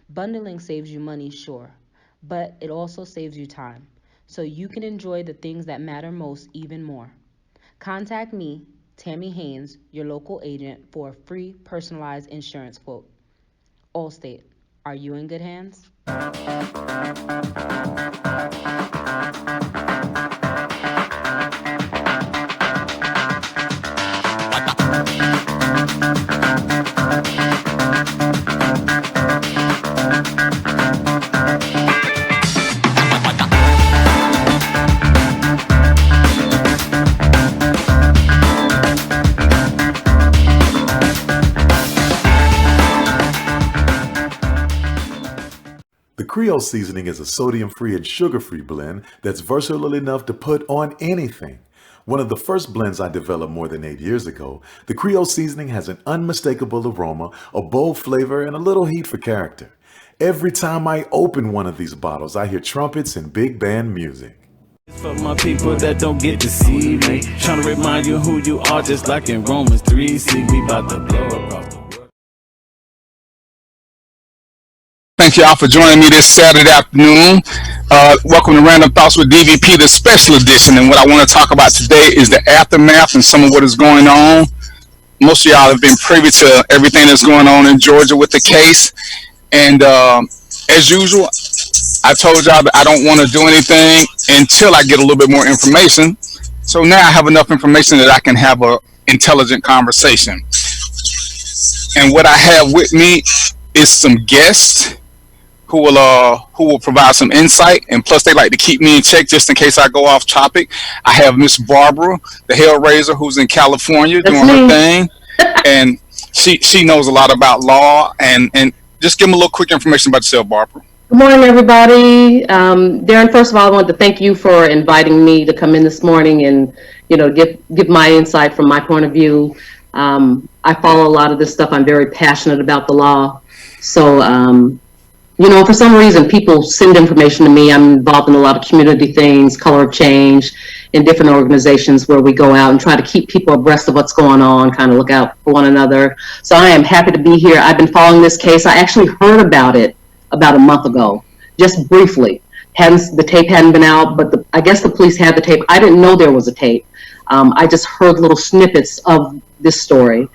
Bundling saves you money, sure, but it also saves you time, so you can enjoy the things that matter most even more. Contact me, Tammy Haynes, your local agent, for a free personalized insurance quote. Allstate, are you in good hands? The Creole seasoning is a sodium-free and sugar-free blend that's versatile enough to put on anything. One of the first blends I developed more than 8 years ago, the Creole seasoning has an unmistakable aroma, a bold flavor, and a little heat for character. Every time I open one of these bottles, I hear trumpets and big band music. For my people that don't get to see me, trying to remind you who you are, just like in Romans 3. See, we about to blow across the world. Thank y'all for joining me this Saturday afternoon. Welcome to Random Thoughts with DVP, the special edition. And what I want to talk about today is the aftermath and some of what is going on. Most of y'all have been privy to everything that's going on in Georgia with the case. And as usual, I told y'all that I don't want to do anything until I get a little bit more information. So now I have enough information that I can have an intelligent conversation. And what I have with me is some guests who will provide some insight, and plus they like to keep me in check just in case I go off topic. I have Miss Barbara, the Hellraiser, who's in California doing her thing, and she knows a lot about law. And just give them a little quick information about yourself, Barbara. Good morning, everybody. Darren, first of all, I want to thank you for inviting me to come in this morning and give my insight from my point of view. I follow a lot of this stuff. I'm very passionate about the law, so. For some reason, people send information to me. I'm involved in a lot of community things, Color of Change, in different organizations where we go out and try to keep people abreast of what's going on, kind of look out for one another. So I am happy to be here. I've been following this case. I actually heard about it about a month ago, just briefly. The tape hadn't been out, but I guess the police had the tape. I didn't know there was a tape. I just heard little snippets of this story.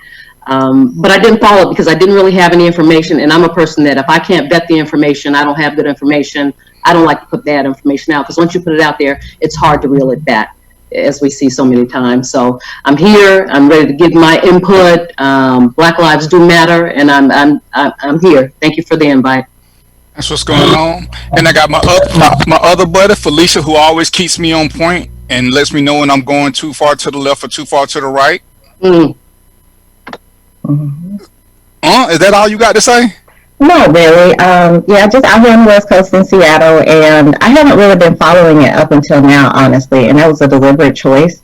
But I didn't follow it because I didn't really have any information, and I'm a person that if I can't vet the information, I don't have good information. I don't like to put bad information out because once you put it out there, it's hard to reel it back, as we see so many times. So I'm here. I'm ready to give my input. Black lives do matter, and I'm here. Thank you for the invite. That's what's going on. And I got my other buddy, Felicia, who always keeps me on point and lets me know when I'm going too far to the left or too far to the right. Is that all you got to say? No, really. Just out here on the West Coast in Seattle, and I haven't really been following it up until now, honestly, and that was a deliberate choice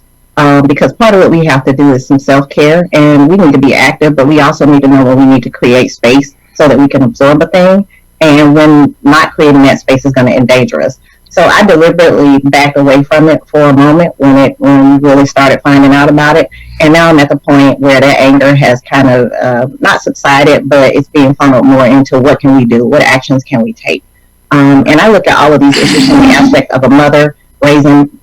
because part of what we have to do is some self-care, and we need to be active, but we also need to know when we need to create space so that we can absorb a thing, and when not creating that space is going to endanger us. So I deliberately backed away from it for a moment when we really started finding out about it. And now I'm at the point where that anger has kind of not subsided, but it's being funneled more into what can we do? What actions can we take? And I look at all of these issues from the aspect of a mother raising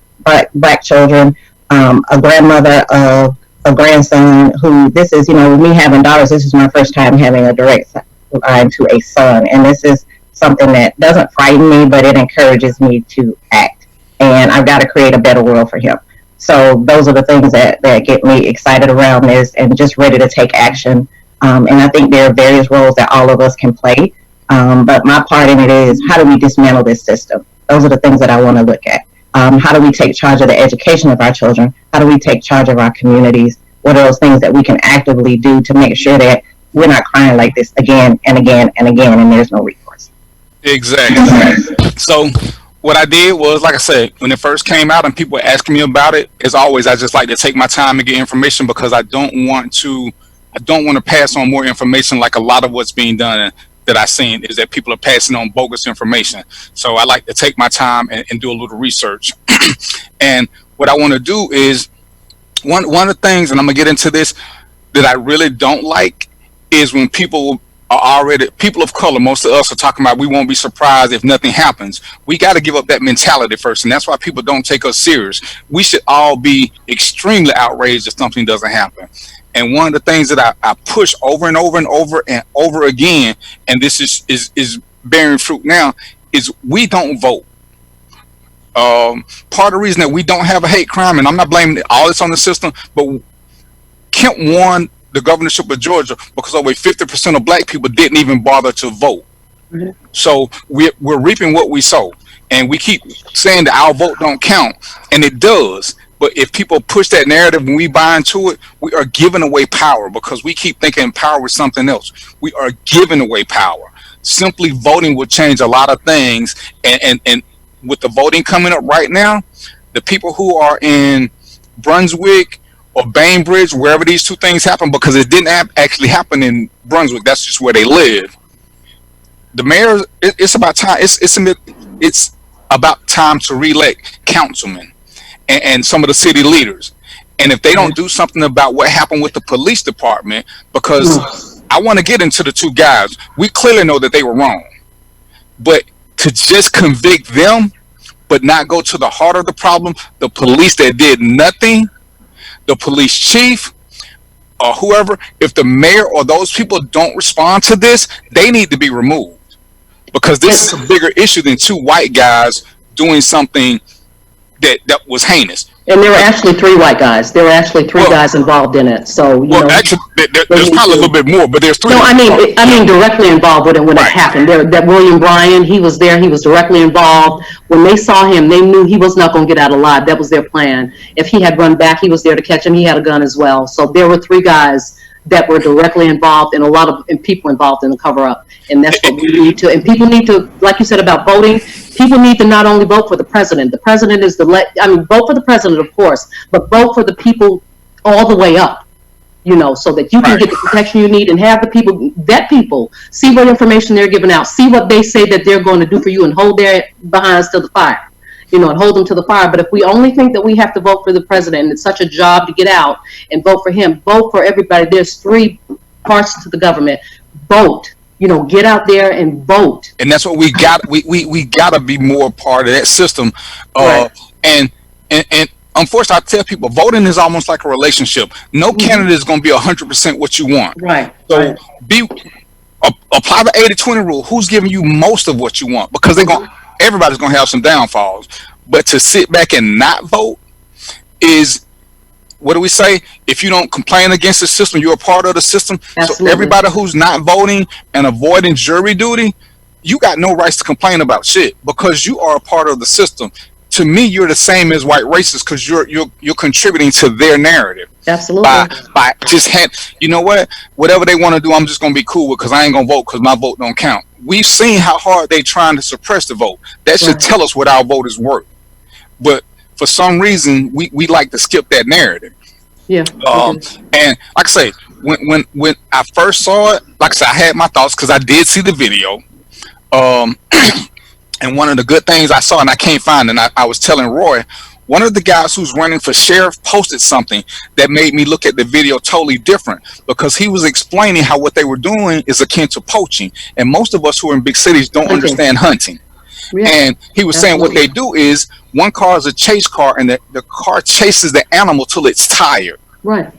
black children, a grandmother of a grandson who this is, with me having daughters, this is my first time having a direct line to a son. And this is something that doesn't frighten me, but it encourages me to act. And I've got to create a better world for him. So those are the things that get me excited around this and just ready to take action. And I think there are various roles that all of us can play. But my part in it is, how do we dismantle this system? Those are the things that I want to look at. How do we take charge of the education of our children? How do we take charge of our communities? What are those things that we can actively do to make sure that we're not crying like this again and again and again, and there's no recourse? Exactly. So what I did was, like I said, when it first came out and people were asking me about it, as always, I just like to take my time and get information because I don't want to pass on more information like a lot of what's being done that I've seen is that people are passing on bogus information. So I like to take my time and do a little research. And what I want to do is, one of the things, and I'm going to get into this, that I really don't like is when people are already people of color. Most of us are talking about we won't be surprised if nothing happens. We got to give up that mentality first, and that's why people don't take us serious. We should all be extremely outraged if something doesn't happen. And one of the things that I push over and over and over and over again, and this is bearing fruit now, is we don't vote. Part of the reason that we don't have a hate crime, and I'm not blaming all this on the system, but Kemp won the governorship of Georgia because over 50% of black people didn't even bother to vote. Mhm. So we're reaping what we sow, and we keep saying that our vote don't count, and it does. But if people push that narrative and we buy into it, we are giving away power because we keep thinking power is something else. We are giving away power. Simply voting will change a lot of things, and with the voting coming up right now, the people who are in Brunswick or Bainbridge, wherever these two things happen, because it didn't actually happen in Brunswick. That's just where they live. The mayor, it's about time. It's about time to re-elect councilmen and some of the city leaders. And if they don't do something about what happened with the police department, because I want to get into the two guys, we clearly know that they were wrong, but to just convict them, but not go to the heart of the problem, the police that did nothing, the police chief, or whoever, if the mayor or those people don't respond to this, they need to be removed. Because this is a bigger issue than two white guys doing something that was heinous. And there were actually 3 white guys. There were actually 3 guys involved in it. So actually, there's probably a little bit more, but there's 3. No, I mean directly involved with it when it happened. That William Bryan, he was there. He was directly involved. When they saw him, they knew he was not going to get out alive. That was their plan. If he had run back, he was there to catch him. He had a gun as well. So there were 3 guys that were directly involved, and a lot of people involved in the cover-up. And that's what we need to. And people need to, like you said about voting, people need to not only vote for the president. The president is vote for the president, of course, but vote for the people all the way up, so that you can get the protection you need and have the people, vet people, see what information they're giving out, see what they say that they're going to do for you, and hold their behinds to the fire. And hold them to the fire. But if we only think that we have to vote for the president, and it's such a job to get out and vote for him, vote for everybody. There's 3 parts to the government. Vote. Get out there and vote. And that's what we got. We got to be more part of that system. And unfortunately, I tell people, voting is almost like a relationship. No candidate is going to be 100% what you want. Right. So apply the 80-20 rule. Who's giving you most of what you want? Because everybody's going to have some downfalls. But to sit back and not vote is, what do we say? If you don't complain against the system, you're a part of the system. Absolutely. So everybody who's not voting and avoiding jury duty, you got no rights to complain about shit because you are a part of the system. To me, you're the same as white racists because you're contributing to their narrative. Absolutely. By just whatever they want to do, I'm just gonna be cool with because I ain't gonna vote because my vote don't count. We've seen how hard they trying to suppress the vote. That should tell us what our vote is worth. But for some reason, we like to skip that narrative. Yeah. And like I say, when I first saw it, like I said, I had my thoughts because I did see the video. And one of the good things I saw, and I can't find, and I was telling Roy, one of the guys who's running for sheriff posted something that made me look at the video totally different because he was explaining how what they were doing is akin to poaching. And most of us who are in big cities don't understand hunting. Yeah. And he was saying what they do is one car is a chase car and the car chases the animal till it's tired. Right.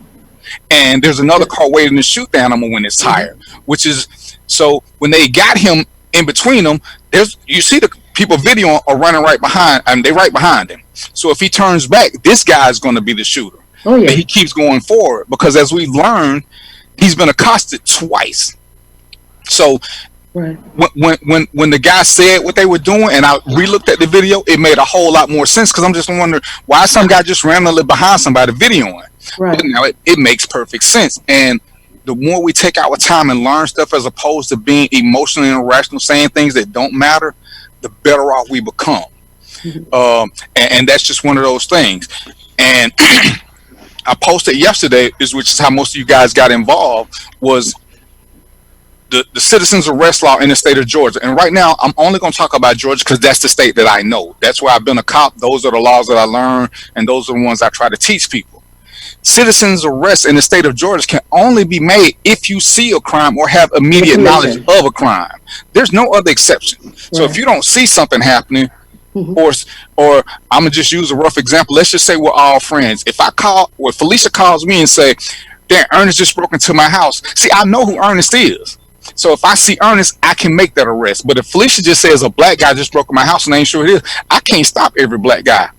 And there's another car waiting to shoot the animal when it's tired, which is, so when they got him in between them, you see the people video are running right behind, they're right behind him. So if he turns back, this guy's going to be the shooter. Oh yeah. But he keeps going forward because as we've learned, he's been accosted twice. So when the guy said what they were doing and I re-looked at the video, it made a whole lot more sense because I'm just wondering why some guy just randomly behind somebody videoing. Right. But now it makes perfect sense. And the more we take our time and learn stuff as opposed to being emotionally irrational, saying things that don't matter, the better off we become. And that's just one of those things. And I posted yesterday, which is how most of you guys got involved, was the citizens arrest law in the state of Georgia. And right now, I'm only going to talk about Georgia because that's the state that I know. That's where I've been a cop. Those are the laws that I learned, and those are the ones I try to teach people. citizens arrests in the state of Georgia can only be made if you see a crime or have immediate knowledge of a crime. There's no other exception. So if you don't see something happening, or I'm gonna just use a rough example. Let's just say we're all friends. If Felicia calls me and say, "Damn, Ernest just broke into my house." See, I know who Ernest is. So if I see Ernest, I can make that arrest. But if Felicia just says a black guy just broke in my house and I ain't sure it is, I can't stop every black guy.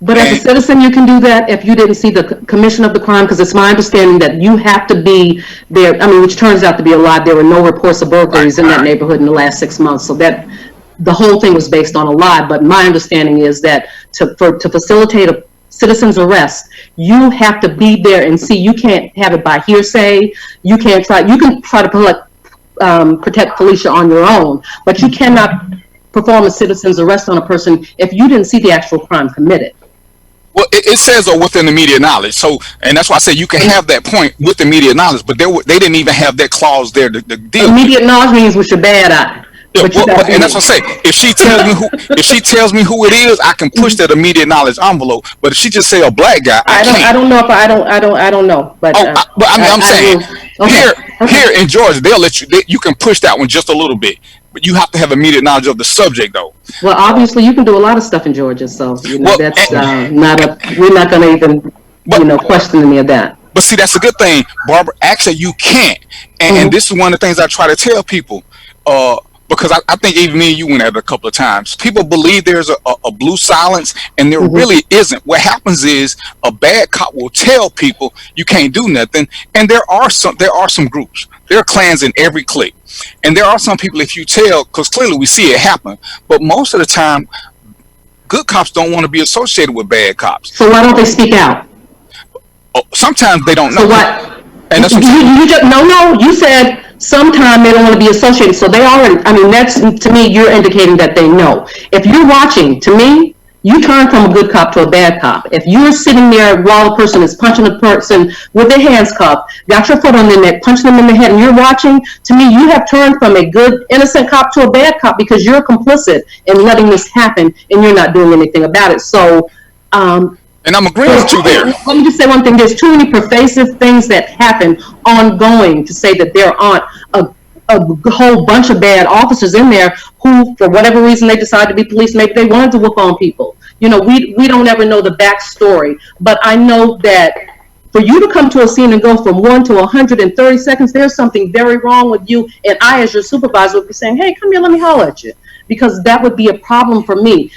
But as a citizen, you can do that if you didn't see the commission of the crime, because it's my understanding that you have to be there. I mean, which turns out to be a lie. There were no reports of burglaries in that neighborhood in the last 6 months. So that the whole thing was based on a lie. But my understanding is that to facilitate a citizen's arrest, you have to be there and see. You can't have it by hearsay. You can try to protect Felicia on your own, but you cannot perform a citizen's arrest on a person if you didn't see the actual crime committed. Well, it says with immediate knowledge. So, and that's why I say you can have that point with immediate knowledge, but they didn't even have that clause there to deal. Immediate knowledge means with your bad eye. Yeah, and that's what I say. If she tells me who it is, I can push that immediate knowledge envelope. But if she just say a black guy, I can't. I don't know. But I'm saying here in Georgia, they'll let you can push that one just a little bit. But you have to have immediate knowledge of the subject, though. Well, obviously, you can do a lot of stuff in Georgia, so that's we're not going to even question any of that. But see, that's a good thing, Barbara. Actually, you can't, and this is one of the things I try to tell people. Because I think even me and you went at it a couple of times. People believe there's a blue silence, and there really isn't. What happens is a bad cop will tell people you can't do nothing, and there are some groups. There are clans in every clique, and there are some people, if you tell, because clearly we see it happen, but most of the time, good cops don't want to be associated with bad cops. So why don't they speak out? Sometimes they don't know. So what? And that's what you said sometimes they don't want to be associated. So they already, that's, to me, you're indicating that they know. If you're watching, to me, you turn from a good cop to a bad cop. If you're sitting there while a person is punching a person with their hands cuffed, got your foot on their neck, punching them in the head, and you're watching, to me, you have turned from a good, innocent cop to a bad cop because you're complicit in letting this happen and you're not doing anything about it. So, and I'm agreeing with you there. Let me just say one thing. There's too many pervasive things that happen ongoing to say that there aren't a whole bunch of bad officers in there who, for whatever reason, they decided to be police. Maybe they wanted to whoop on people. We don't ever know the backstory. But I know that for you to come to a scene and go from 1 to 130 seconds, there's something very wrong with you. And I, as your supervisor, would be saying, hey, come here, let me holler at you. Because that would be a problem for me.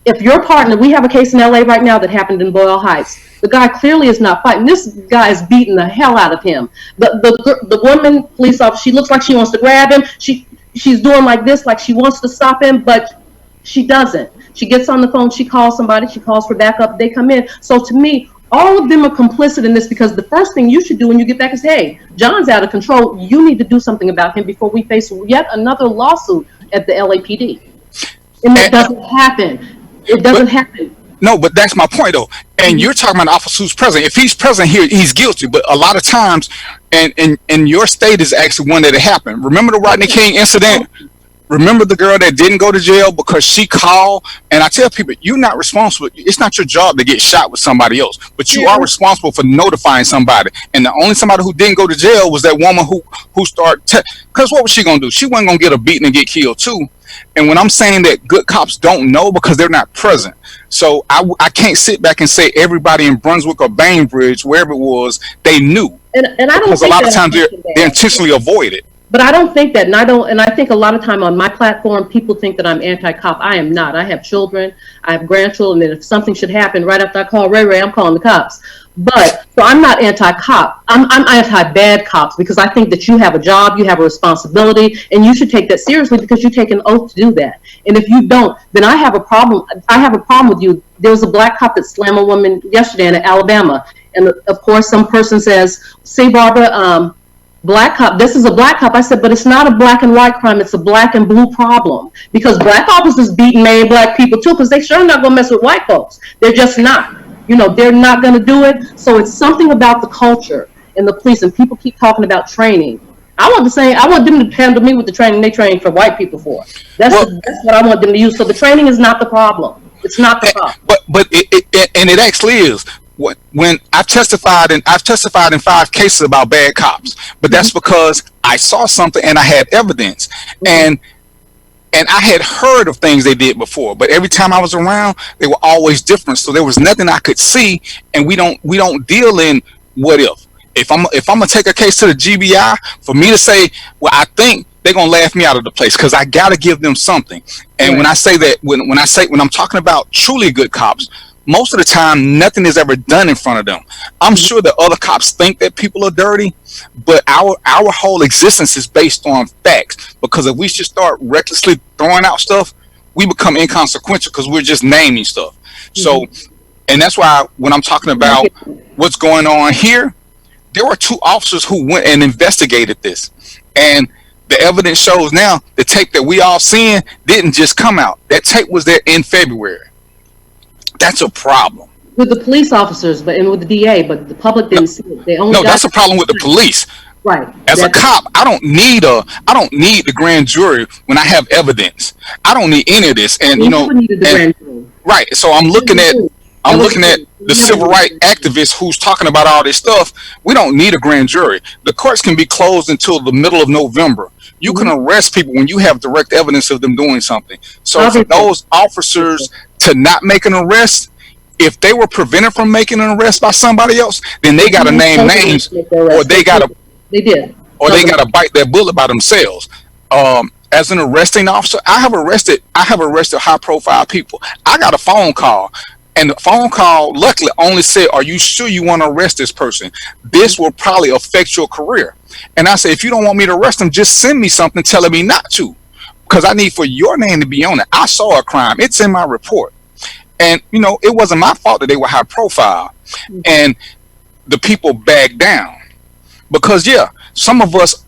If your partner, we have a case in LA right now that happened in Boyle Heights. The guy clearly is not fighting. This guy is beating the hell out of him. The woman police officer, she looks like she wants to grab him. She's doing like this, like she wants to stop him, but she doesn't. She gets on the phone, she calls somebody, she calls for backup, they come in. So to me, all of them are complicit in this because the first thing you should do when you get back is, hey, John's out of control. You need to do something about him before we face yet another lawsuit at the LAPD. And that doesn't happen. It doesn't happen. No, but that's my point, though. And you're talking about an officer who's present. If he's present here, he's guilty. But a lot of times, and your state is actually one that it happened. Remember the Rodney King incident? Remember the girl that didn't go to jail because she called? And I tell people, you're not responsible. It's not your job to get shot with somebody else. But you are responsible for notifying somebody. And the only somebody who didn't go to jail was that woman who started. Because what was she going to do? She wasn't going to get a beating and get killed, too. And when I'm saying that good cops don't know because they're not present. So I can't sit back and say everybody in Brunswick or Bainbridge, wherever it was, they knew. And I don't because a lot of times they're intentionally avoided. But I don't think that, and I think a lot of time on my platform, people think that I'm anti-cop. I am not. I have children, I have grandchildren, and if something should happen right after I call Ray, I'm calling the cops. But, so I'm not anti-cop. I'm anti-bad cops because I think that you have a job, you have a responsibility, and you should take that seriously because you take an oath to do that. And if you don't, then I have a problem. I have a problem with you. There was a black cop that slammed a woman yesterday in Alabama. And of course, some person says, see, Barbara, black cop, this is a black cop. I said, but it's not a black and white crime. It's a black and blue problem because black officers beat mad black people too because they sure not going to mess with white folks. They're just not. They're not going to do it. So it's something about the culture in the police, and people keep talking about training. I want them to handle me with the training they train for white people for. That's what I want them to use. So the training is not the problem. It's not the problem. But it actually is. when I've testified in 5 cases about bad cops, but that's because I saw something and I had evidence, and I had heard of things they did before, but every time I was around, they were always different. So there was nothing I could see, and we don't deal in what if. If I'm gonna take a case to the GBI, for me to say, well, I think they're gonna laugh me out of the place because I gotta give them something. And when I say that, when I'm talking about truly good cops, most of the time nothing is ever done in front of them. I'm sure that other cops think that people are dirty, but our whole existence is based on facts. Because if we should start recklessly throwing out stuff, we become inconsequential because we're just naming stuff. So, and that's why when I'm talking about what's going on here, there were 2 officers who went and investigated this, and the evidence shows now the tape that we all seeing didn't just come out. That tape was there in February. That's a problem. With the police officers, and with the DA, but the public didn't see it. They only that's a problem with the police. Right. As a cop, I don't need the grand jury when I have evidence. I don't need any of this. And right. So I'm looking at the civil rights activist who's talking about all this stuff. We don't need a grand jury. The courts can be closed until the middle of November. You can arrest people when you have direct evidence of them doing something. So for those officers to not make an arrest, if they were prevented from making an arrest by somebody else, then they got to name names, or they got to bite that bullet by themselves. As an arresting officer, I have arrested high profile people. I got a phone call, and the phone call luckily only said, "Are you sure you want to arrest this person? This will probably affect your career." And I said, if you don't want me to arrest them, just send me something telling me not to, because I need for your name to be on it. I saw a crime. It's in my report. And, it wasn't my fault that they were high profile. And the people backed down because, some of us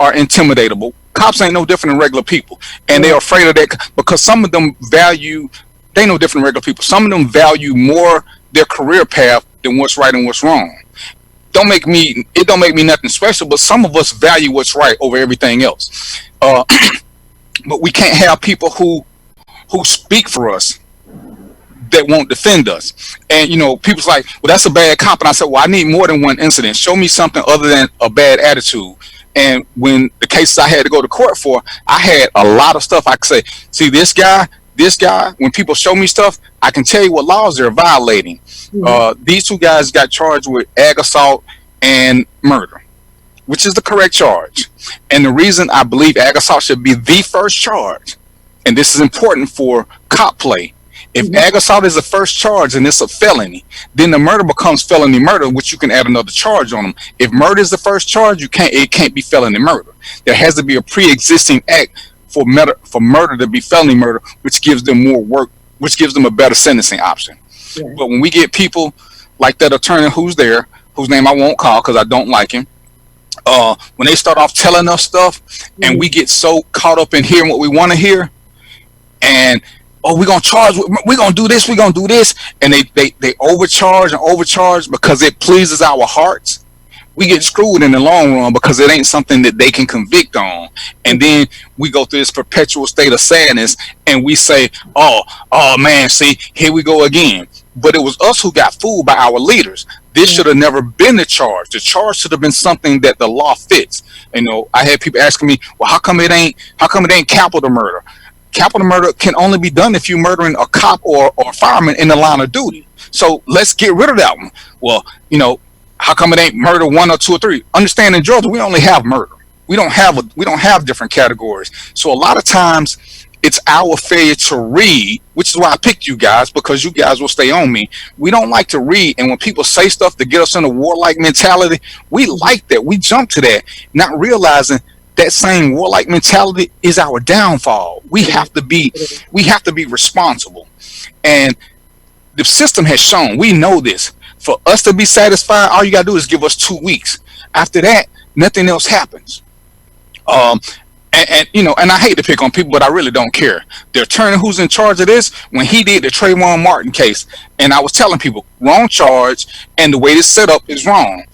are intimidatable. Cops ain't no different than regular people. And they're afraid of that because some of them they no different than regular people. Some of them value more their career path than what's right and what's wrong. It don't make me nothing special, but some of us value what's right over everything else. But we can't have people who speak for us that won't defend us. And people's like, well, that's a bad cop. And I said, well, I need more than one incident. Show me something other than a bad attitude. And when the cases I had to go to court for, I had a lot of stuff I could say, see, this guy, when people show me stuff, I can tell you what laws they're violating. These 2 guys got charged with ag assault and murder, which is the correct charge. And the reason I believe ag assault should be the first charge, and this is important for cop play. If ag assault is the first charge and it's a felony, then the murder becomes felony murder, which you can add another charge on them. If murder is the first charge, it can't be felony murder. There has to be a pre-existing act for murder to be felony murder, which gives them more work, which gives them a better sentencing option. Yeah. But when we get people like that attorney who's there, whose name I won't call because I don't like him, when they start off telling us stuff and we get so caught up in hearing what we want to hear, and we're gonna charge, we're gonna do this, and they overcharge because it pleases our hearts, we get screwed in the long run because it ain't something that they can convict on. And then we go through this perpetual state of sadness and we say, oh man, see, here we go again. But it was us who got fooled by our leaders. This should have never been the charge. The charge should have been something that the law fits. I had people asking me, well, how come it ain't capital murder? Capital murder can only be done if you're murdering a cop or a fireman in the line of duty. So let's get rid of that one. Well, how come it ain't murder 1 or 2 or 3? Understand, in Georgia, we only have murder. We don't have different categories. So a lot of times it's our failure to read, which is why I picked you guys, because you guys will stay on me. We don't like to read. And when people say stuff to get us in a warlike mentality, we like that. We jump to that, not realizing that same warlike mentality is our downfall. We have to be responsible. And the system has shown, we know this. For us to be satisfied, all you gotta do is give us 2 weeks. After that, nothing else happens. And I hate to pick on people, but I really don't care. The attorney who's in charge of this, when he did the Trayvon Martin case, and I was telling people, wrong charge, and the way this set up is wrong.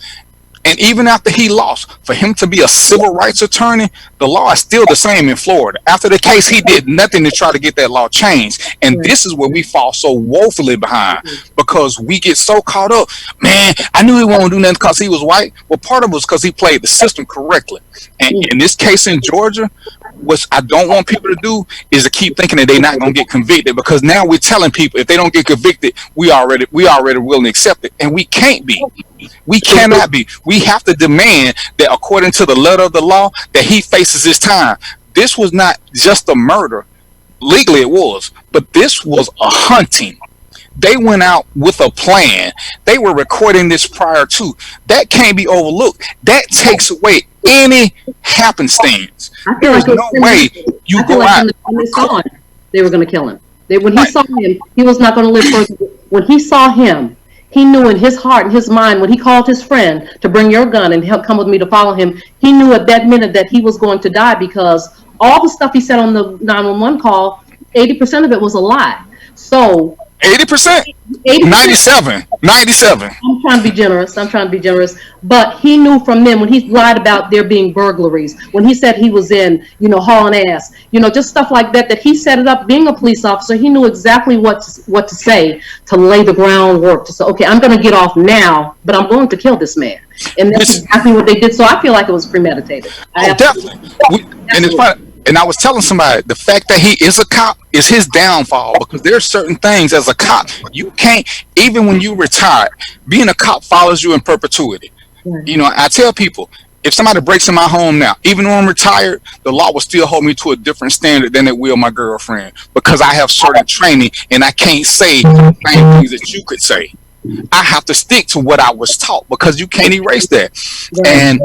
And even after he lost, for him to be a civil rights attorney, The law is still the same in Florida. After the case, he did nothing to try to get that law changed. And this is where we fall so woefully behind, because we get so caught up. Man, I knew he won't do nothing because he was white. Well, part of it was because he played the system correctly. And in this case in Georgia, what I don't want people to do is to keep thinking that they're not going to get convicted, because now we're telling people if they don't get convicted, we already willing to accept it. And we can't be. We cannot be. We have to demand that according to the letter of the law, that he faces his time. This was not just a murder. Legally it was, but this was a hunting. They went out with a plan. They were recording this prior to. That can't be overlooked. That takes away any happenstance. There's no way you go out. When they saw him, they were going to kill him. When he saw him, he was not going to live further. When he saw him, he knew in his heart and his mind, when he called his friend to bring your gun and help come with me to follow him, he knew at that minute that he was going to die, because all the stuff he said on the 911 call, 80% of it was a lie. So 80%? 97. I'm trying to be generous. But he knew from them, when he lied about there being burglaries, when he said he was in, hauling ass, just stuff like that, that he set it up. Being a police officer, he knew exactly what to say to lay the groundwork, to say, okay, I'm going to get off now, but I'm going to kill this man. And that's exactly what they did. So I feel like it was premeditated. Definitely. And it's funny. And I was telling somebody, the fact that he is a cop is his downfall, because there's certain things as a cop you can't, even when you retire, being a cop follows you in perpetuity. Right. I tell people, if somebody breaks in my home now, even though I'm retired, the law will still hold me to a different standard than it will my girlfriend, because I have certain training and I can't say the same things that you could say. I have to stick to what I was taught, because you can't erase that. Right. And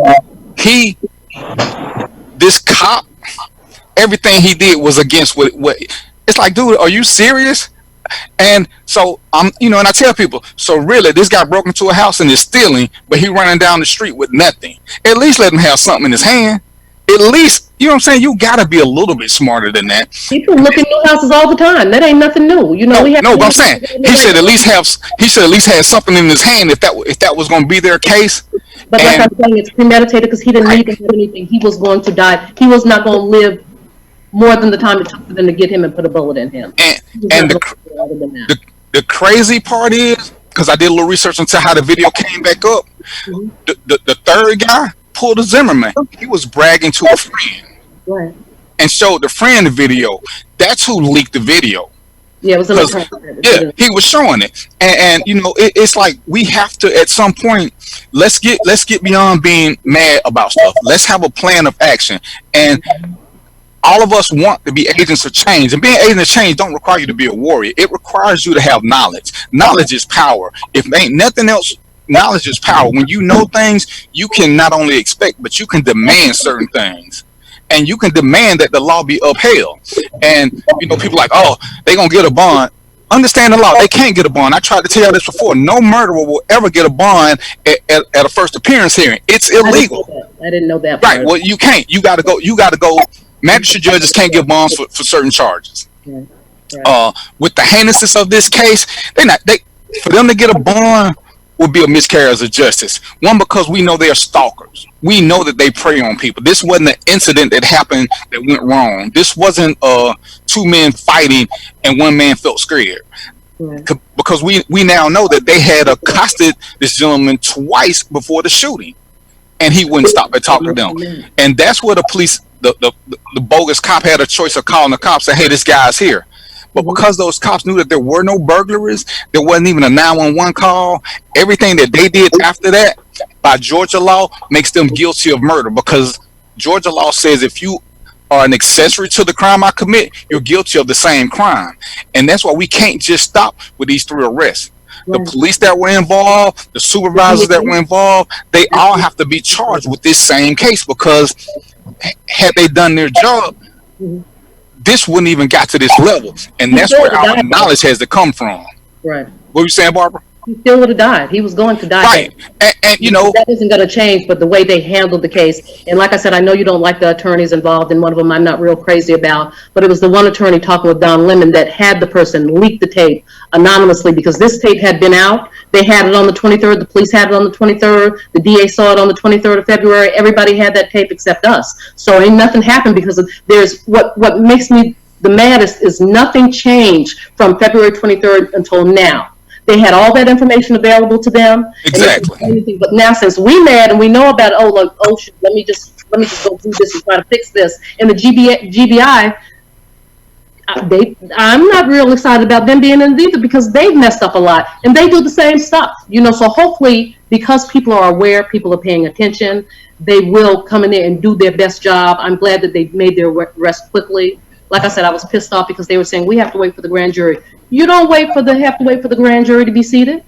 this cop, everything he did was against what it's like, dude, are you serious? And so and I tell people, so really this guy broke into a house and is stealing, but he running down the street with nothing. At least let him have something in his hand. At least, you know what I'm saying? You gotta be a little bit smarter than that. People look at new houses all the time. That ain't nothing new. But I'm saying he should at least have something in his hand if that was gonna be their case. But like I'm saying, it's premeditated, because he didn't need to have anything. He was going to die. He was not going to live more than the time it took for them to get him and put a bullet in him. And the crazy part is, because I did a little research into how the video came back up, the third guy pulled a Zimmerman. He was bragging to a friend, right, and showed the friend the video. That's who leaked the video. Yeah, it was he was showing it, and it's like we have to, at some point, let's get beyond being mad about stuff. Let's have a plan of action. And all of us want to be agents of change, and being agents of change don't require you to be a warrior. It requires you to have knowledge. Knowledge is power. If ain't nothing else, knowledge is power. When you know things, you can not only expect, but you can demand certain things. And you can demand that the law be upheld. And people like, oh, they gonna get a bond. Understand the law. They can't get a bond. I tried to tell you this before. No murderer will ever get a bond at a first appearance hearing. It's illegal. I didn't know that. Right. Well, you can't. You got to go. Magistrate judges can't give bonds for certain charges. Right. With the heinousness of this case, for them to get a bond would be a miscarriage of justice. One, because we know they're stalkers. We know that they prey on people. This wasn't an incident that happened that went wrong. This wasn't two men fighting and one man felt scared. Right. Because we now know that they had accosted this gentleman twice before the shooting, and he wouldn't stop at talking to them. And that's where the police, the bogus cop, had a choice of calling the cops and say, hey, this guy's here. But because those cops knew that there were no burglaries, there wasn't even a 911 call, everything that they did after that, by Georgia law, makes them guilty of murder. Because Georgia law says if you are an accessory to the crime I commit, you're guilty of the same crime. And that's why we can't just stop with these 3 arrests. The police that were involved, the supervisors that were involved, they all have to be charged with this same case, because had they done their job, this wouldn't even got to this level. And that's where our knowledge has to come from. Right. What were you saying, Barbara? He still would have died. He was going to die. Right. And you know, that isn't going to change, but the way they handled the case. And like I said, I know you don't like the attorneys involved, and one of them I'm not real crazy about, but it was the one attorney talking with Don Lemon that had the person leak the tape anonymously, because this tape had been out. They had it on the 23rd. The police had it on the 23rd. The DA saw it on the 23rd of February. Everybody had that tape except us. So ain't nothing happened, because there's what makes me the maddest is nothing changed from February 23rd until now. They had all that information available to them. exactly. Anything. But now, since we mad and we know about, shit, let me just go do this and try to fix this. And the GBI, I'm not real excited about them being in it either, because they've messed up a lot and they do the same stuff. So hopefully, because people are aware, people are paying attention, they will come in there and do their best job. I'm glad that they made their arrest quickly. Like I said, I was pissed off because they were saying we have to wait for the grand jury. You don't have to wait for the grand jury to be seated.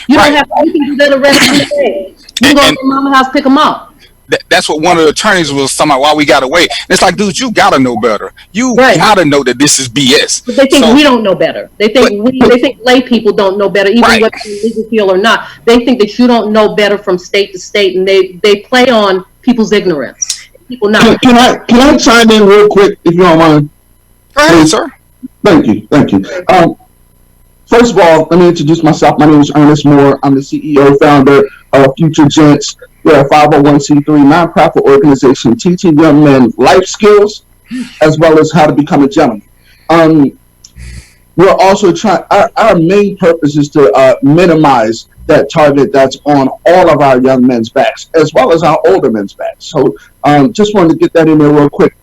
You don't have to. You can do that arrest in the day. You can go to mama's house, pick them up. That's what one of the attorneys was talking about. Why we gotta wait? And it's like, dude, you gotta know better. You gotta know that this is BS. But they think we don't know better. They think they think lay people don't know better, even whether in legal field or not. They think that you don't know better from state to state, and they play on people's ignorance. People not. Can I chime in real quick, if you don't mind? Go ahead, sir. Thank you. First of all, let me introduce myself. My name is Ernest Moore. I'm the CEO, founder of Future Gents. We're a 501c3 nonprofit organization teaching young men life skills as well as how to become a gentleman. We're also trying, our main purpose is to minimize that target that's on all of our young men's backs as well as our older men's backs. So just wanted to get that in there real quick.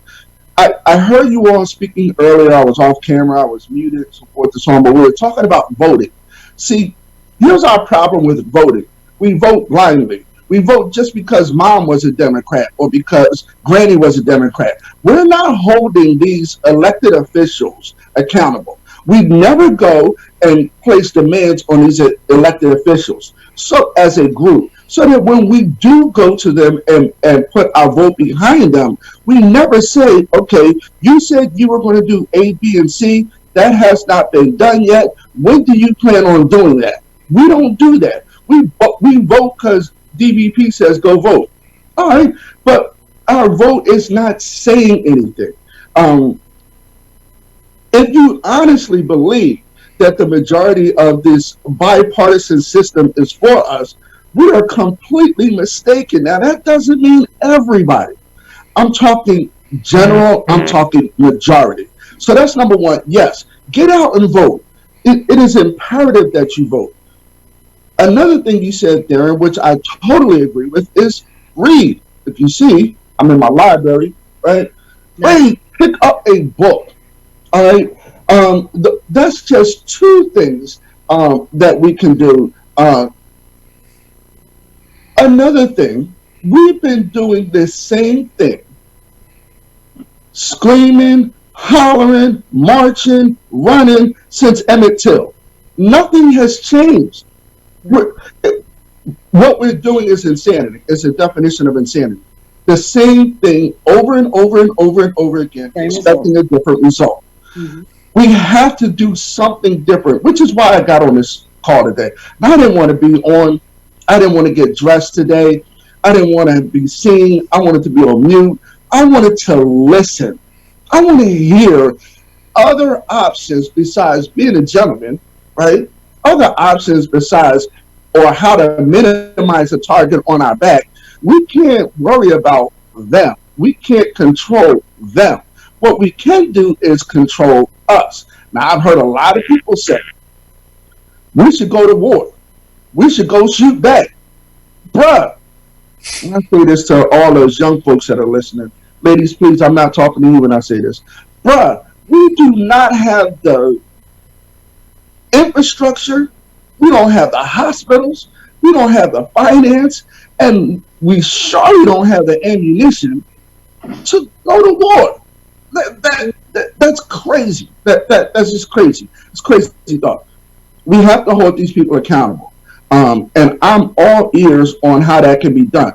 I heard you all speaking earlier. I was off camera. I was muted, so forth and so on. But we were talking about voting. See, here's our problem with voting. We vote blindly. We vote just because mom was a Democrat or because granny was a Democrat. We're not holding these elected officials accountable. We never go and place demands on these elected officials. So as a group, so that when we do go to them and put our vote behind them, we never say, okay, you said you were going to do A, B, and C. That has not been done yet. When do you plan on doing that? We don't do that. We vote because DVP says go vote. All right, but our vote is not saying anything. If you honestly believe that the majority of this bipartisan system is for us, we are completely mistaken. Now, that doesn't mean everybody. I'm talking general, I'm talking majority. So that's number one. Yes, get out and vote. It is imperative that you vote. Another thing you said, Darren, which I totally agree with, is read. If you see, I'm in my library, right? Read, pick up a book. All right. That's just two things that we can do. Another thing, we've been doing this same thing. Screaming, hollering, marching, running since Emmett Till. Nothing has changed. What we're doing is insanity. It's a definition of insanity. The same thing over and over and over and over again, expecting a different result. Mm-hmm. We have to do something different, which is why I got on this call today. I didn't want to be on. I didn't want to get dressed today. I didn't want to be seen. I wanted to be on mute. I wanted to listen. I want to hear other options besides being a gentleman, right? Other options besides, or how to minimize a target on our back. We can't worry about them. We can't control them. What we can do is control us. Now, I've heard a lot of people say, we should go to war. We should go shoot back. Bruh, and I say this to all those young folks that are listening. Ladies, please, I'm not talking to you when I say this. Bruh, we do not have the infrastructure. We don't have the hospitals. We don't have the finance. And we surely don't have the ammunition to go to war. That's crazy. That's just crazy. It's crazy thought. We have to hold these people accountable. And I'm all ears on how that can be done.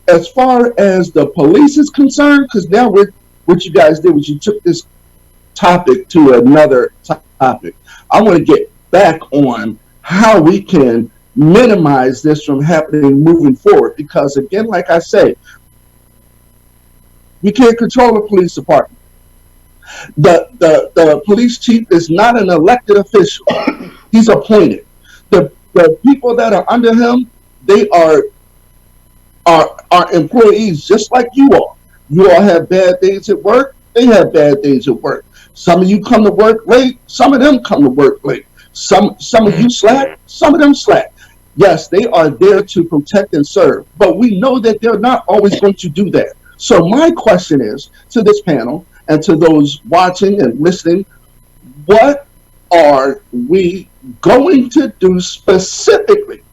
As far as the police is concerned, because now what you guys did was you took this topic to another topic. I want to get back on how we can minimize this from happening moving forward. Because again, like I say, we can't control the police department. The police chief is not an elected official. He's appointed. The people that are under him, they are employees just like you all. You all have bad days at work. They have bad days at work. Some of you come to work late. Some of them come to work late. Some of you slack. Some of them slack. Yes, they are there to protect and serve, but we know that they're not always going to do that. So my question is to this panel and to those watching and listening, what are we going to do specifically?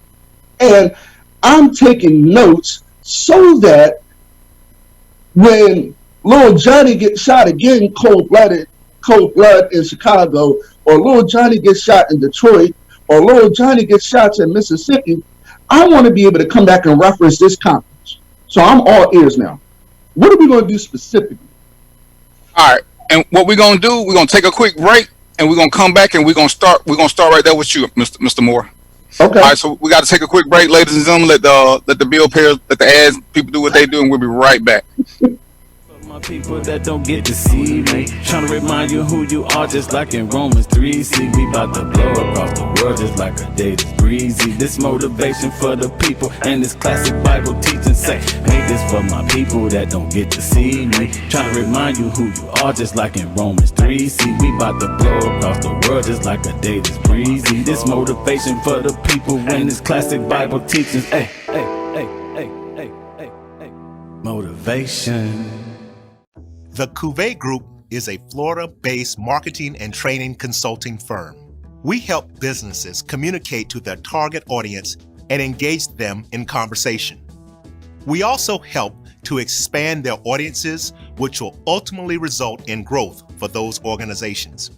And I'm taking notes so that when little Johnny gets shot again, cold blood in Chicago, or little Johnny gets shot in Detroit, or little Johnny gets shot in Mississippi, I want to be able to come back and reference this conference. So I'm all ears now. What are we going to do specifically? All right, and what we're gonna do, we're gonna take a quick break, and we're gonna come back, and we're gonna start right there with you, Mr. Moore. Okay. All right, so we got to take a quick break, ladies and gentlemen. Let the bill payers, let the ads people do what they do, and we'll be right back. My people that don't get to see me, trying to remind you who you are, just like in Romans 3. See, we about to blow across the world just like a day that's breezy. This motivation for the people and this classic Bible teaching say, make this for my people that don't get to see me, trying to remind you who you are, just like in Romans 3. See, we about to blow across the world just like a day that's breezy. This motivation for the people and this classic Bible teaching, hey, motivation. The Cuvée Group is a Florida-based marketing and training consulting firm. We help businesses communicate to their target audience and engage them in conversation. We also help to expand their audiences, which will ultimately result in growth for those organizations.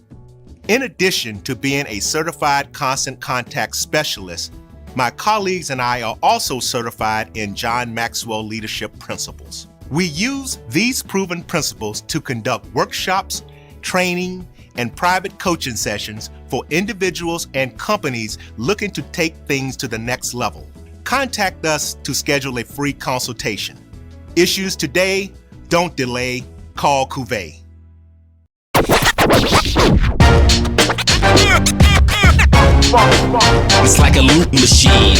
In addition to being a certified constant contact specialist, my colleagues and I are also certified in John Maxwell Leadership Principles. We use these proven principles to conduct workshops, training, and private coaching sessions for individuals and companies looking to take things to the next level. Contact us to schedule a free consultation. Issues today, don't delay, call Cuvée. It's like a loop machine.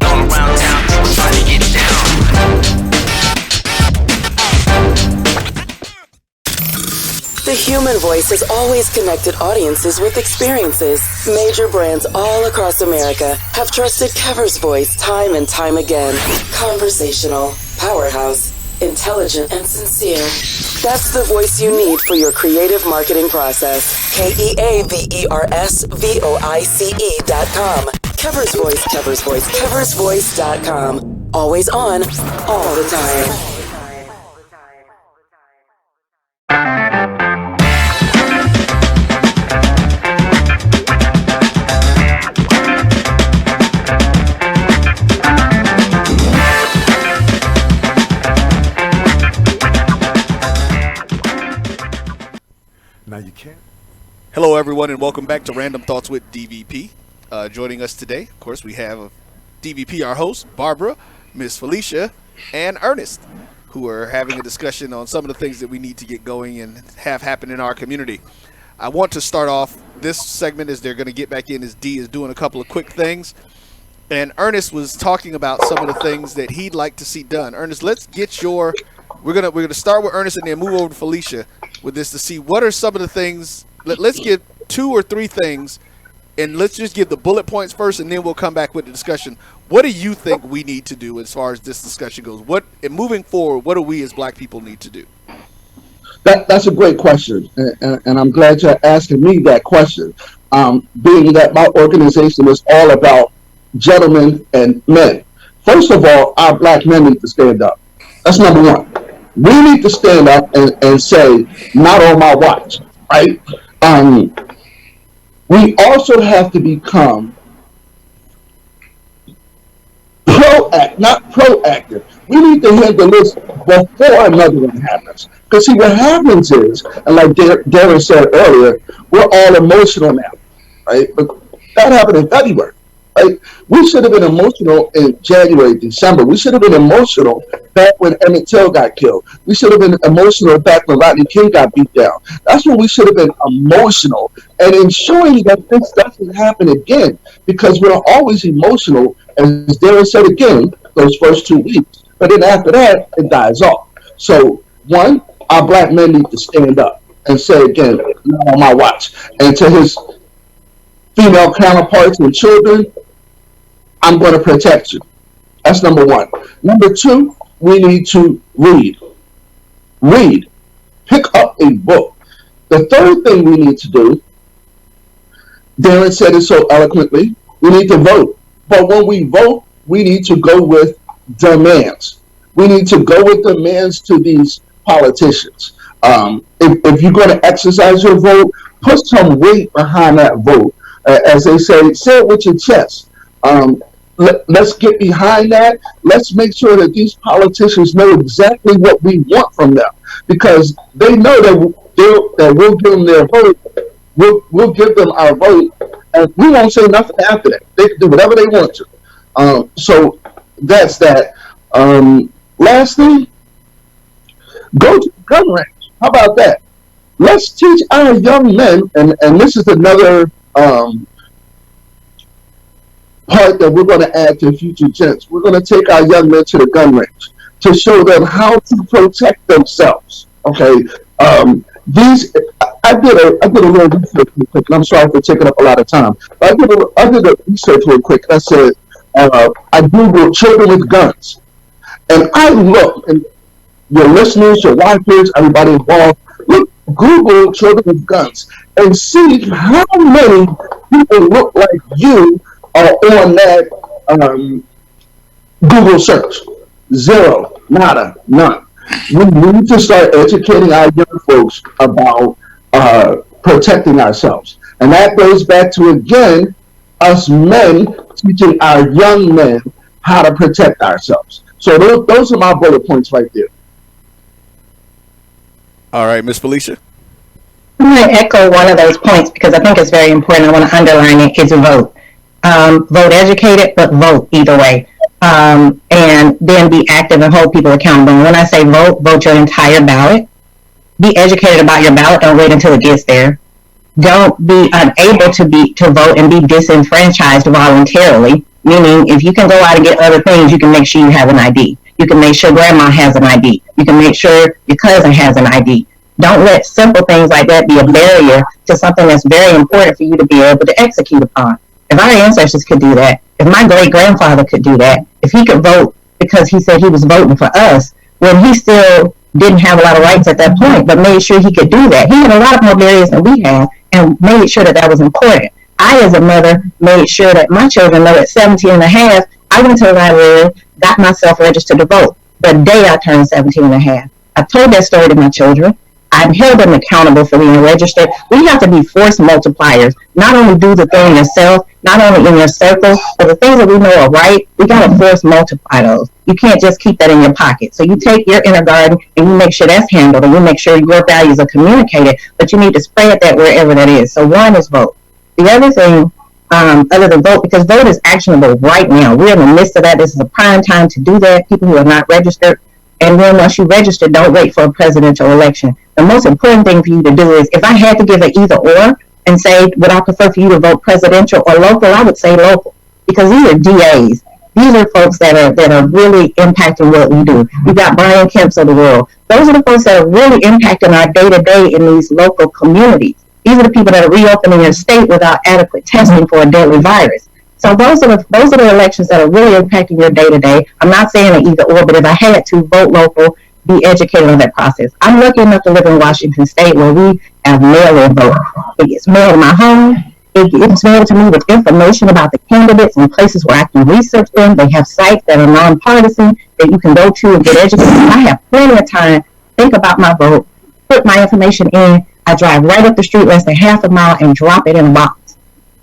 All around town, people trying to get down. The human voice has always connected audiences with experiences. Major brands all across America have trusted Kever's voice time and time again. Conversational, powerhouse, intelligent, and sincere. That's the voice you need for your creative marketing process. KEAVERSVOICE.com. Kever's Voice, Kever's Voice, KeversVoice.com. Always on, all the time. Now you can't. Hello, everyone, and welcome back to Random Thoughts with DVP. Joining us today, of course, we have DVP, our host, Barbara, Miss Felicia, and Ernest, who are having a discussion on some of the things that we need to get going and have happen in our community. I want to start off this segment as they're going to get back in, as D is doing a couple of quick things. And Ernest was talking about some of the things that he'd like to see done. Ernest, let's get your... We're gonna start with Ernest and then move over to Felicia with this to see what are some of the things. Let's get 2 or 3 things, and let's just give the bullet points first, and then we'll come back with the discussion. What do you think we need to do as far as this discussion goes? And moving forward, what do we as Black people need to do? That's a great question, and I'm glad you're asking me that question. Being that my organization is all about gentlemen and men. First of all, our Black men need to stand up. That's number one. We need to stand up and say, not on my watch, right? We also have to become not proactive. We need to handle this before another one happens. Because see, what happens is, and like Darren said earlier, we're all emotional now, right? But that happened in February. Right? We should have been emotional in January, December. We should have been emotional back when Emmett Till got killed. We should have been emotional back when Rodney King got beat down. That's when we should have been emotional and ensuring that this doesn't happen again because we're always emotional, as Darren said again, those first 2 weeks. But then after that, it dies off. So, one, our black men need to stand up and say again, not on my watch. And to his female counterparts and children, I'm going to protect you. That's number one. Number two, we need to read. Read. Pick up a book. The third thing we need to do, Darren said it so eloquently, we need to vote. But when we vote, we need to go with demands. We need to go with demands to these politicians. If you're going to exercise your vote, put some weight behind that vote. As they say it with your chest. Let's get behind that. Let's make sure that these politicians know exactly what we want from them, because they know that we'll give them their vote. We'll give them our vote, and we won't say nothing after that. They can do whatever they want to. So that's that. Lastly, go to the gun range. How about that? Let's teach our young men, and this is another part that we're going to add to future gents. We're going to take our young men to the gun range to show them how to protect themselves. Okay, I did a little research real quick, and I'm sorry for taking up a lot of time. But I did a research real quick. I said I googled children with guns, and I looked, and your listeners, your watchers, everybody involved, Google children with guns and see how many people look like you are on that Google search. Zero, nada, none. We need to start educating our young folks about protecting ourselves. And that goes back to, again, us men teaching our young men how to protect ourselves. So those are my bullet points right there. All right, Miss Felicia. I'm going to echo one of those points because I think it's very important. I want to underline it is vote. Vote educated, but vote either way. And then be active and hold people accountable. And when I say vote, vote your entire ballot. Be educated about your ballot. Don't wait until it gets there. Don't be unable to vote and be disenfranchised voluntarily. Meaning, if you can go out and get other things, you can make sure you have an ID. You can make sure grandma has an ID. You can make sure your cousin has an ID. Don't let simple things like that be a barrier to something that's very important for you to be able to execute upon. If our ancestors could do that, if my great-grandfather could do that, if he could vote because he said he was voting for us, when he still didn't have a lot of rights at that point, but made sure he could do that. He had a lot more barriers than we have and made sure that was important. I, as a mother, made sure that my children know at 17 and a half, I went to the library, got myself registered to vote the day I turned 17 and a half. I told that story to my children. I've held them accountable for being registered. We have to be force multipliers. Not only do the thing yourself, not only in your circle, but the things that we know are right, we got to force multiply those. You can't just keep that in your pocket. So you take your inner garden and you make sure that's handled and you make sure your values are communicated, but you need to spread that wherever that is. So one is vote. The other thing, other than vote, because vote is actionable right now. We're in the midst of that. This is a prime time to do that. People who are not registered. And then once you register, don't wait for a presidential election. The most important thing for you to do is, if I had to give an either or and say, would I prefer for you to vote presidential or local, I would say local. Because these are DAs. These are folks that are really impacting what we do. We've got Brian Kemps of the world. Those are the folks that are really impacting our day-to-day in these local communities. These are the people that are reopening your state without adequate testing for a deadly virus. So those are the elections that are really impacting your day-to-day. I'm not saying an either or, but if I had to, vote local, be educated on that process. I'm lucky enough to live in Washington State where we have mail-in vote. It gets mailed to my home. It gets mailed to me with information about the candidates and places where I can research them. They have sites that are nonpartisan that you can go to and get educated. I have plenty of time to think about my vote, put my information in. I drive right up the street less than half a mile and drop it in a box.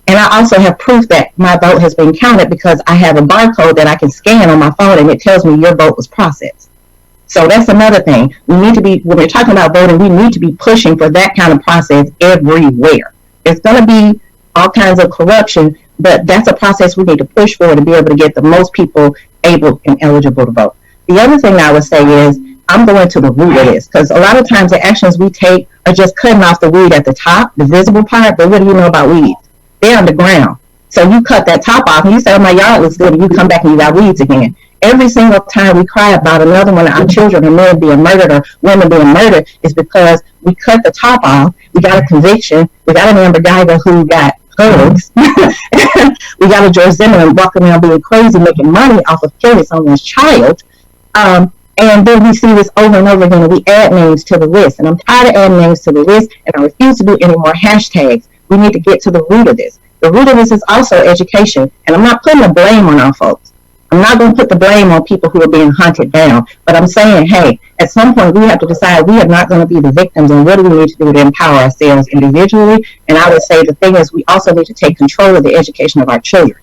And I also have proof that my vote has been counted because I have a barcode that I can scan on my phone and it tells me your vote was processed. So that's another thing. We need to be, when we're talking about voting, we need to be pushing for that kind of process everywhere. There's going to be all kinds of corruption, but that's a process we need to push for to be able to get the most people able and eligible to vote. The other thing I would say is I'm going to the root of this, because a lot of times the actions we take are just cutting off the weed at the top, the visible part, but what do you know about weeds? They're underground. So you cut that top off and you say, oh, my yard looks good, and you come back and you got weeds again. Every single time we cry about another one of our children or men being murdered or women being murdered is because we cut the top off, we got a conviction, we got an Amber Geiger who got drugs, we got a George Zimmerman walking around being crazy, making money off of killing someone's child. And then we see this over and over again, and we add names to the list. And I'm tired of adding names to the list, and I refuse to do any more hashtags. We need to get to the root of this. The root of this is also education, and I'm not putting the blame on our folks. I'm not going to put the blame on people who are being hunted down, but I'm saying, hey, at some point we have to decide we are not going to be the victims, and what do we need to do to empower ourselves individually? And I would say the thing is we also need to take control of the education of our children,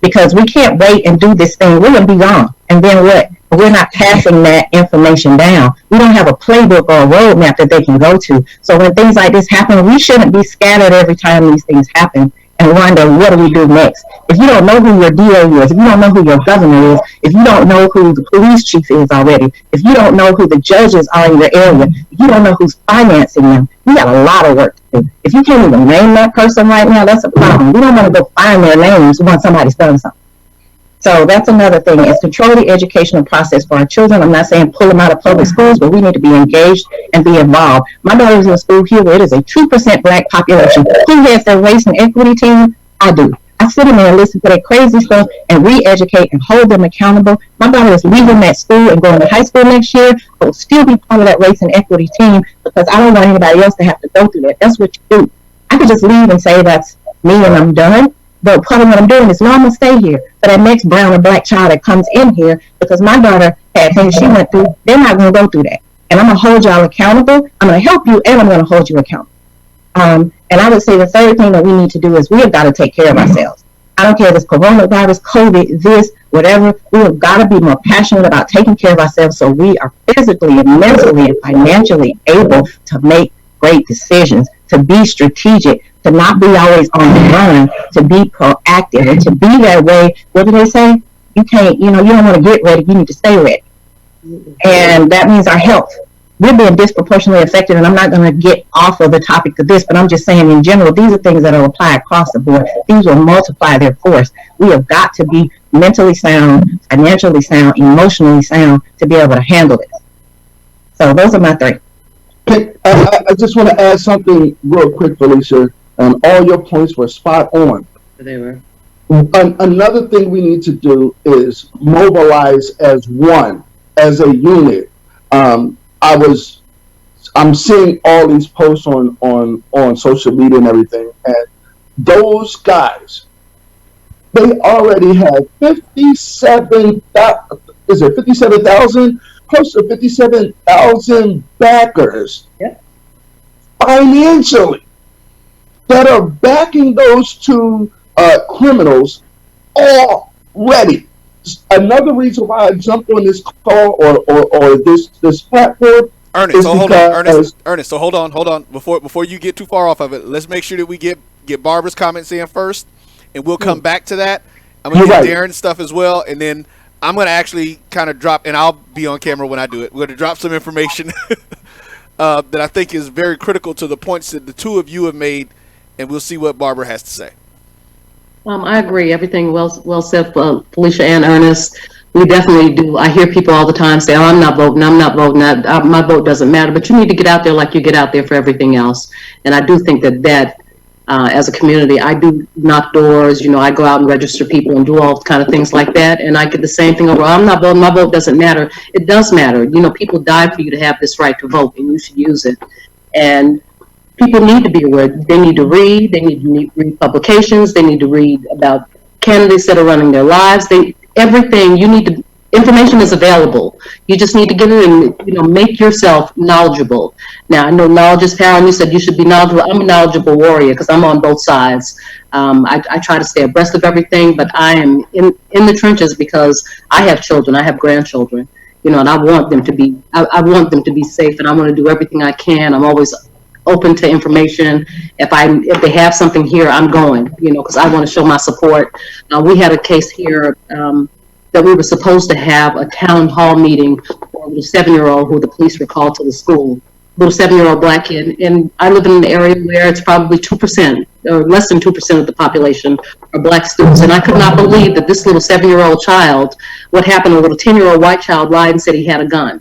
because we can't wait and do this thing. We're going to be gone, and then what? We're not passing that information down. We don't have a playbook or a roadmap that they can go to. So when things like this happen, we shouldn't be scattered every time these things happen and wonder, what do we do next? If you don't know who your DA is, if you don't know who your governor is, if you don't know who the police chief is already, if you don't know who the judges are in your area, if you don't know who's financing them, you got a lot of work to do. If you can't even name that person right now, that's a problem. We don't want to go find their names once somebody's done something. So that's another thing, is control the educational process for our children. I'm not saying pull them out of public schools, but we need to be engaged and be involved. My daughter's in a school here where it is a 2% black population. Who has their race and equity team? I do. I sit in there and listen to their crazy stuff and re-educate and hold them accountable. My daughter is leaving that school and going to high school next year, but will still be part of that race and equity team, because I don't want anybody else to have to go through that. That's what you do. I could just leave and say that's me and I'm done. But part of what I'm doing is, no, I'm going to stay here for that next brown or black child that comes in here, because my daughter had things she went through. They're not going to go through that. And I'm going to hold y'all accountable. I'm going to help you, and I'm going to hold you accountable. And I would say the third thing that we need to do is we have got to take care of ourselves. I don't care if it's coronavirus, COVID, this, whatever. We have got to be more passionate about taking care of ourselves so we are physically and mentally and financially able to make great decisions, to be strategic, to not be always on the run, to be proactive, and to be that way. What do they say? You can't, you don't want to get ready, you need to stay ready. And that means our health. We're being disproportionately affected, and I'm not going to get off of the topic of this, but I'm just saying in general, these are things that are applied across the board. These will multiply their force. We have got to be mentally sound, financially sound, emotionally sound to be able to handle this. So those are my three. I just want to add something real quick, Felicia. All your points were spot on. They were. Another thing we need to do is mobilize as one, as a unit. I'm seeing all these posts on social media and everything, and those guys, they already have 57,000, close to 57,000 backers, financially, that are backing those two criminals already. Another reason why I jumped on this call or this platform, Ernest, so hold on. Before you get too far off of it, let's make sure that we get Barbara's comments in first, and we'll come back to that. I'm gonna get Darren's stuff as well, and then I'm gonna actually kind of drop, and I'll be on camera when I do it. We're gonna drop some information that I think is very critical to the points that the two of you have made, and we'll see what Barbara has to say. I agree. Everything well said, Felicia and Ernest. We definitely do. I hear people all the time say, "Oh, I'm not voting. My vote doesn't matter." But you need to get out there like you get out there for everything else. And I do think that as a community, I do knock doors. I go out and register people and do all kind of things like that. And I get the same thing over. I'm not voting. My vote doesn't matter. It does matter. People died for you to have this right to vote, and you should use it. And people need to be aware. They need to read. They need to read publications. They need to read about candidates that are running their lives. Everything you need to. Information is available. You just need to get it and make yourself knowledgeable. Now I know knowledge is power, and you said you should be knowledgeable. I'm a knowledgeable warrior because I'm on both sides. I try to stay abreast of everything, but I am in the trenches because I have children. I have grandchildren. And I want them to be. I want them to be safe, and I want to do everything I can. I'm always open to information. If they have something here, I'm going, because I want to show my support. We had a case here that we were supposed to have a town hall meeting for a little 7-year-old who the police were called to the school. Little 7-year-old black kid, and I live in an area where it's probably 2% or less than 2% of the population are black students, and I could not believe that this little 7-year-old child, what happened, a little 10-year-old white child lied and said he had a gun.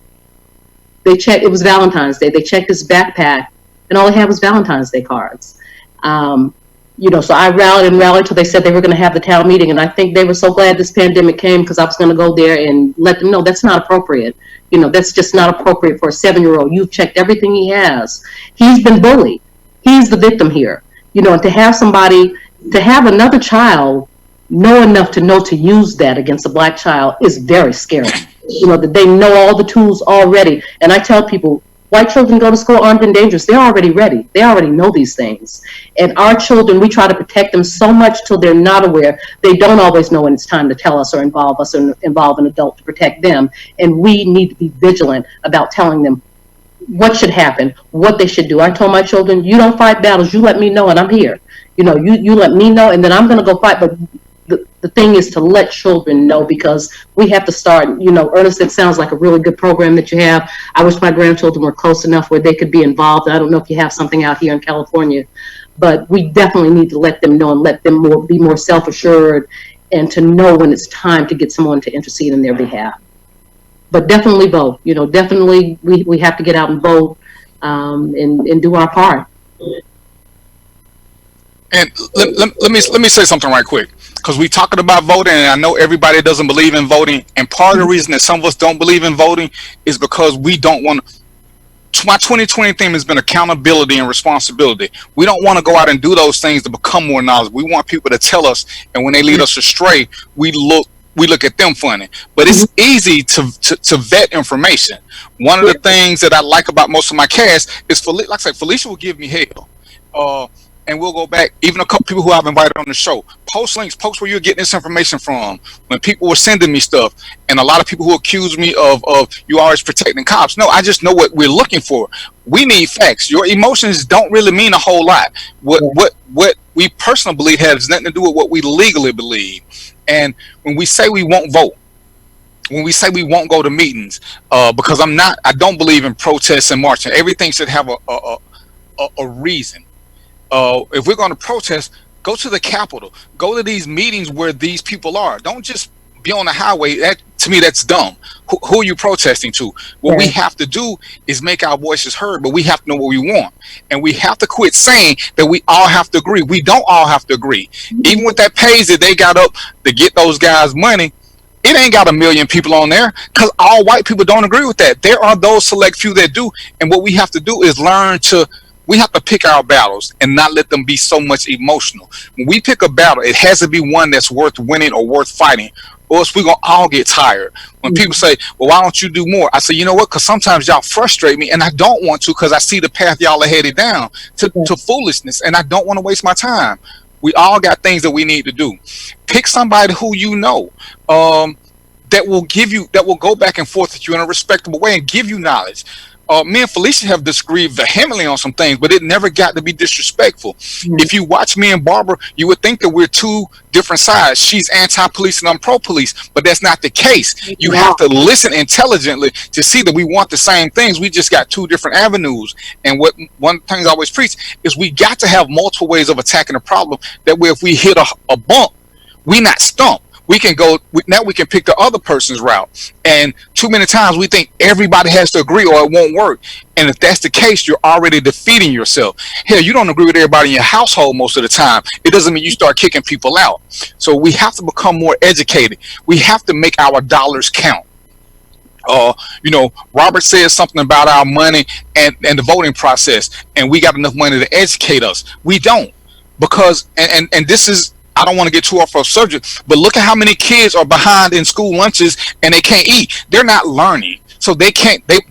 They checked, it was Valentine's Day, they checked his backpack, and all he had was Valentine's Day cards. So I rallied till they said they were going to have the town meeting, and I think they were so glad this pandemic came because I was going to go there and let them know that's not appropriate. That's just not appropriate for a 7-year-old. You've checked everything he has. He's been bullied. He's the victim here. And to have another child know enough to know to use that against a black child is very scary. That they know all the tools already. And I tell people, white children go to school armed and dangerous. They're already ready. They already know these things. And our children, we try to protect them so much till they're not aware. They don't always know when it's time to tell us or involve us or involve an adult to protect them. And we need to be vigilant about telling them what should happen, what they should do. I told my children, you don't fight battles. You let me know and I'm here. You let me know and then I'm going to go fight. But the thing is to let children know, because we have to start, Ernest, it sounds like a really good program that you have. I wish my grandchildren were close enough where they could be involved. I don't know if you have something out here in California, but we definitely need to let them know and let them be more self-assured and to know when it's time to get someone to intercede in their behalf. But definitely vote, definitely we have to get out and vote and do our part. And let me say something right quick, because we talking about voting, and I know everybody doesn't believe in voting, and part of the reason that some of us don't believe in voting is because we don't want to. My 2020 theme has been accountability and responsibility. We don't want to go out and do those things to become more knowledgeable. We want people to tell us, and when they lead us astray, we look at them funny. But it's easy to vet information. One of the things that I like about most of my cast is, like I said, Felicia will give me hell. And we'll go back, even a couple people who I've invited on the show, post links, post where you're getting this information from. When people were sending me stuff, and a lot of people who accuse me of you always protecting cops. No, I just know what we're looking for. We need facts. Your emotions don't really mean a whole lot. What we personally believe has nothing to do with what we legally believe. And when we say we won't vote, when we say we won't go to meetings, because I don't believe in protests and marching. Everything should have a reason. If we're going to protest, go to the Capitol. Go to these meetings where these people are. Don't just be on the highway. To me, that's dumb. Who are you protesting to? What we have to do is make our voices heard, but we have to know what we want. And we have to quit saying that we all have to agree. We don't all have to agree. Even with that page that they got up to get those guys money, it ain't got 1 million people on there, because all white people don't agree with that. There are those select few that do. And what we have to do is we have to pick our battles and not let them be so much emotional. When we pick a battle, it has to be one that's worth winning or worth fighting, or else we're going to all get tired. When people say, well, why don't you do more? I say, you know what? Because sometimes y'all frustrate me, and I don't want to, because I see the path y'all are headed down to foolishness, and I don't want to waste my time. We all got things that we need to do. Pick somebody who you know that will go back and forth with you in a respectable way and give you knowledge. Me and Felicia have disagreed vehemently on some things, but it never got to be disrespectful. If you watch me and Barbara, you would think that we're two different sides. She's anti-police and I'm pro-police, but that's not the case. You have to listen intelligently to see that we want the same things. We just got two different avenues. And one of the things I always preach is we got to have multiple ways of attacking a problem. That way, if we hit a bump, we not stumped. We can pick the other person's route. And too many times we think everybody has to agree or it won't work. And if that's the case, you're already defeating yourself. Hell, you don't agree with everybody in your household most of the time. It doesn't mean you start kicking people out. So we have to become more educated. We have to make our dollars count. Robert says something about our money and the voting process, and we got enough money to educate us. We don't, because and this is, I don't want to get too off subject, but look at how many kids are behind in school lunches and they can't eat. They're not learning. So they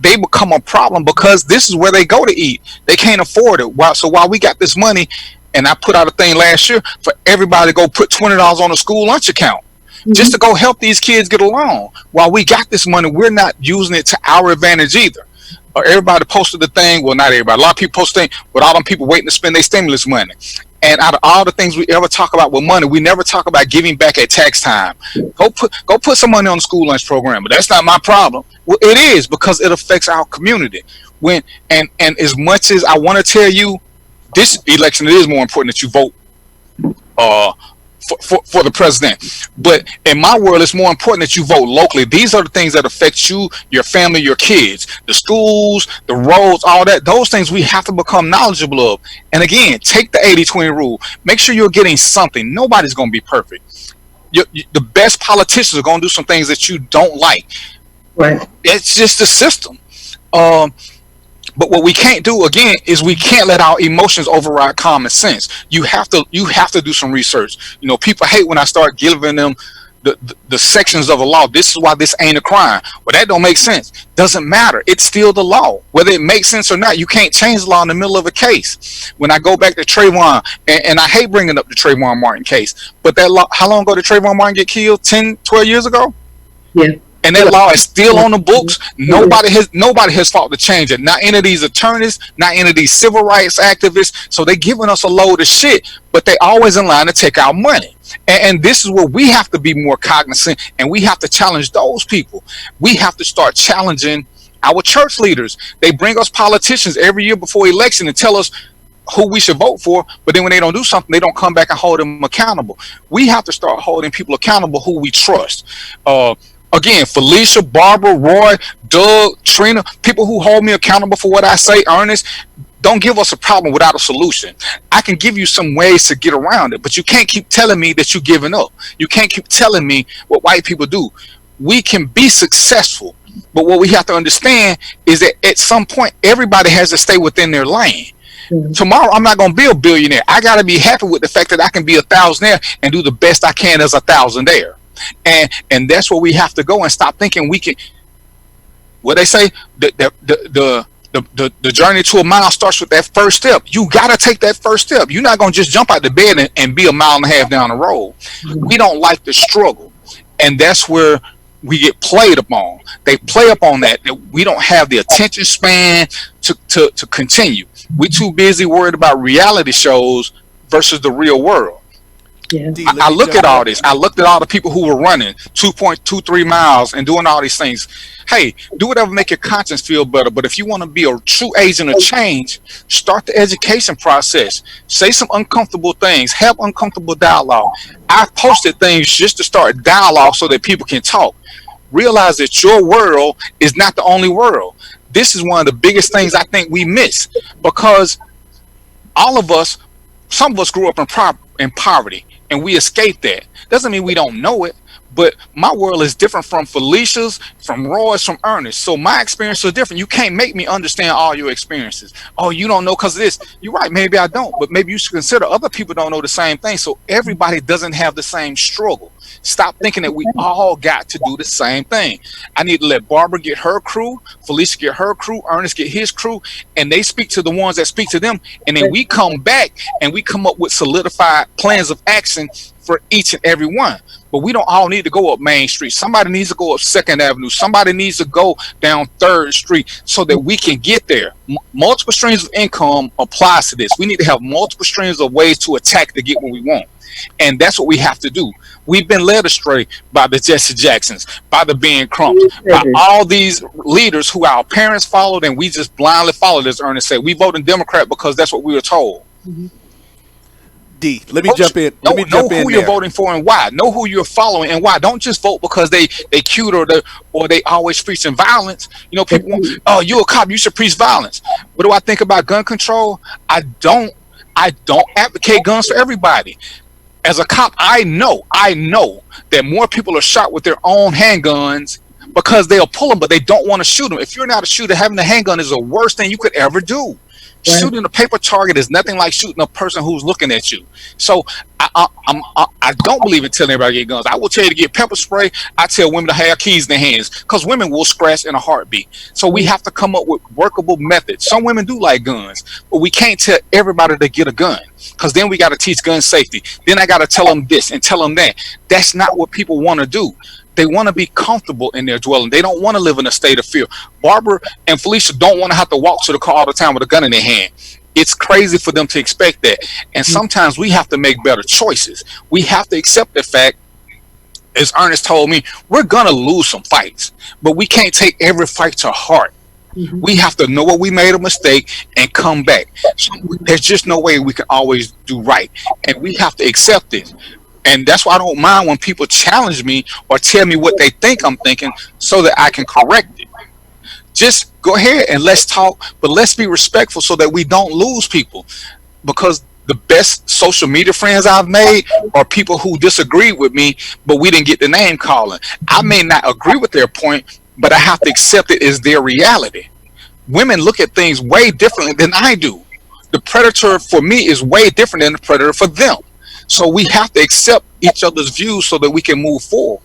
become a problem because this is where they go to eat. They can't afford it. So while we got this money, and I put out a thing last year for everybody to go put $20 on a school lunch account, just to go help these kids get along. While we got this money, we're not using it to our advantage either. or everybody posted the thing. Well, not everybody. A lot of people post things, but all them people waiting to spend their stimulus money. And out of all the things we ever talk about with money, we never talk about giving back at tax time. Go put some money on the school lunch program, but that's not my problem. Well, it is, because it affects our community. And as much as I want to tell you, this election, it is more important that you vote for the president. But in my world, it's more important that you vote locally. These are the things that affect you, your family, your kids, the schools, the roads, all that. Those things we have to become knowledgeable of. And again, take the 80-20 rule. Make sure you're getting something. Nobody's going to be perfect. The best politicians are going to do some things that you don't like. Right. It's just the system. But what we can't do, again, is we can't let our emotions override common sense. You have to do some research. You know, people hate when I start giving them the sections of the law. This is why this ain't a crime. Well, that don't make sense. Doesn't matter. It's still the law. Whether it makes sense or not, you can't change the law in the middle of a case. When I go back to Trayvon, and I hate bringing up the Trayvon Martin case, but that law, how long ago did Trayvon Martin get killed? 10, 12 years ago? Yeah. And that law is still on the books. Nobody has fought to change it. Not any of these attorneys, not any of these civil rights activists. So they giving us a load of shit, but they always in line to take our money. And this is where we have to be more cognizant, and we have to challenge those people. We have to start challenging our church leaders. They bring us politicians every year before election and tell us who we should vote for, but then when they don't do something, they don't come back and hold them accountable. We have to start holding people accountable who we trust. Again, Felicia, Barbara, Roy, Doug, Trina, people who hold me accountable for what I say, Ernest, don't give us a problem without a solution. I can give you some ways to get around it, but you can't keep telling me that you're giving up. You can't keep telling me what white people do. We can be successful, but what we have to understand is that at some point, everybody has to stay within their lane. Tomorrow, I'm not going to be a billionaire. I got to be happy with the fact that I can be a thousandaire and do the best I can as a thousandaire. And that's where we have to go and stop thinking we can. What they say, the journey to a mile starts with that first step. You got to take that first step. You're not going to just jump out the bed and be a mile and a half down the road. We don't like the struggle, and that's where we get played upon. They play upon that we don't have the attention span to continue. We're too busy worried about reality shows versus the real world. Yeah. I look at all this. I looked at all the people who were running 2.23 miles and doing all these things. Hey, do whatever make your conscience feel better. But if you want to be a true agent of change, start the education process. Say some uncomfortable things. Have uncomfortable dialogue. I've posted things just to start dialogue so that people can talk. Realize that your world is not the only world. This is one of the biggest things I think we miss, because all of us, some of us grew up in poverty. And we escaped that. Doesn't mean we don't know it, but my world is different from Felicia's, from Roy's, from Ernest. So my experience is different. You can't make me understand all your experiences. Oh, you don't know because of this. You're right, maybe I don't, but maybe you should consider other people don't know the same thing. So everybody doesn't have the same struggle. Stop thinking that we all got to do the same thing. I need to let Barbara get her crew, Felicia get her crew, Ernest get his crew, and they speak to the ones that speak to them. And then we come back and we come up with solidified plans of action for each and every one. But we don't all need to go up Main Street. Somebody needs to go up 2nd Avenue. Somebody needs to go down 3rd Street so that we can get there. Multiple streams of income applies to this. We need to have multiple streams of ways to attack to get what we want. And that's what we have to do. We've been led astray by the Jesse Jacksons, by the Ben Crumps, by all these leaders who our parents followed, and we just blindly followed, as Ernest said. We voted Democrat because that's what we were told. D, let me jump in. Know who you're voting for and why. Know who you're following and why. Don't just vote because they cute or they always preaching violence. You know, people want, oh, you're a cop, you should preach violence. What do I think about gun control? I don't advocate guns for everybody. As a cop, I know that more people are shot with their own handguns because they'll pull them, but they don't want to shoot them. If you're not a shooter, having a handgun is the worst thing you could ever do. Right. Shooting a paper target is nothing like shooting a person who's looking at you. So I don't believe in telling everybody to get guns. I will tell you to get pepper spray. I tell women to have keys in their hands because women will scratch in a heartbeat. So we have to come up with workable methods. Some women do like guns, but we can't tell everybody to get a gun because then we got to teach gun safety. Then I got to tell them this and tell them that. That's not what people want to do. They want to be comfortable in their dwelling. They don't want to live in a state of fear. Barbara and Felicia don't want to have to walk to the car all the time with a gun in their hand. It's crazy for them to expect that. And sometimes we have to make better choices. We have to accept the fact, as Ernest told me, we're going to lose some fights, but we can't take every fight to heart. We have to know what we made a mistake and come back. So there's just no way we can always do right. And we have to accept it. And that's why I don't mind when people challenge me or tell me what they think I'm thinking so that I can correct it. Just go ahead and let's talk, but let's be respectful so that we don't lose people. Because the best social media friends I've made are people who disagree with me, but we didn't get the name calling. I may not agree with their point, but I have to accept it as their reality. Women look at things way differently than I do. The predator for me is way different than the predator for them. So we have to accept each other's views so that we can move forward.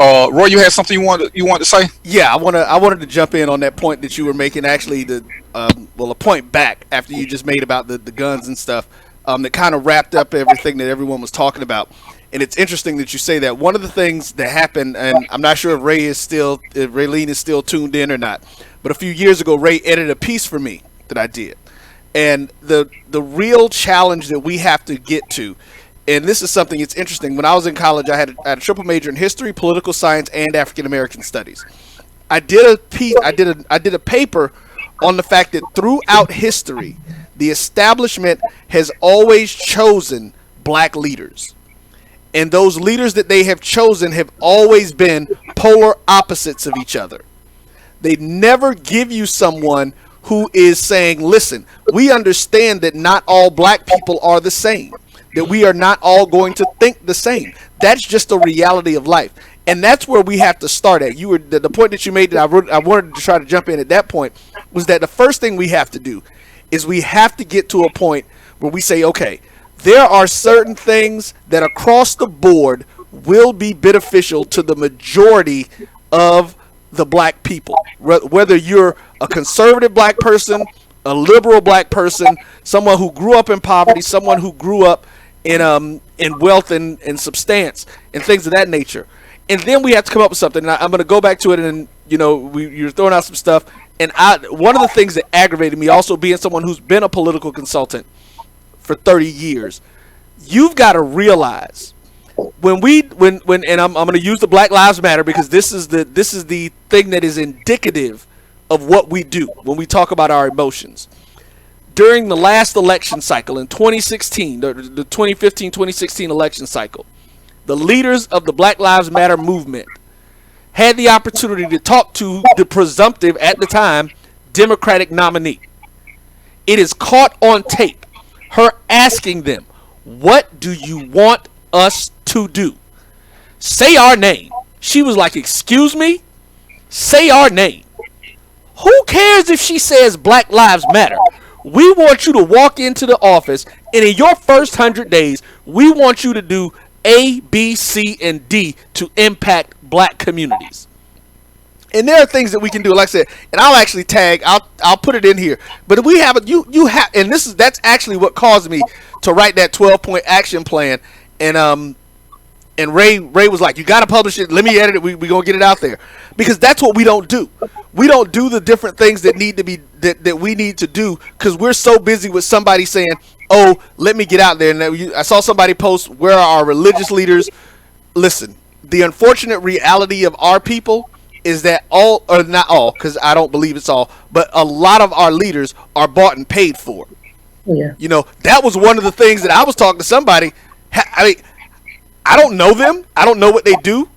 Roy, you had something you wanted to say? Yeah, I wanted to jump in on that point that you were making. Actually, a point back after you just made about the guns and stuff. That kind of wrapped up everything that everyone was talking about. And it's interesting that you say that. One of the things that happened, and I'm not sure if Raylene is still tuned in or not, but a few years ago, Ray edited a piece for me that I did. And the real challenge that we have to get to, and this is something it's interesting. When I was in college, I had a triple major in history, political science, and African American studies. I did a paper on the fact that throughout history, the establishment has always chosen black leaders. And those leaders that they have chosen have always been polar opposites of each other. They never give you someone who is saying, listen, we understand that not all black people are the same, that we are not all going to think the same. That's just a reality of life. And that's where we have to start at. The point that you made that I wanted to try to jump in at that point was that the first thing we have to do is we have to get to a point where we say, okay, there are certain things that across the board will be beneficial to the majority of the black people. Whether you're a conservative black person, a liberal black person, someone who grew up in poverty, someone who grew up in wealth and substance and things of that nature. And then we have to come up with something. And I'm going to go back to it, and you're throwing out some stuff. And one of the things that aggravated me, also being someone who's been a political consultant for 30 years, you've got to realize when I'm going to use the Black Lives Matter because this is the thing that is indicative of what we do when we talk about our emotions. During the last election cycle in 2016, the 2015-2016 election cycle, the leaders of the Black Lives Matter movement had the opportunity to talk to the presumptive, at the time, Democratic nominee. It is caught on tape, her asking them, what do you want us to do? Say our name. She was like, excuse me? Say our name. Who cares if she says Black Lives Matter? We want you to walk into the office, and in your first 100 days, we want you to do A, B, C, and D to impact black communities. And there are things that we can do, like I said, and I'll actually tag, I'll put it in here. But we have you have, and that's actually what caused me to write that 12-point action plan. And Ray was like, you got to publish it. Let me edit it. We gonna get it out there, because that's what we don't do. We don't do the different things that need to be that we need to do because we're so busy with somebody saying, oh, let me get out there. And I saw somebody post, where are our religious leaders? Listen, the unfortunate reality of our people is that all, or not all, because I don't believe it's all, but a lot of our leaders are bought and paid for. Yeah. That was one of the things that I was talking to somebody. I mean, I don't know them. I don't know what they do.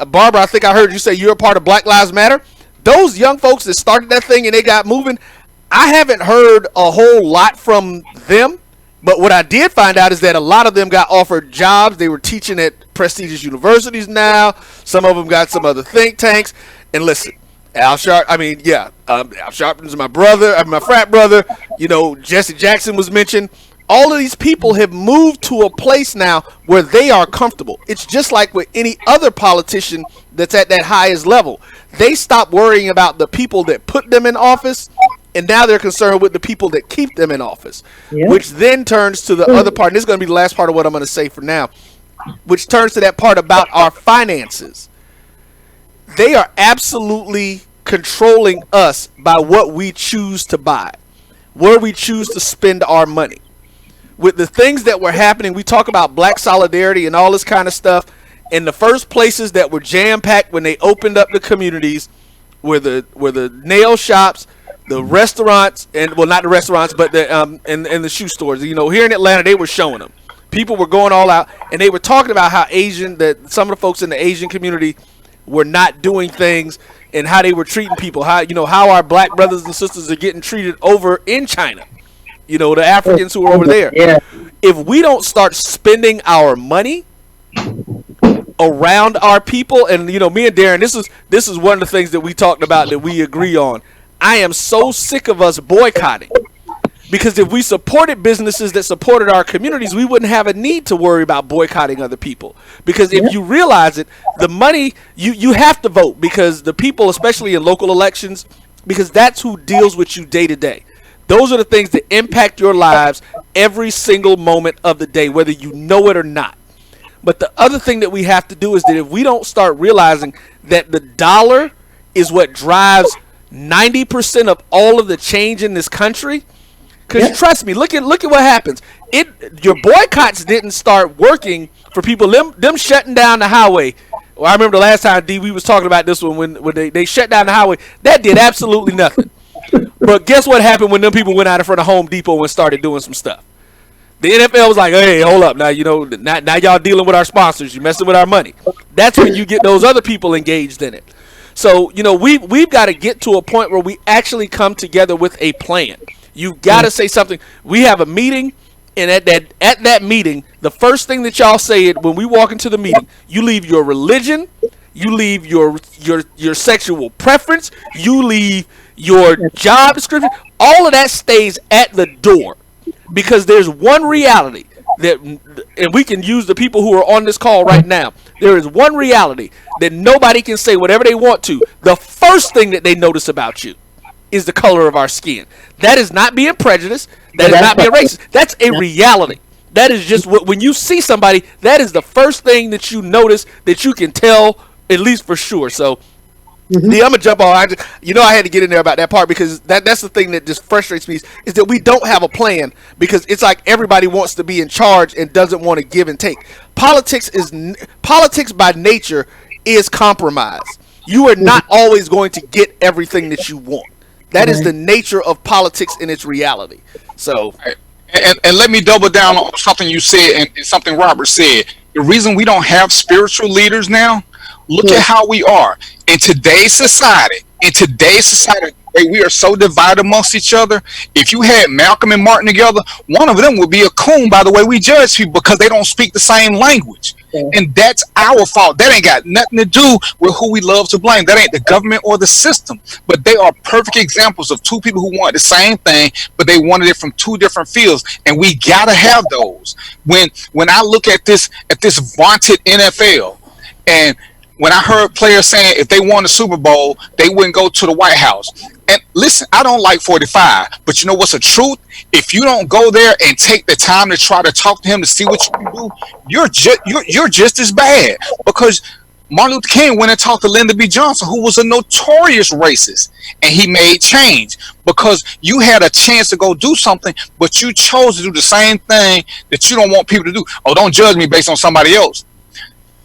Barbara, I think I heard you say you're a part of Black Lives Matter. Those young folks that started that thing and they got moving, I haven't heard a whole lot from them. But what I did find out is that a lot of them got offered jobs. They were teaching at prestigious universities now. Some of them got some other think tanks. And listen, Al Sharpton's my brother, my frat brother. Jesse Jackson was mentioned. all of these people have moved to a place now where they are comfortable. It's just like with any other politician that's at that highest level. They stop worrying about the people that put them in office, and now they're concerned with the people that keep them in office, which then turns to the other part. And this is going to be the last part of what I'm going to say for now, which turns to that part about our finances. They are absolutely controlling us by what we choose to buy, where we choose to spend our money. With the things that were happening, we talk about black solidarity and all this kind of stuff. And the first places that were jam-packed when they opened up the communities were the nail shops, the restaurants, and well, not the restaurants, but the and the shoe stores. You know, here in Atlanta, they were showing them. People were going all out, and they were talking about how that some of the folks in the Asian community were not doing things and how they were treating people. How our black brothers and sisters are getting treated over in China. You know, the Africans who are over there. Yeah. If we don't start spending our money around our people, and you know, me and Darren, this is one of the things that we talked about that we agree on. I am so sick of us boycotting, because if we supported businesses that supported our communities, we wouldn't have a need to worry about boycotting other people. Because if you realize it, the money, you have to vote, because the people, especially in local elections, because that's who deals with you day to day. Those are the things that impact your lives every single moment of the day, whether you know it or not. But the other thing that we have to do is that if we don't start realizing that the dollar is what drives 90% of all of the change in this country, because trust me, look at what happens. Your boycotts didn't start working for people. Them shutting down the highway. Well, I remember the last time, D, we was talking about this one when they shut down the highway. That did absolutely nothing. But guess what happened when them people went out in front of Home Depot and started doing some stuff? The NFL was like, hey, hold up. Now, now y'all dealing with our sponsors. You messing with our money. That's when you get those other people engaged in it. So, we've got to get to a point where we actually come together with a plan. You've got to say something. We have a meeting, and at that meeting, the first thing that y'all say when we walk into the meeting, you leave your religion, you leave your sexual preference, you leave your job description. All of that stays at the door, because there's one reality that, and we can use the people who are on this call right now. There is one reality that nobody can say whatever they want to. The first thing that they notice about you is the color of our skin. That is not being prejudiced. That is not being racist. That's a reality. That is just when you see somebody, that is the first thing that you notice, that you can tell, at least for sure. So, I'm gonna jump on. I had to get in there about that part, because that's the thing that just frustrates me, is that we don't have a plan, because it's like everybody wants to be in charge and doesn't want to give and take. Politics by nature is compromise. You are not always going to get everything that you want. That is the nature of politics in its reality. So, and let me double down on something you said and something Robert said. The reason we don't have spiritual leaders now, look at how we are in today's society. We are so divided amongst each other. If you had Malcolm and Martin together, one of them would be a coon by the way we judge people, because they don't speak the same language. And that's our fault. That ain't got nothing to do with who we love to blame. That ain't the government or the system. But they are perfect examples of two people who want the same thing, but they wanted it from two different fields. And we gotta have those. When I look at this vaunted NFL, and when I heard players saying if they won the Super Bowl, they wouldn't go to the White House. And listen, I don't like 45, but you know what's the truth? If you don't go there and take the time to try to talk to him to see what you can do, you're just as bad. Because Martin Luther King went and talked to Lyndon B. Johnson, who was a notorious racist, and he made change because you had a chance to go do something, but you chose to do the same thing that you don't want people to do. Oh, don't judge me based on somebody else.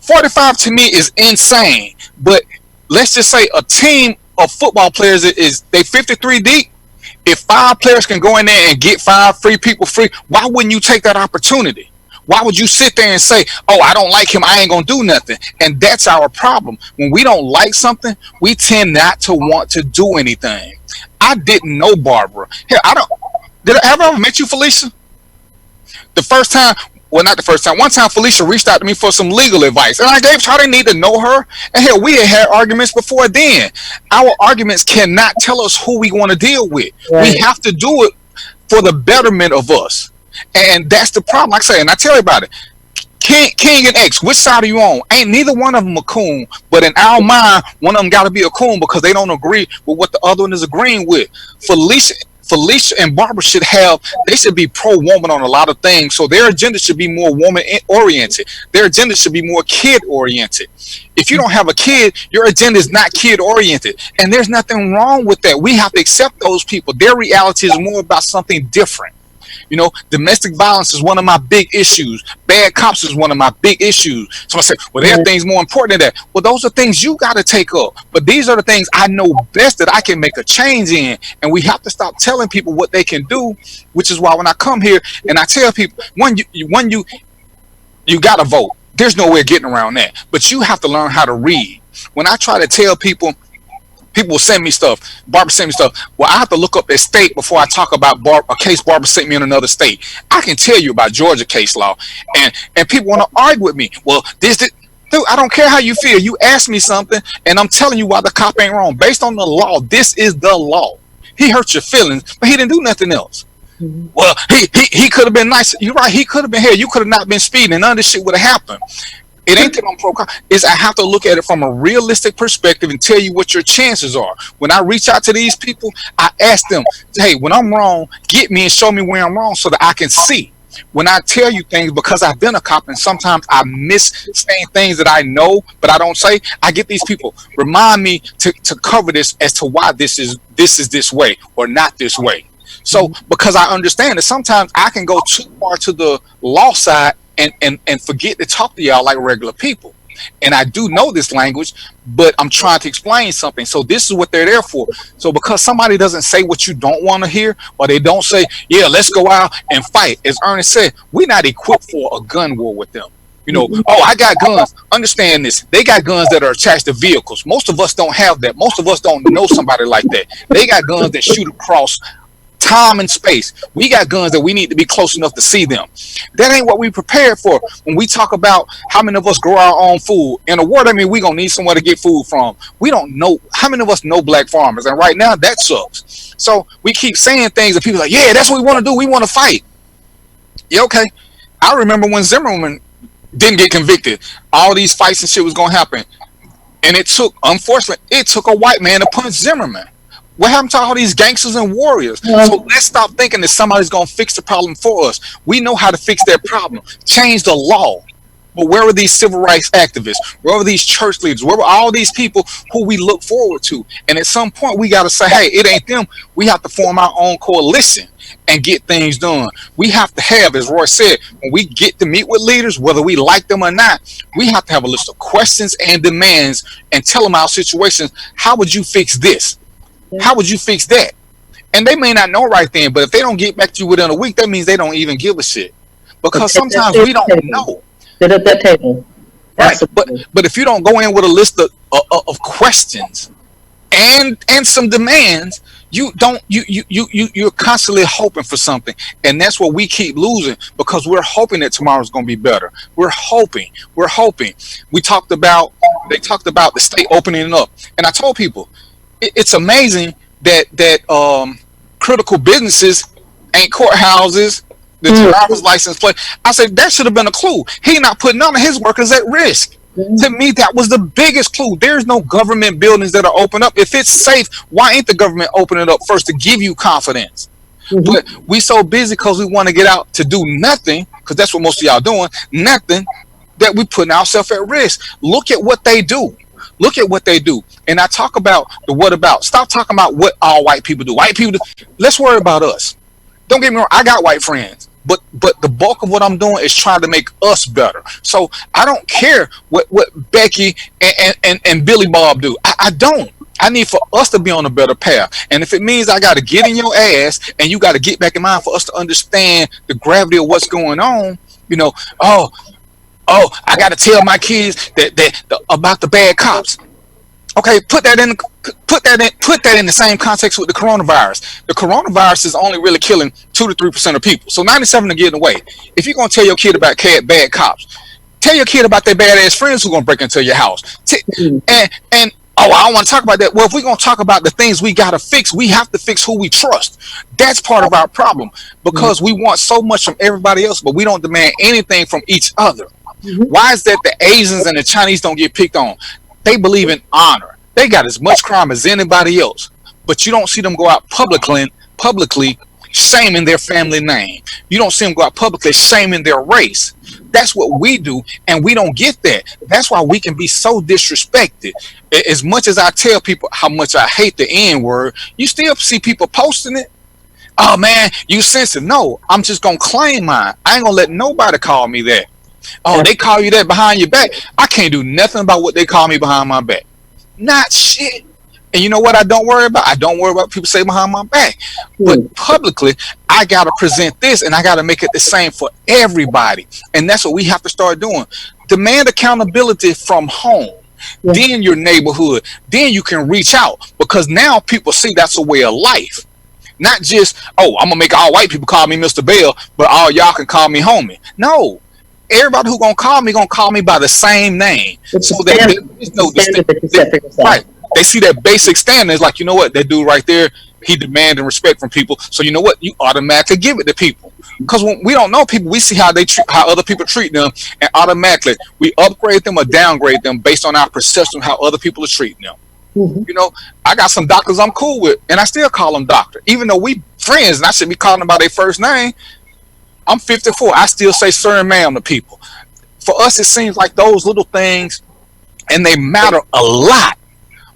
45 to me is insane, but let's just say a team of football players is they 53 deep. If 5 players can go in there and get 5 free people free, why wouldn't you take that opportunity? Why would you sit there and say, oh, I don't like him, I ain't gonna do nothing? And that's our problem. When we don't like something, we tend not to want to do anything. I didn't know Barbara. Hell, did I ever met you, Felicia? The first time, well, not the first time. One time, Felicia reached out to me for some legal advice, and I didn't need to know her. And hell, we had arguments before then. Our arguments cannot tell us who we want to deal with. Right. We have to do it for the betterment of us. And that's the problem. Like I say, and I tell everybody, King and X, which side are you on? Ain't neither one of them a coon, but in our mind, one of them got to be a coon because they don't agree with what the other one is agreeing with. Felicia and Barbara they should be pro-woman on a lot of things, so their agenda should be more woman-oriented. Their agenda should be more kid-oriented. If you don't have a kid, your agenda is not kid-oriented, and there's nothing wrong with that. We have to accept those people. Their reality is more about something different. You know, domestic violence is one of my big issues. Bad cops is one of my big issues. So I say, well, there are things more important than that. Well, those are things you got to take up. But these are the things I know best that I can make a change in. And we have to stop telling people what they can do, which is why when I come here and I tell people, you got to vote. There's no way of getting around that. But you have to learn how to read. When I try to tell people will send me stuff. Barbara sent me stuff. Well, I have to look up that state before I talk about a case Barbara sent me in another state. I can tell you about Georgia case law, and people want to argue with me. Well, dude, I don't care how you feel. You ask me something, and I'm telling you why the cop ain't wrong. Based on the law, this is the law. He hurt your feelings, but he didn't do nothing else. Well, he could have been nice. You're right. He could have been here. You could have not been speeding, and none of this shit would have happened. It ain't that I'm pro-cop. It's I have to look at it from a realistic perspective and tell you what your chances are. When I reach out to these people, I ask them, hey, when I'm wrong, get me and show me where I'm wrong so that I can see. When I tell you things, because I've been a cop and sometimes I miss saying things that I know, but I don't say, I get these people, remind me to cover this as to why this is this way or not this way. So because I understand that sometimes I can go too far to the law side and forget to talk to y'all like regular people. And I do know this language, but I'm trying to explain something. So this is what they're there for. So because somebody doesn't say what you don't want to hear, or they don't say, yeah, let's go out and fight. As Ernest said, we're not equipped for a gun war with them. You know, oh, I got guns. Understand this. They got guns that are attached to vehicles. Most of us don't have that. Most of us don't know somebody like that. They got guns that shoot across time and space. We got guns that we need to be close enough to see them. That ain't what we prepared for. When we talk about how many of us grow our own food in a war, I mean, we gonna need somewhere to get food from. We don't know how many of us know black farmers, and right now that sucks. So we keep saying things and people are like, yeah, that's what we want to do. We want to fight. Yeah, okay. I remember when Zimmerman didn't get convicted, all these fights and shit was gonna happen, and unfortunately, it took a white man to punch Zimmerman. What happened to all these gangsters and warriors? So let's stop thinking that somebody's going to fix the problem for us. We know how to fix that problem. Change the law. But where were these civil rights activists? Where were these church leaders? Where were all these people who we look forward to? And at some point, we got to say, hey, it ain't them. We have to form our own coalition and get things done. We have to have, as Roy said, when we get to meet with leaders, whether we like them or not, we have to have a list of questions and demands and tell them our situations. How would you fix this? How would you fix that? And they may not know right then, but if they don't get back to you within a week, that means they don't even give a shit. Because sometimes we don't know. Sit at that table. Right. But if you don't go in with a list of questions and some demands, you're constantly hoping for something. And that's what we keep losing, because we're hoping that tomorrow's going to be better. We're hoping. They talked about the state opening up. And I told people, it's amazing that critical businesses ain't courthouses, the driver's license plate. I said that should have been a clue. He not putting none of his workers at risk. To me, that was the biggest clue. There's no government buildings that are open up. If it's safe, why ain't the government opening it up first to give you confidence? But we so busy because we want to get out to do nothing, because that's what most of y'all doing, nothing, that we putting ourselves at risk. Look at what they do. And I talk about the what about. Stop talking about what all white people do. White people do. Let's worry about us. Don't get me wrong. I got white friends, but the bulk of what I'm doing is trying to make us better. So I don't care what Becky and Billy Bob do. I don't. I need for us to be on a better path. And if it means I got to get in your ass and you got to get back in mind for us to understand the gravity of what's going on, you know, I got to tell my kids that about the bad cops. Okay, put that in the same context with the coronavirus. The coronavirus is only really killing 2 to 3% of people. So 97 are getting away. If you're gonna tell your kid about bad cops, tell your kid about their badass friends who are gonna break into your house. And Oh, I don't want to talk about that. Well, if we're going to talk about the things we got to fix, we have to fix who we trust. That's part of our problem because we want so much from everybody else, but we don't demand anything from each other. Why is that the Asians and the Chinese don't get picked on? They believe in honor. They got as much crime as anybody else, but you don't see them go out publicly shaming their family name. You don't see them go out publicly shaming their race. That's what we do, and we don't get that. That's why we can be so disrespected. As much as I tell people how much I hate the N-word, you still see people posting it. Oh man, you sensitive. No, I'm just gonna claim mine. I ain't gonna let nobody call me that. Oh, they call you that behind your back. I can't do nothing about what they call me behind my back. Not shit. And you know what I don't worry about? I don't worry about what people say behind my back. But publicly, I got to present this, and I got to make it the same for everybody. And that's what we have to start doing. Demand accountability from home, then your neighborhood. Then you can reach out because now people see that's a way of life. Not just, oh, I'm going to make all white people call me Mr. Bell, but all y'all can call me homie. No. Everybody who going to call me by the same name. It's so that there's no distinction. Right. They see that basic standard. It's like, you know what, that dude right there, he demanding respect from people. So you know what, you automatically give it to people. Because when we don't know people, we see how other people treat them, and automatically we upgrade them or downgrade them based on our perception of how other people are treating them. You know, I got some doctors I'm cool with, and I still call them doctor, even though we friends, and I should be calling them by their first name. I'm 54. I still say sir and ma'am to people. For us, it seems like those little things, and they matter a lot.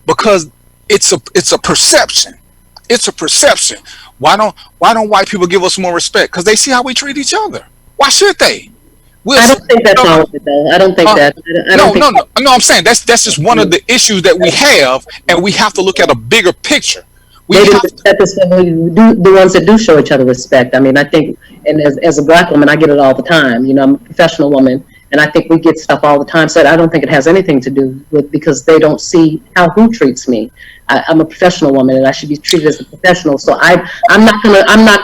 Because it's a perception. It's a perception. Why don't white people give us more respect? Because they see how we treat each other. Why should they? I don't think that's all of it, though. I don't think that. No. I'm saying that's just one of the issues that we have, and we have to look at a bigger picture. The ones that do show each other respect. I mean, I think, and as a black woman, I get it all the time. You know, I'm a professional woman. And I think we get stuff all the time. So I don't think it has anything to do with because they don't see who treats me. I'm a professional woman, and I should be treated as a professional. So I'm not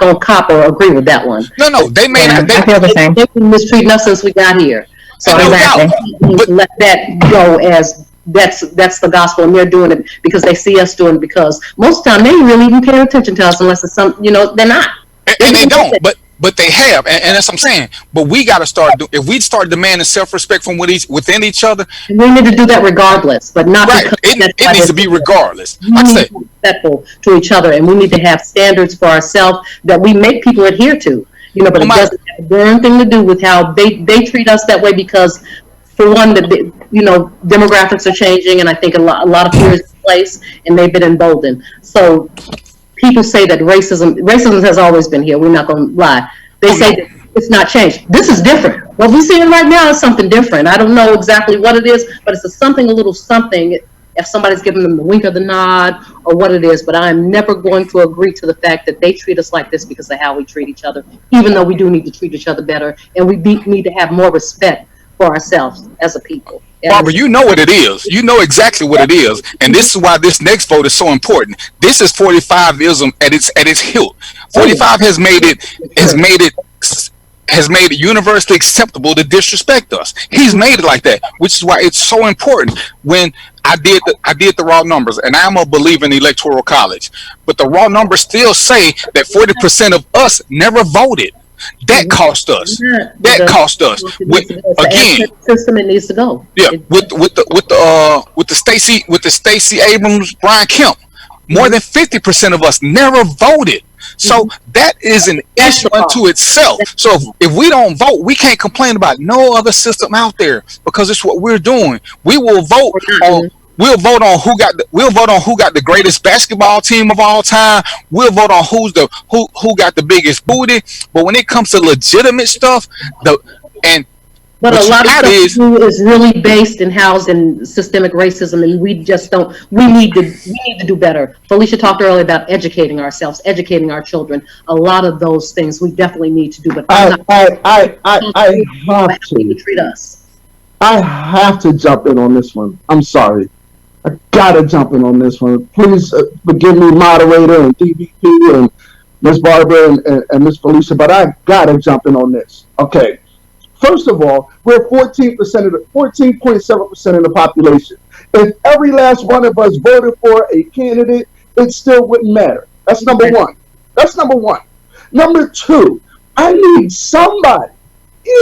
gonna cop or agree with that one. No, they may not. I feel the same. They've been mistreating us since we got here. So but let that go as that's the gospel, and they're doing it because they see us doing it. Because most of the time they really even pay attention to us unless it's some, they're not. And they don't. But they have, and that's what I'm saying. But we got to start. If we start demanding self-respect from within each other, we need to do that regardless, but not right. It needs to be regardless. We need to be respectful to each other, and we need to have standards for ourselves that we make people adhere to. But it doesn't have a darn thing to do with how they treat us that way. Because for one, demographics are changing, and I think a lot of fear is in place, and they've been emboldened. So. People say that racism has always been here. We're not going to lie. They say that it's not changed. This is different. What we're seeing right now is something different. I don't know exactly what it is, but it's a little something, if somebody's giving them the wink or the nod or what it is. But I'm never going to agree to the fact that they treat us like this because of how we treat each other, even though we do need to treat each other better, and we need to have more respect for ourselves as a people. Barbara, you know what it is. You know exactly what it is, and this is why this next vote is so important. This is 45ism at its hilt. 45 has made it universally acceptable to disrespect us. He's made it like that, which is why it's so important. When I did the raw numbers, and I'm a believer in the electoral college, but the raw numbers still say that 40% of us never voted. That cost us. That cost us. Again, system it needs to go. Yeah, with the Stacey Abrams, Brian Kemp, more than 50% of us never voted. So that is an issue unto itself. So if we don't vote, we can't complain about no other system out there because it's what we're doing. We will vote on. We'll vote on who got the greatest basketball team of all time. We'll vote on who got the biggest booty. But when it comes to legitimate stuff, but a lot of stuff is really based and housed in systemic racism, and we just don't. We need to do better. Felicia talked earlier about educating ourselves, educating our children. A lot of those things we definitely need to do. But I have to treat us. I have to jump in on this one. I'm sorry. I gotta jump in on this one. Please forgive me, moderator and DVP and Miss Barbara and Miss Felicia, but I gotta jump in on this. Okay. First of all, we're 14.7% of the population. If every last one of us voted for a candidate, it still wouldn't matter. That's number one. That's number one. Number two, I need somebody,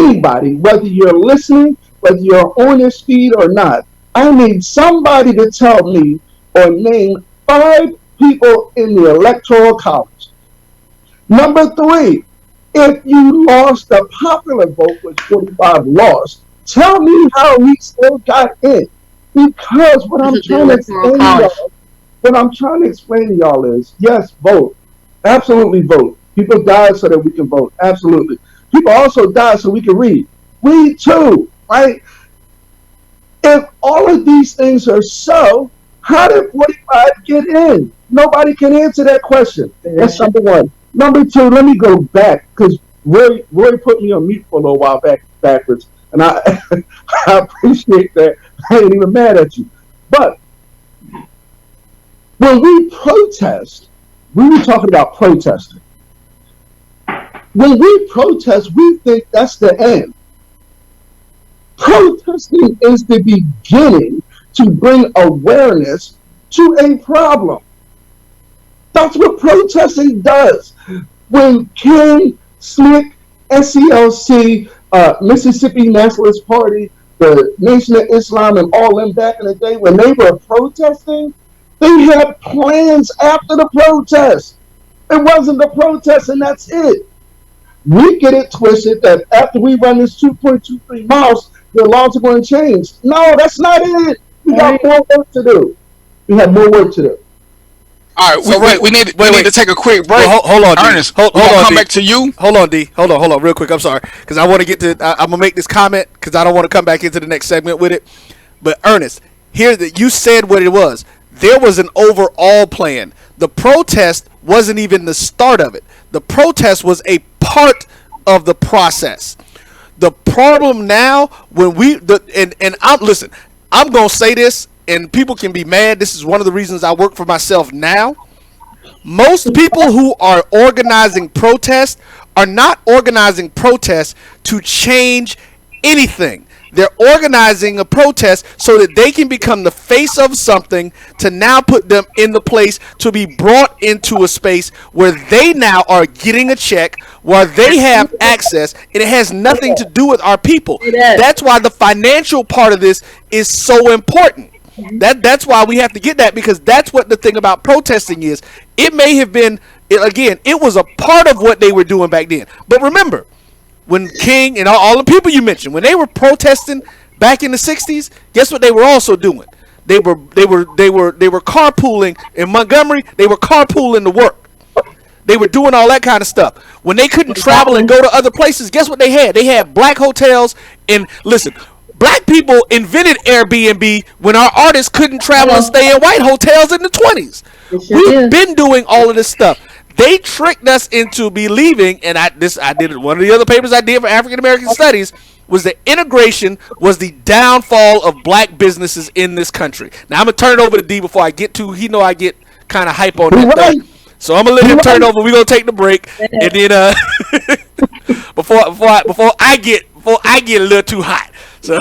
anybody, whether you're listening, whether you're on this feed or not, I need somebody to tell me or name 5 people in the Electoral College. Number three, if you lost the popular vote, which 45 lost, tell me how he still got in. Because what I'm trying to explain to y'all is, yes, vote. Absolutely vote. People die so that we can vote. Absolutely. People also die so we can read. Read too, right? If all of these things are so, how did 45 get in? Nobody can answer that question. That's number one. Number two, let me go back, because Roy put me on mute for a little while backwards, and I I appreciate that. I ain't even mad at you. But when we protest, we were talking about protesting. When we protest, we think that's the end. Protesting is the beginning to bring awareness to a problem. That's what protesting does. When King, Slick, SCLC, Mississippi Nationalist Party, the Nation of Islam, and all them back in the day, when they were protesting, they had plans after the protest. It wasn't the protest and that's it. We get it twisted that after we run this 2.23 miles, the laws are going to change. No, that's not it. We got more work to do. We have more work to do. All right, so we need to take a quick break. Well, hold on, Ernest. Hold on, come D. back to you. Hold on, D. Hold on, real quick. I'm sorry, because I want to get to. I'm gonna make this comment because I don't want to come back into the next segment with it. But Ernest, you said what it was. There was an overall plan. The protest wasn't even the start of it. The protest was a part of the process. The problem now, when I'm gonna say this, and people can be mad. This is one of the reasons I work for myself now. Most people who are organizing protests are not organizing protests to change anything. They're organizing a protest so that they can become the face of something, to now put them in the place to be brought into a space where they now are getting a check, where they have access, and it has nothing to do with our people. That's why the financial part of this is so important. That's why we have to get that, because that's what the thing about protesting is. It may have been, again, it was a part of what they were doing back then. But remember, when King and all the people you mentioned, when they were protesting back in the 60s, guess what they were also doing? They were carpooling in Montgomery. They were carpooling to work. They were doing all that kind of stuff. When they couldn't travel and go to other places, guess what they had? They had black hotels. And listen, black people invented Airbnb when our artists couldn't travel and stay in white hotels in the 20s. We've been doing all of this stuff. They tricked us into believing, and I did it. One of the other papers I did for African American Studies was that integration was the downfall of black businesses in this country. Now I'm gonna turn it over to D before I get to. He know I get kind of hype on that thing, so I'm gonna let him turn it over. We're gonna take the break, and then before I get a little too hot. So.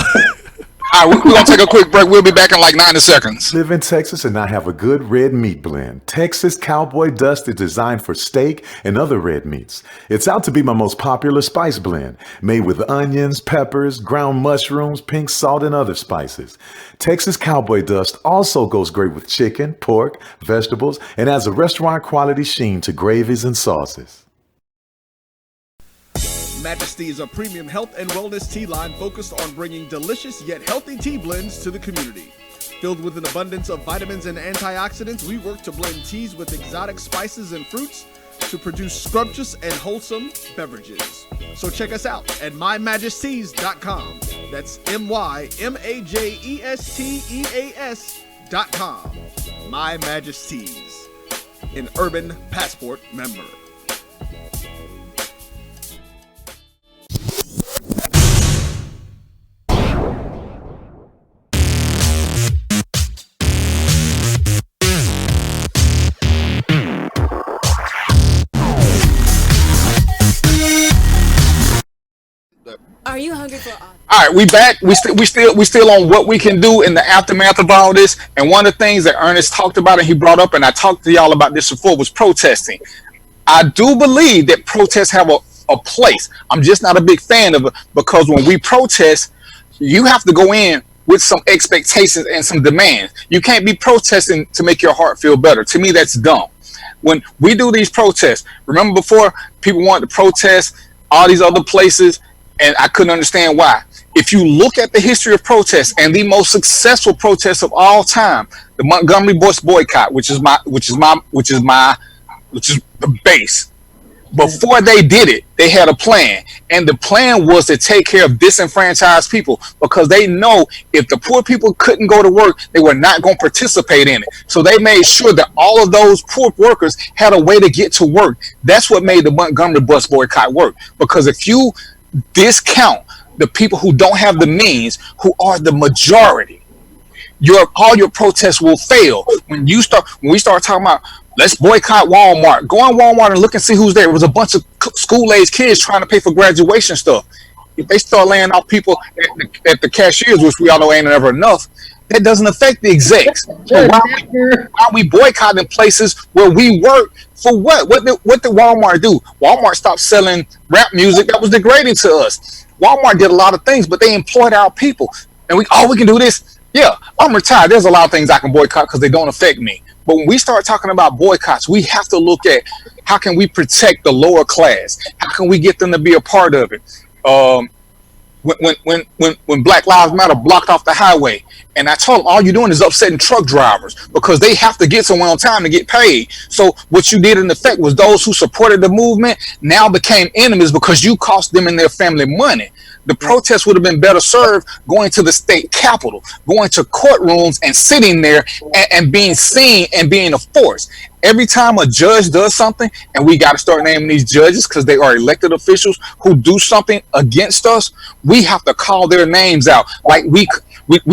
All right, we're going to take a quick break. We'll be back in like 90 seconds. Live in Texas and I have a good red meat blend. Texas Cowboy Dust is designed for steak and other red meats. It's out to be my most popular spice blend, made with onions, peppers, ground mushrooms, pink salt, and other spices. Texas Cowboy Dust also goes great with chicken, pork, vegetables, and adds a restaurant quality sheen to gravies and sauces. Majesty is a premium health and wellness tea line focused on bringing delicious yet healthy tea blends to the community. Filled with an abundance of vitamins and antioxidants, we work to blend teas with exotic spices and fruits to produce scrumptious and wholesome beverages. So check us out at mymajesties.com. That's MyMajesties.com. My Majesties, an Urban Passport member. Are you hungry for? All right, we back. We still on what we can do in the aftermath of all this. And one of the things that Ernest talked about and he brought up, and I talked to y'all about this before, was protesting. I do believe that protests have a place. I'm just not a big fan of it because when we protest, you have to go in with some expectations and some demands. You can't be protesting to make your heart feel better. To me, that's dumb. When we do these protests, remember before people wanted to protest all these other places, and I couldn't understand why. If you look at the history of protests and the most successful protests of all time, the Montgomery bus boycott, which is the base. Before they did it, they had a plan, and the plan was to take care of disenfranchised people because they know if the poor people couldn't go to work, they were not going to participate in it. So they made sure that all of those poor workers had a way to get to work. That's what made the Montgomery bus boycott work, because if you discount the people who don't have the means, who are the majority, all your protests will fail. When we start talking about let's boycott Walmart, go on Walmart and look and see who's there. It was a bunch of school-age kids trying to pay for graduation stuff. If they start laying off people at the cashiers, which we all know ain't ever enough, that doesn't affect the execs. So why are we boycotting places where we work for what? What did Walmart do? Walmart stopped selling rap music that was degrading to us. Walmart did a lot of things, but they employed our people. And we can do this. Yeah, I'm retired. There's a lot of things I can boycott because they don't affect me. But when we start talking about boycotts, we have to look at how can we protect the lower class? How can we get them to be a part of it? When Black Lives Matter blocked off the highway, and I told them all you're doing is upsetting truck drivers because they have to get somewhere on time to get paid. So what you did in effect was those who supported the movement now became enemies because you cost them and their family money. The protest would have been better served going to the state capitol, going to courtrooms and sitting there and being seen and being a force. Every time a judge does something, and we got to start naming these judges because they are elected officials who do something against us, we have to call their names out. Like we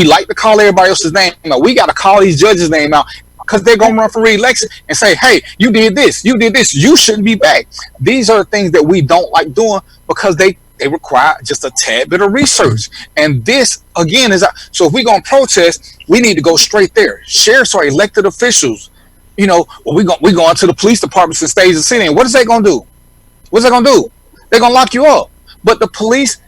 like to call everybody else's name out. We got to call these judges' name out because they're going to run for re-election and say, hey, you did this, you shouldn't be back. These are the things that we don't like doing because they require just a tad bit of research. And this, again, so if we're going to protest, we need to go straight there. Sheriffs are elected officials. We going to the police departments and stage the city. And what is they going to do? What's they going to do? They're going to lock you up. But the police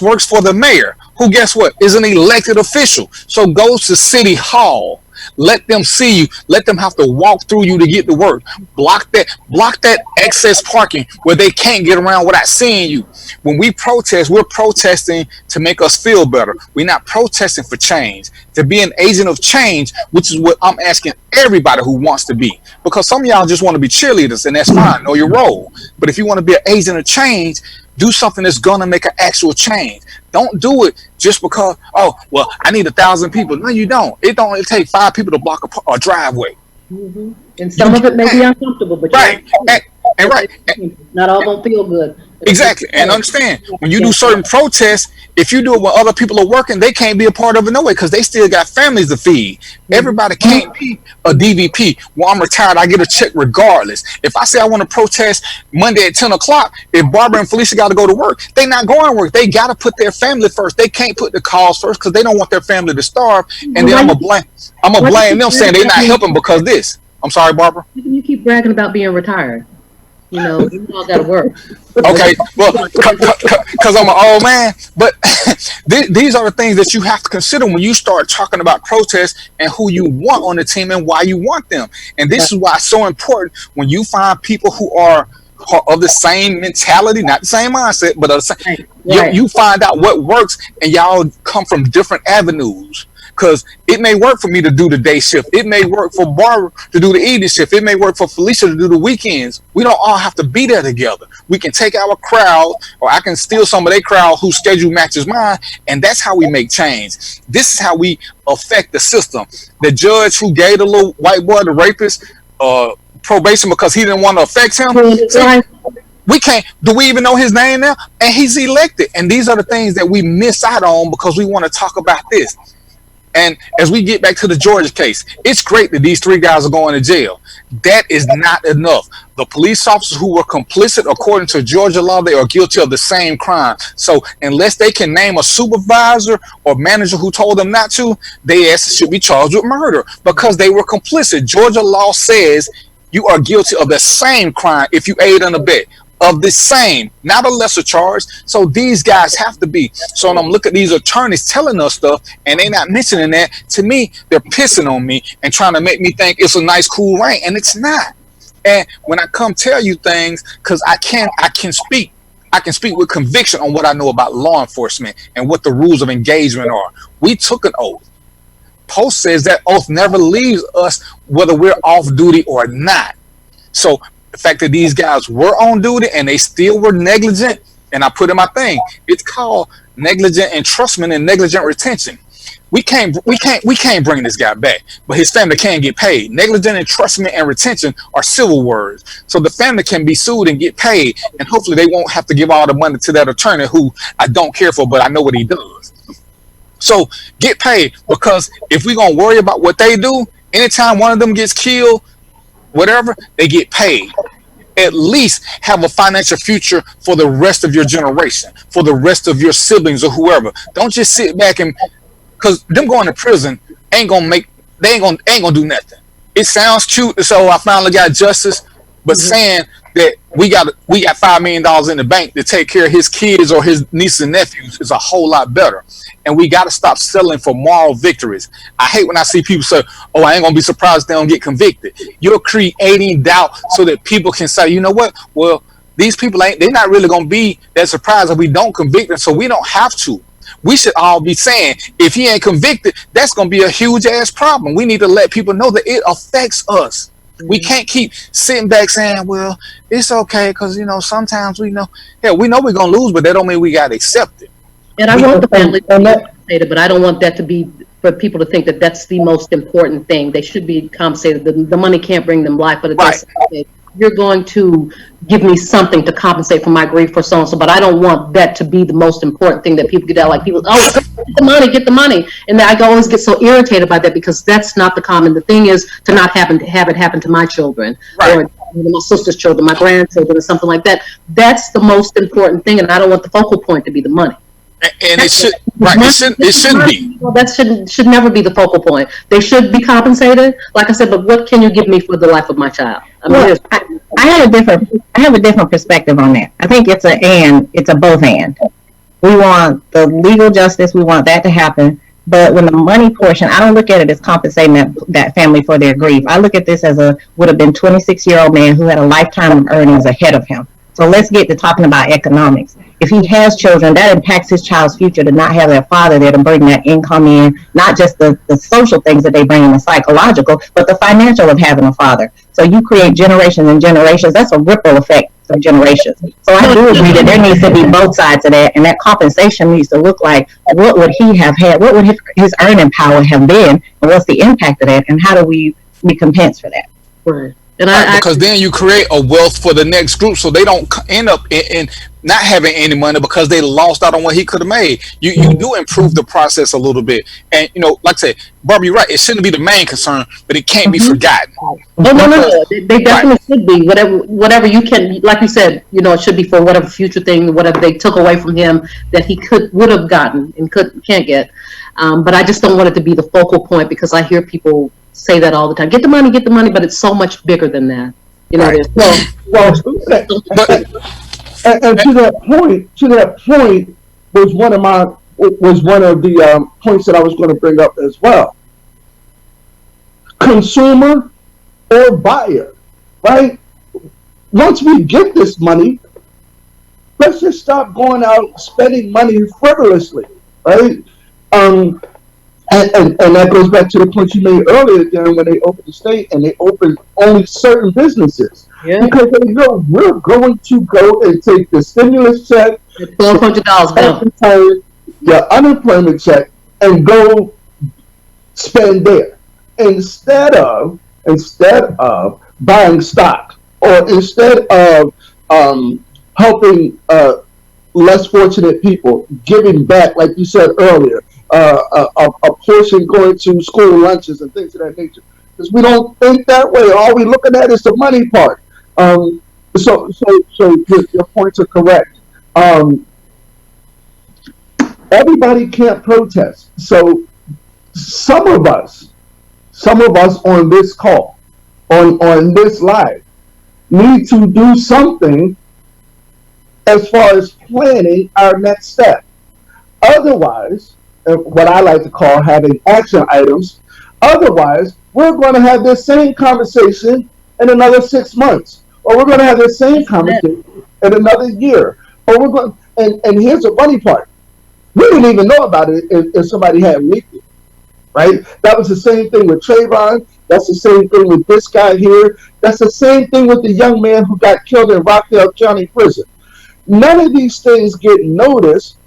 works for the mayor, who, guess what, is an elected official. So goes to City Hall. Let them see you. Let them have to walk through you to get to work. Block that excess parking where they can't get around without seeing you. When we protest, we're protesting to make us feel better. We're not protesting for change. To be an agent of change, which is what I'm asking everybody who wants to be. Because some of y'all just want to be cheerleaders, and that's fine. Know your role. But if you want to be an agent of change, do something that's going to make an actual change. Don't do it just because, I need 1,000 people. No, you don't. It don't only take 5 people to block a driveway. Mm-hmm. And some of it may be uncomfortable, but right. Not all don't feel good. Exactly. And understand, when you do certain protests, if you do it when other people are working, they can't be a part of it no way because they still got families to feed. Everybody can't be a DVP. Well, I'm retired, I get a check regardless. If I say I want to protest Monday at 10 o'clock, if Barbara and Felicia got to go to work, they not going to work. They got to put their family first. They can't put the cause first because they don't want their family to starve. And then I'm going to blame them saying they're not helping because this. I'm sorry, Barbara. You keep bragging about being retired. You all got to work. Okay, well, because I'm an old man. But these are the things that you have to consider when you start talking about protests and who you want on the team and why you want them. And this is why it's so important when you find people who are of the same mentality, not the same mindset, but of the same. Right. You find out what works, and y'all come from different avenues. Because it may work for me to do the day shift. It may work for Barbara to do the evening shift. It may work for Felicia to do the weekends. We don't all have to be there together. We can take our crowd, or I can steal some of their crowd whose schedule matches mine, and that's how we make change. This is how we affect the system. The judge who gave the little white boy, the rapist, probation because he didn't want to affect him. We can't. Do we even know his name now? And he's elected. And these are the things that we miss out on because we want to talk about this. And as we get back to the Georgia case, it's great that these 3 guys are going to jail. That is not enough. The police officers who were complicit, according to Georgia law, they are guilty of the same crime. So unless they can name a supervisor or manager who told them not to, they should be charged with murder because they were complicit. Georgia law says you are guilty of the same crime if you aid and abet. Of the same, not a lesser charge. So these guys have to be. So when I'm looking at these attorneys telling us stuff and they're not mentioning that, to me, they're pissing on me and trying to make me think it's a nice, cool rain, and it's not. And when I come tell you things, because I can speak with conviction on what I know about law enforcement and what the rules of engagement are. We took an oath. Post says that oath never leaves us whether we're off duty or not. So the fact that these guys were on duty and they still were negligent, and I put in my thing, it's called negligent entrustment and negligent retention. We can't bring this guy back, but his family can get paid. Negligent entrustment and retention are civil words. So the family can be sued and get paid, and hopefully they won't have to give all the money to that attorney who I don't care for, but I know what he does. So get paid, because if we're going to worry about what they do, anytime one of them gets killed, whatever, they get paid. At least have a financial future for the rest of your generation, for the rest of your siblings or whoever. Don't just sit back and, because them going to prison ain't gonna do nothing. It sounds cute, so I finally got justice, but saying that we got $5 million in the bank to take care of his kids or his nieces and nephews is a whole lot better. And we got to stop settling for moral victories. I hate when I see people say, oh, I ain't going to be surprised if they don't get convicted. You're creating doubt so that people can say, you know what? Well, these people they're not really going to be that surprised if we don't convict them, so we don't have to. We should all be saying, if he ain't convicted, that's going to be a huge ass problem. We need to let people know that it affects us. We can't keep sitting back saying, well, it's okay because, sometimes we know we're going to lose, but that don't mean we got to accept it. And I want the family to be compensated, but I don't want that to be for people to think that that's the most important thing. They should be compensated. The money can't bring them life, but it does say, you're going to give me something to compensate for my grief for so and so, but I don't want that to be the most important thing that people get out. Like people, get the money. And I always get so irritated by that because that's not the common. The thing is to not have it happen to my children or my sister's children, my grandchildren, or something like that. That's the most important thing, and I don't want the focal point to be the money. And it shouldn't be. Well, that should never be the focal point. They should be compensated, like I said. But what can you give me for the life of my child? I have a different perspective on that. I think it's a both and. We want the legal justice. We want that to happen. But when the money portion, I don't look at it as compensating that family for their grief. I look at this as would have been 26-year-old man who had a lifetime of earnings ahead of him. So let's get to talking about economics. If he has children, that impacts his child's future to not have their father there to bring that income in, not just the social things that they bring in, the psychological, but the financial of having a father. So you create generations and generations. That's a ripple effect of generations. So I do agree that there needs to be both sides of that, and that compensation needs to look like what would he have had, what would his earning power have been, and what's the impact of that, and how do we recompense for that? Right. Because then you create a wealth for the next group, so they don't end up in not having any money because they lost out on what he could have made. You do improve the process a little bit, and like I said, Barbara, you're right. It shouldn't be the main concern, but it can't be forgotten. Oh no, they definitely should be. Whatever you can, like you said, it should be for whatever future thing, whatever they took away from him that he would have gotten and can't get. But I just don't want it to be the focal point because I hear people say that all the time. Get the money, but it's so much bigger than that. And to that point was one of the points that I was going to bring up as well. Consumer or buyer, right? Once we get this money, let's just stop going out spending money frivolously, right? And that goes back to the point you made earlier, Darren, when they opened the state and they opened only certain businesses. Yeah. Because they know we're going to go and take the stimulus check, $1,200, your unemployment check, and go spend there. Instead of buying stock, or instead of helping less fortunate people, giving back, like you said earlier, a portion going to school lunches and things of that nature. Because we don't think that way. All we looking at is the money part. So your points are correct. Everybody can't protest. So some of us on this call, on this live, need to do something as far as planning our next step. Otherwise, what I like to call having action items, otherwise, we're going to have this same conversation in another 6 months, or we're going to have this same conversation in another year, or we're going. And here's the funny part: we didn't even know about it if somebody hadn't leaked it, right? That was the same thing with Trayvon. That's the same thing with this guy here. That's the same thing with the young man who got killed in Rockdale County Prison. None of these things get noticed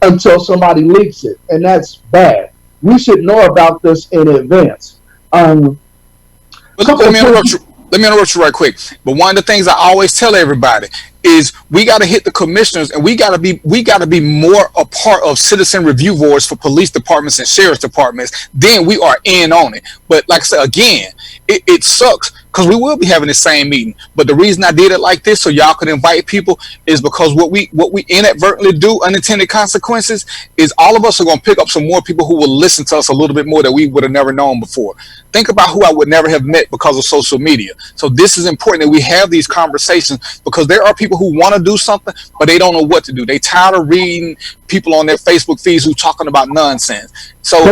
until somebody leaks it, and that's bad. We should know about this in advance. Let me interrupt you right quick. But one of the things I always tell everybody is we got to hit the commissioners, and we got to be more a part of citizen review boards for police departments and sheriff's departments. Then we are in on it. But like I said again, it sucks because we will be having the same meeting. But the reason I did it like this so y'all could invite people is because what we inadvertently do, unintended consequences, is all of us are going to pick up some more people who will listen to us a little bit more that we would have never known before. Think about who I would never have met because of social media. So this is important that we have these conversations because there are people who want to do something, but they don't know what to do. They tired of reading people on their Facebook feeds who talking about nonsense. So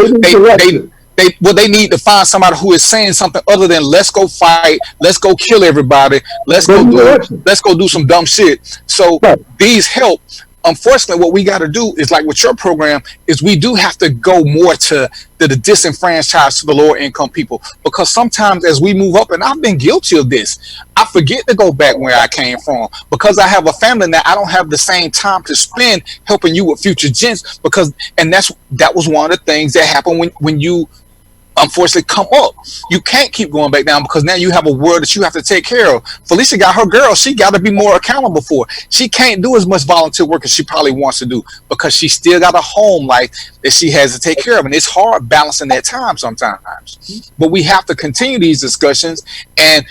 they need to find somebody who is saying something other than let's go fight, let's go kill everybody, let's go do some dumb shit. So these help. Unfortunately, what we got to do is like with your program is we do have to go more to the disenfranchised, to the lower income people, because sometimes as we move up, and I've been guilty of this, I forget to go back where I came from because I have a family that I don't have the same time to spend helping you with future gens that was one of the things that happened when you unfortunately come up. You can't keep going back down because now you have a world that you have to take care of. Felicia got her girl. She got to be more accountable for. She can't do as much volunteer work as she probably wants to do because she still got a home life that she has to take care of. And it's hard balancing that time sometimes. But we have to continue these discussions. And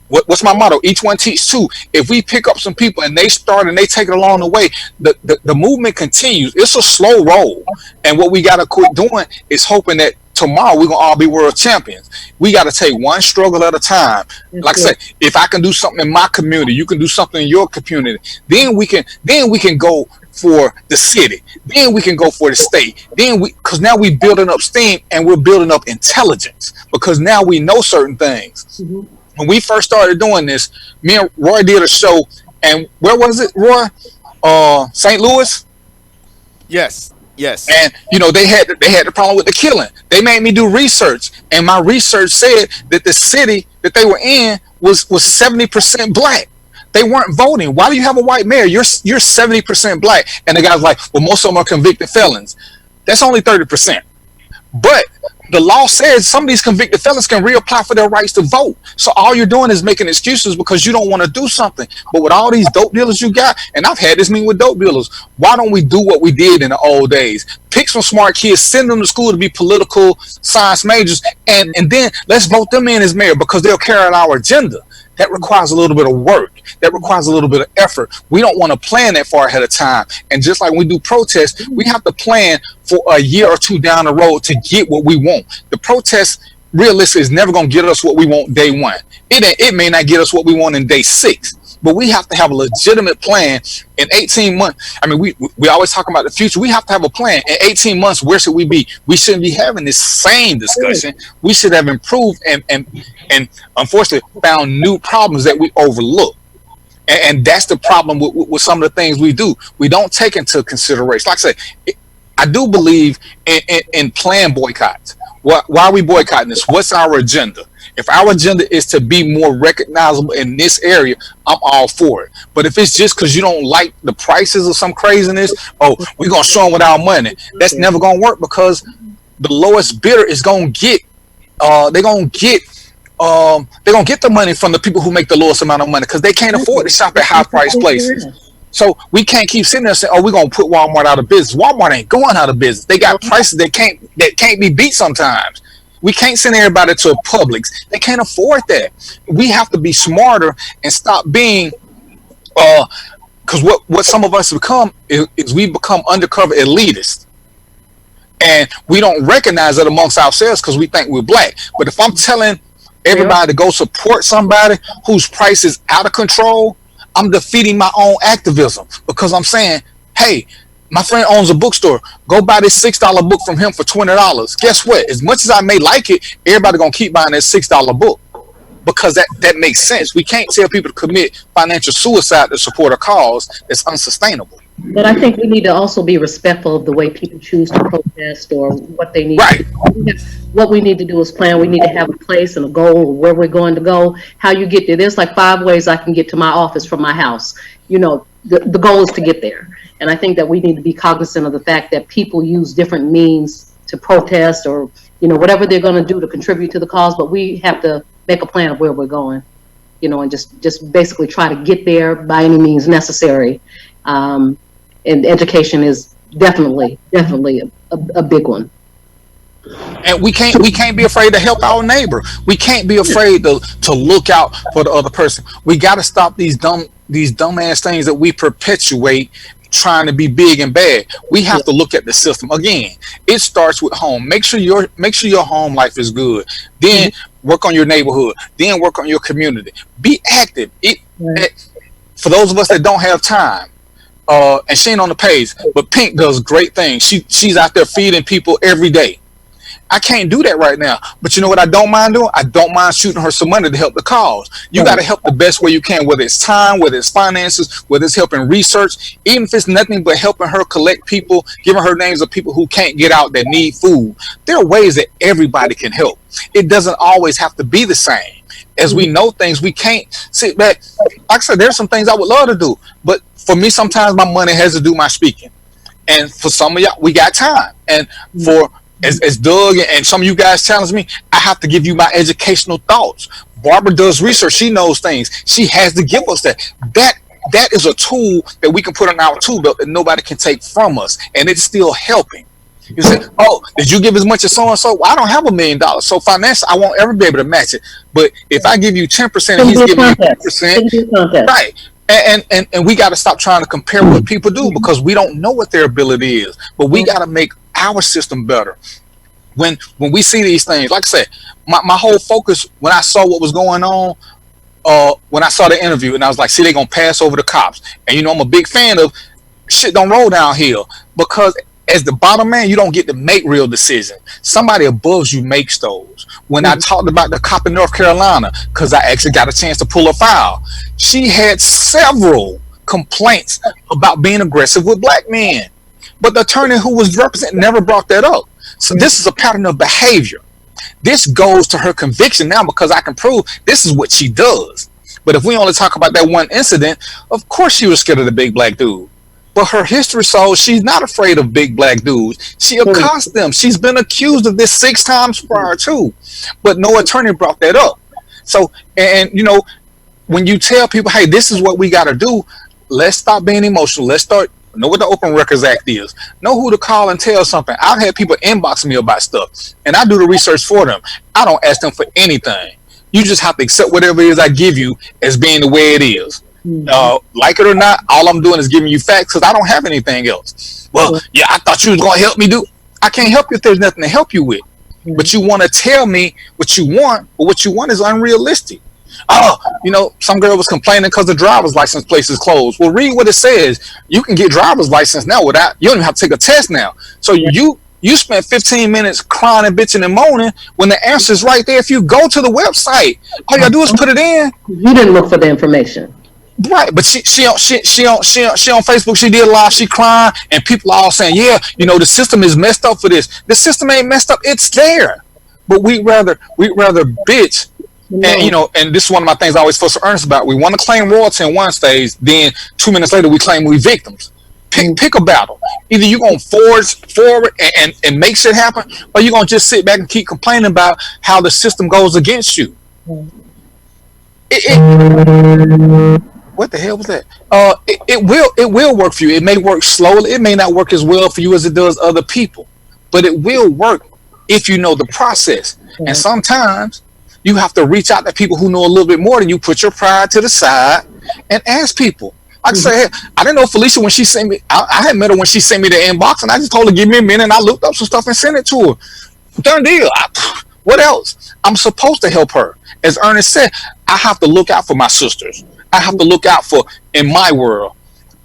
what's my motto? Each one teach two. If we pick up some people and they start and they take it along the way, the movement continues. It's a slow roll. And what we got to quit doing is hoping that tomorrow we're gonna all be world champions. We got to take one struggle at a time. Like I said, if I can do something in my community, you can do something in your community. Then we can go for the city. Then we can go for the state. Because now we're building up steam and we're building up intelligence because now we know certain things. Mm-hmm. When we first started doing this, me and Roy did a show, and where was it, Roy? St. Louis. Yes. And they had the problem with the killing. They made me do research, and my research said that the city that they were in was 70% black. They weren't voting. Why do you have a white mayor? You're 70% black. And the guy's like, well, most of them are convicted felons. That's only 30%. But the law says some of these convicted felons can reapply for their rights to vote. So all you're doing is making excuses because you don't want to do something. But with all these dope dealers you got, and I've had this meeting with dope dealers, why don't we do what we did in the old days? Pick some smart kids, send them to school to be political science majors, and then let's vote them in as mayor because they'll carry out our agenda. That requires a little bit of work. That requires a little bit of effort. We don't want to plan that far ahead of time. And just like when we do protests, we have to plan for a year or two down the road to get what we want. The protest, realistically, is never going to get us what we want day one. It may not get us what we want in day 6. But we have to have a legitimate plan in 18 months. I mean, we always talk about the future. We have to have a plan. In 18 months, where should we be? We shouldn't be having this same discussion. We should have improved and unfortunately found new problems that we overlook. And that's the problem with some of the things we do. We don't take into consideration. Like I said, I do believe in planned boycotts. Why are we boycotting this? What's our agenda? If our agenda is to be more recognizable in this area, I'm all for it. But if it's just because you don't like the prices or some craziness, we're going to show them with our money, that's never going to work because the lowest bidder is going to get, they're going to get the money from the people who make the lowest amount of money because they can't afford to shop at high price places. So we can't keep sitting there saying, "Oh, we're gonna put Walmart out of business." Walmart ain't going out of business. They got prices that can't be beat sometimes. We can't send everybody to a Publix. They can't afford that. We have to be smarter and stop being because what some of us become is we become undercover elitists, and we don't recognize it amongst ourselves because we think we're black. But if I'm telling everybody to go support somebody whose price is out of control, I'm defeating my own activism because I'm saying, hey, my friend owns a bookstore. Go buy this $6 book from him for $20. Guess what? As much as I may like it, everybody gonna keep buying that $6 book because that makes sense. We can't tell people to commit financial suicide to support a cause that's unsustainable. But I think we need to also be respectful of the way people choose to protest or what they need to do. What we need to do is plan. We need to have a place and a goal of where we're going to go, how you get there. There's like 5 ways I can get to my office from my house. You know, the goal is to get there. And I think that we need to be cognizant of the fact that people use different means to protest or, you know, whatever they're going to do to contribute to the cause. But we have to make a plan of where we're going, you know, and just basically try to get there by any means necessary. And education is definitely a big one. And we can't be afraid to help our neighbor. We can't be afraid to look out for the other person. We got to stop these dumbass things that we perpetuate, trying to be big and bad. We have to look at the system again. It starts with home. Make sure your home life is good. Then work on your neighborhood. Then work on your community. Be active. For those of us that don't have time. And she ain't on the page, but Pink does great things. She's out there feeding people every day. I can't do that right now, but you know what I don't mind doing? I don't mind shooting her some money to help the cause. You got to help the best way you can, whether it's time, whether it's finances, whether it's helping research, even if it's nothing but helping her collect people, giving her names of people who can't get out that need food. There are ways that everybody can help. It doesn't always have to be the same. As we know things, we can't sit back. Like I said, there's some things I would love to do, but for me, sometimes my money has to do my speaking. And for some of y'all, we got time. And for as Doug and some of you guys challenge me, I have to give you my educational thoughts. Barbara does research. She knows things. She has to give us that. That is a tool that we can put on our tool belt that nobody can take from us. And it's still helping. You say, oh, did you give as much as so-and-so? Well, I don't have $1 million. So financially, I won't ever be able to match it. But if I give you 10% and he's giving you 10%, right. And we got to stop trying to compare what people do because we don't know what their ability is. But we got to make our system better. When we see these things, like I said, my whole focus when I saw what was going on, when I saw the interview, and I was like, see, they're going to pass over the cops. And, you know, I'm a big fan of shit don't roll downhill because as the bottom man, you don't get to make real decisions. Somebody above you makes those. When I talked about the cop in North Carolina, because I actually got a chance to pull a file, she had several complaints about being aggressive with black men. But the attorney who was representing never brought that up. So this is a pattern of behavior. This goes to her conviction now because I can prove this is what she does. But if we only talk about that one incident, of course she was scared of the big black dude. But her history shows she's not afraid of big black dudes. She accosts them. She's been accused of this 6 times prior too. But no attorney brought that up. So, and you know, when you tell people, hey, this is what we got to do, let's stop being emotional. Let's start, know what the Open Records Act is. Know who to call and tell something. I've had people inbox me about stuff, and I do the research for them. I don't ask them for anything. You just have to accept whatever it is I give you as being the way it is. Like it or not, all I'm doing is giving you facts because I don't have anything else. Well, yeah, I thought you was going to help me do. I can't help you if there's nothing to help you with. But you want to tell me what you want, but what you want is unrealistic. Oh, you know, some girl was complaining because the driver's license place is closed. Well, read what it says. You can get driver's license now without, you don't even have to take a test now. So you spent 15 minutes crying and bitching and moaning when the answer is right there. If you go to the website, all you gotta do is put it in. You didn't look for the information. Right, but she on Facebook, she did live, she crying, and people are all saying, yeah, you know, the system is messed up for this. The system ain't messed up, it's there. But we rather bitch. And you know, and this is one of my things I always fuss Ernest about. We want to claim royalty in one stage, then 2 minutes later we claim we victims. Pick a battle. Either you're gonna forge forward and make shit happen, or you're gonna just sit back and keep complaining about how the system goes against you. what the hell was that? It will work for you. It may work slowly. It may not work as well for you as it does other people, but it will work if you know the process. And sometimes you have to reach out to people who know a little bit more than you. Put your pride to the side and ask people. Like I say, hey, I didn't know Felicia when she sent me. I had met her when she sent me the inbox, and I just told her give me a minute, and I looked up some stuff and sent it to her. Done deal. What else? I'm supposed to help her. As Ernest said, I have to look out for my sisters. I have to look out for, in my world,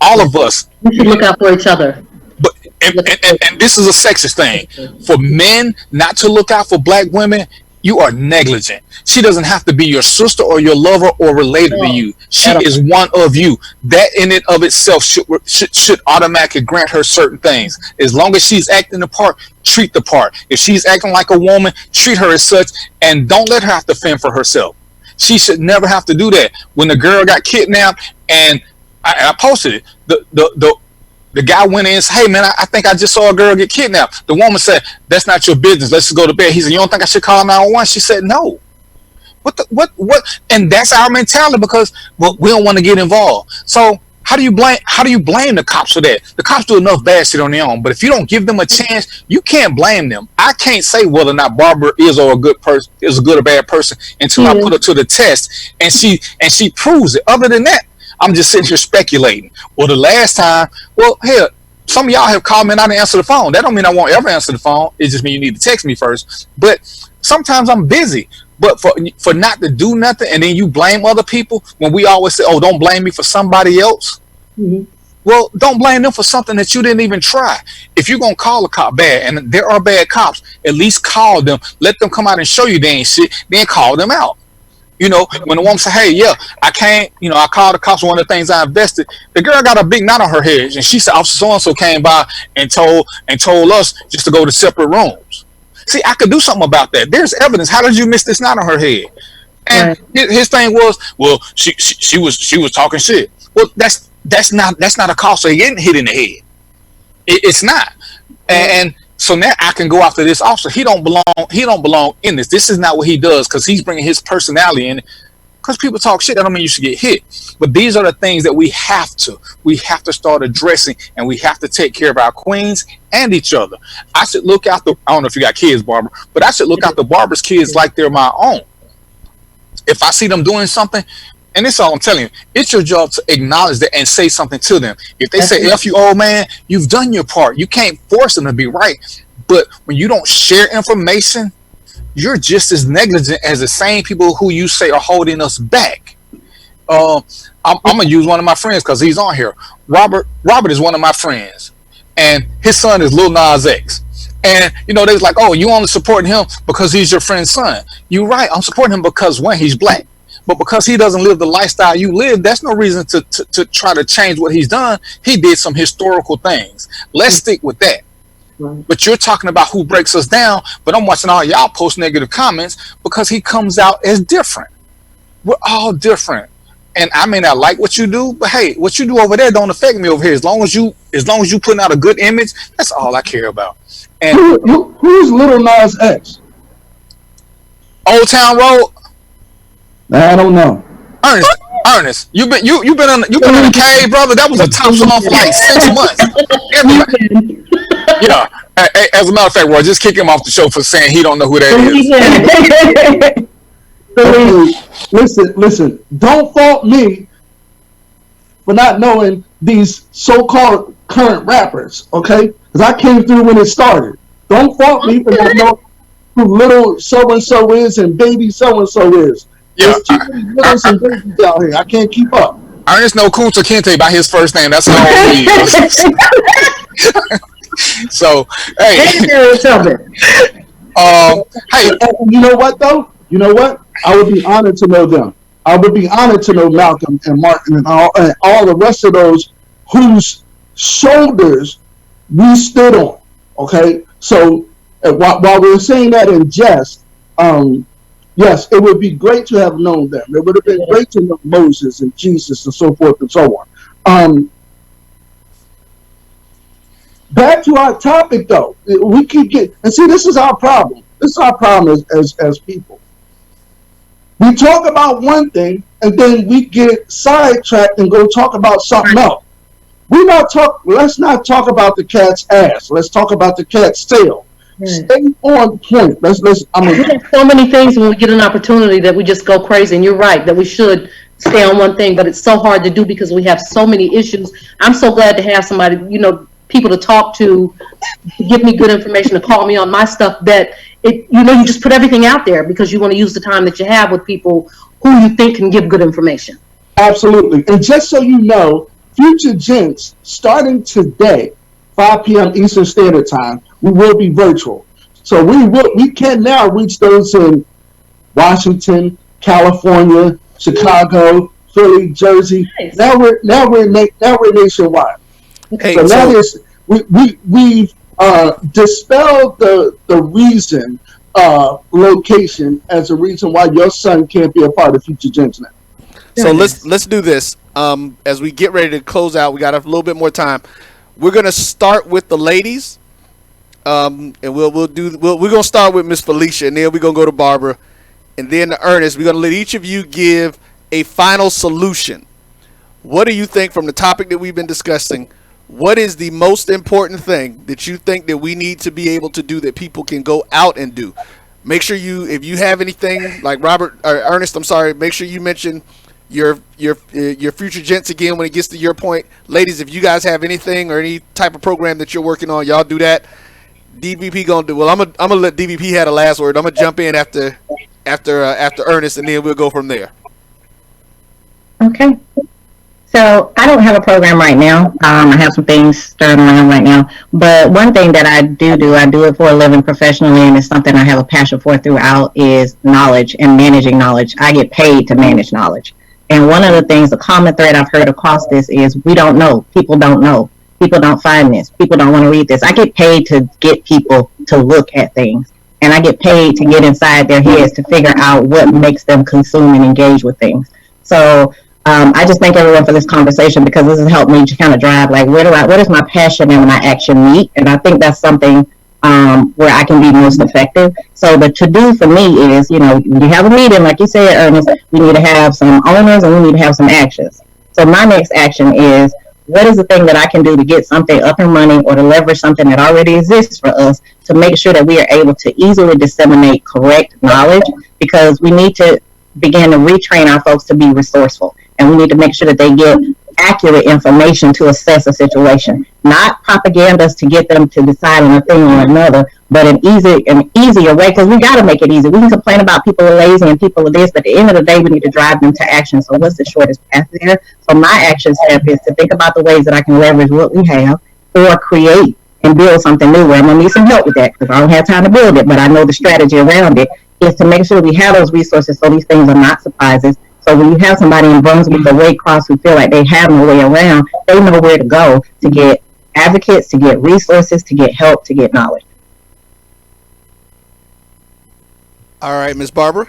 all of us. We should look out for each other. But and this is a sexist thing. For men not to look out for black women, you are negligent. She doesn't have to be your sister or your lover or related to you. She is one of you. That in and of itself should automatically grant her certain things. As long as she's acting the part, treat the part. If she's acting like a woman, treat her as such, and don't let her have to fend for herself. She should never have to do that. When the girl got kidnapped, and I posted it, the guy went in and said, hey man, I think I just saw a girl get kidnapped. The woman said, that's not your business. Let's just go to bed. He said, you don't think I should call 911? She said, no. What? And that's our mentality because we don't want to get involved. So how do you blame the cops for that? The cops do enough bad shit on their own, but if you don't give them a chance, you can't blame them. I can't say whether or not Barbara is a good or bad person until I put her to the test and she proves it. Other than that, I'm just sitting here speculating. Well, the last time, hell, some of y'all have called me and I didn't answer the phone. That don't mean I won't ever answer the phone. It just means you need to text me first. But sometimes I'm busy. But for not to do nothing and then you blame other people when we always say, oh, don't blame me for somebody else. Mm-hmm. Well, don't blame them for something that you didn't even try. If you're going to call a cop bad, and there are bad cops, at least call them. Let them come out and show you they ain't shit. Then call them out. You know, when the woman say, hey, yeah, I can't, I called the cops, one of the things I invested. The girl got a big knot on her head, and she said, Officer so-and-so came by and told us just to go to separate rooms. See, I could do something about that. There's evidence. How did you miss this knot on her head? And his thing was, well, she was talking shit. Well, that's not a cause for getting hit in the head. It's not. And so now I can go after this officer. He don't belong in this. This is not what he does because he's bringing his personality in. Because people talk shit, that don't mean you should get hit. But these are the things that we have to start addressing, and we have to take care of our queens and each other. I should look out I don't know if you got kids, Barbara, but I should look out the Barbara's kids like they're my own. If I see them doing something, and this is all I'm telling you, it's your job to acknowledge that and say something to them. If they say, F you old man, you've done your part. You can't force them to be right. But when you don't share information, you're just as negligent as the same people who you say are holding us back. I'm going to use one of my friends because he's on here. Robert is one of my friends. And his son is Lil Nas X. And, they was like, oh, you only supporting him because he's your friend's son. You're right. I'm supporting him because, one, he's black. But because he doesn't live the lifestyle you live, that's no reason to try to change what he's done. He did some historical things. Let's stick with that. But you're talking about who breaks us down, but I'm watching all y'all post negative comments because he comes out as different. We're all different. And I may not like what you do, but hey, what you do over there don't affect me over here. As long as you putting out a good image, that's all I care about. And who's Little Nas X? Old Town Road? I don't know. Ernest, you've been in the cave, brother. That was a top song for like 6 months. Yeah. As a matter of fact, Roy, just kick him off the show for saying he don't know who that is. Listen. Don't fault me for not knowing these so-called current rappers, okay? Because I came through when it started. Don't fault me for not knowing who little so-and-so is and baby so-and-so is. Yeah, There's too many little and babies out here. I can't keep up. Ernest know Kunta Kinte by his first name. That's all he is. So, hey. Hey, you know what though? You know what? I would be honored to know them. I would be honored to know Malcolm and Martin and all the rest of those whose shoulders we stood on. Okay, so while we're saying that in jest, yes, it would be great to have known them. It would have been great to know Moses and Jesus and so forth and so on. Back to our topic, though. We keep getting, and see, this is our problem. This is our problem as people. We talk about one thing and then we get sidetracked and go talk about something else. Let's not talk about the cat's ass. Let's talk about the cat's tail. Stay on point. We have so many things when we get an opportunity that we just go crazy. And you're right that we should stay on one thing, but it's so hard to do because we have so many issues. I'm so glad to have somebody, people to talk to give me good information, to call me on my stuff, that you just put everything out there because you want to use the time that you have with people who you think can give good information. Absolutely. And just so you know, Future Gents, starting today, 5 p.m. Eastern Standard Time, we will be virtual. So we can now reach those in Washington, California, Chicago, Philly, Jersey. Nice. Now we're nationwide. Hey, so that is we've dispelled the reason location as a reason why your son can't be a part of Future Gents now. So let's do this. As we get ready to close out, we got a little bit more time. We're gonna start with the ladies, and we're gonna start with Miss Felicia, and then we're gonna go to Barbara, and then to Ernest. We're gonna let each of you give a final solution. What do you think from the topic that we've been discussing? What is the most important thing that you think that we need to be able to do that people can go out and do? Make sure if you have anything like Ernest, I'm sorry, make sure you mention your Future Gents again when it gets to your point. Ladies, if you guys have anything or any type of program that you're working on, y'all do that. DVP gonna do. Well, I'm gonna let DVP have the last word. I'm gonna jump in after Ernest, and then we'll go from there. Okay. So I don't have a program right now. I have some things stirring around right now. But one thing that I do it for a living professionally, and it's something I have a passion for throughout, is knowledge and managing knowledge. I get paid to manage knowledge. And one of the things, the common thread I've heard across this is we don't know. People don't know. People don't find this. People don't want to read this. I get paid to get people to look at things. And I get paid to get inside their heads to figure out what makes them consume and engage with things. So I just thank everyone for this conversation because this has helped me to kind of drive, like, where does my passion and my action meet? And I think that's something where I can be most effective. So the to-do for me is, you have a meeting, like you said, Ernest, we need to have some owners and we need to have some actions. So my next action is, what is the thing that I can do to get something up and running or to leverage something that already exists for us to make sure that we are able to easily disseminate correct knowledge, because we need to begin to retrain our folks to be resourceful. And we need to make sure that they get accurate information to assess a situation, not propagandas to get them to decide on a thing or another, but an easier way, because we got to make it easy. We can complain about people are lazy and people are this, but at the end of the day, we need to drive them to action. So what's the shortest path there? So my action step is to think about the ways that I can leverage what we have or create and build something new, where I'm going to need some help with that because I don't have time to build it, but I know the strategy around it is to make sure we have those resources so these things are not surprises. So when you have somebody in Brunswick or Waycross who feel like they have no way around, they know where to go to get advocates, to get resources, to get help, to get knowledge. All right, Ms. Barbara.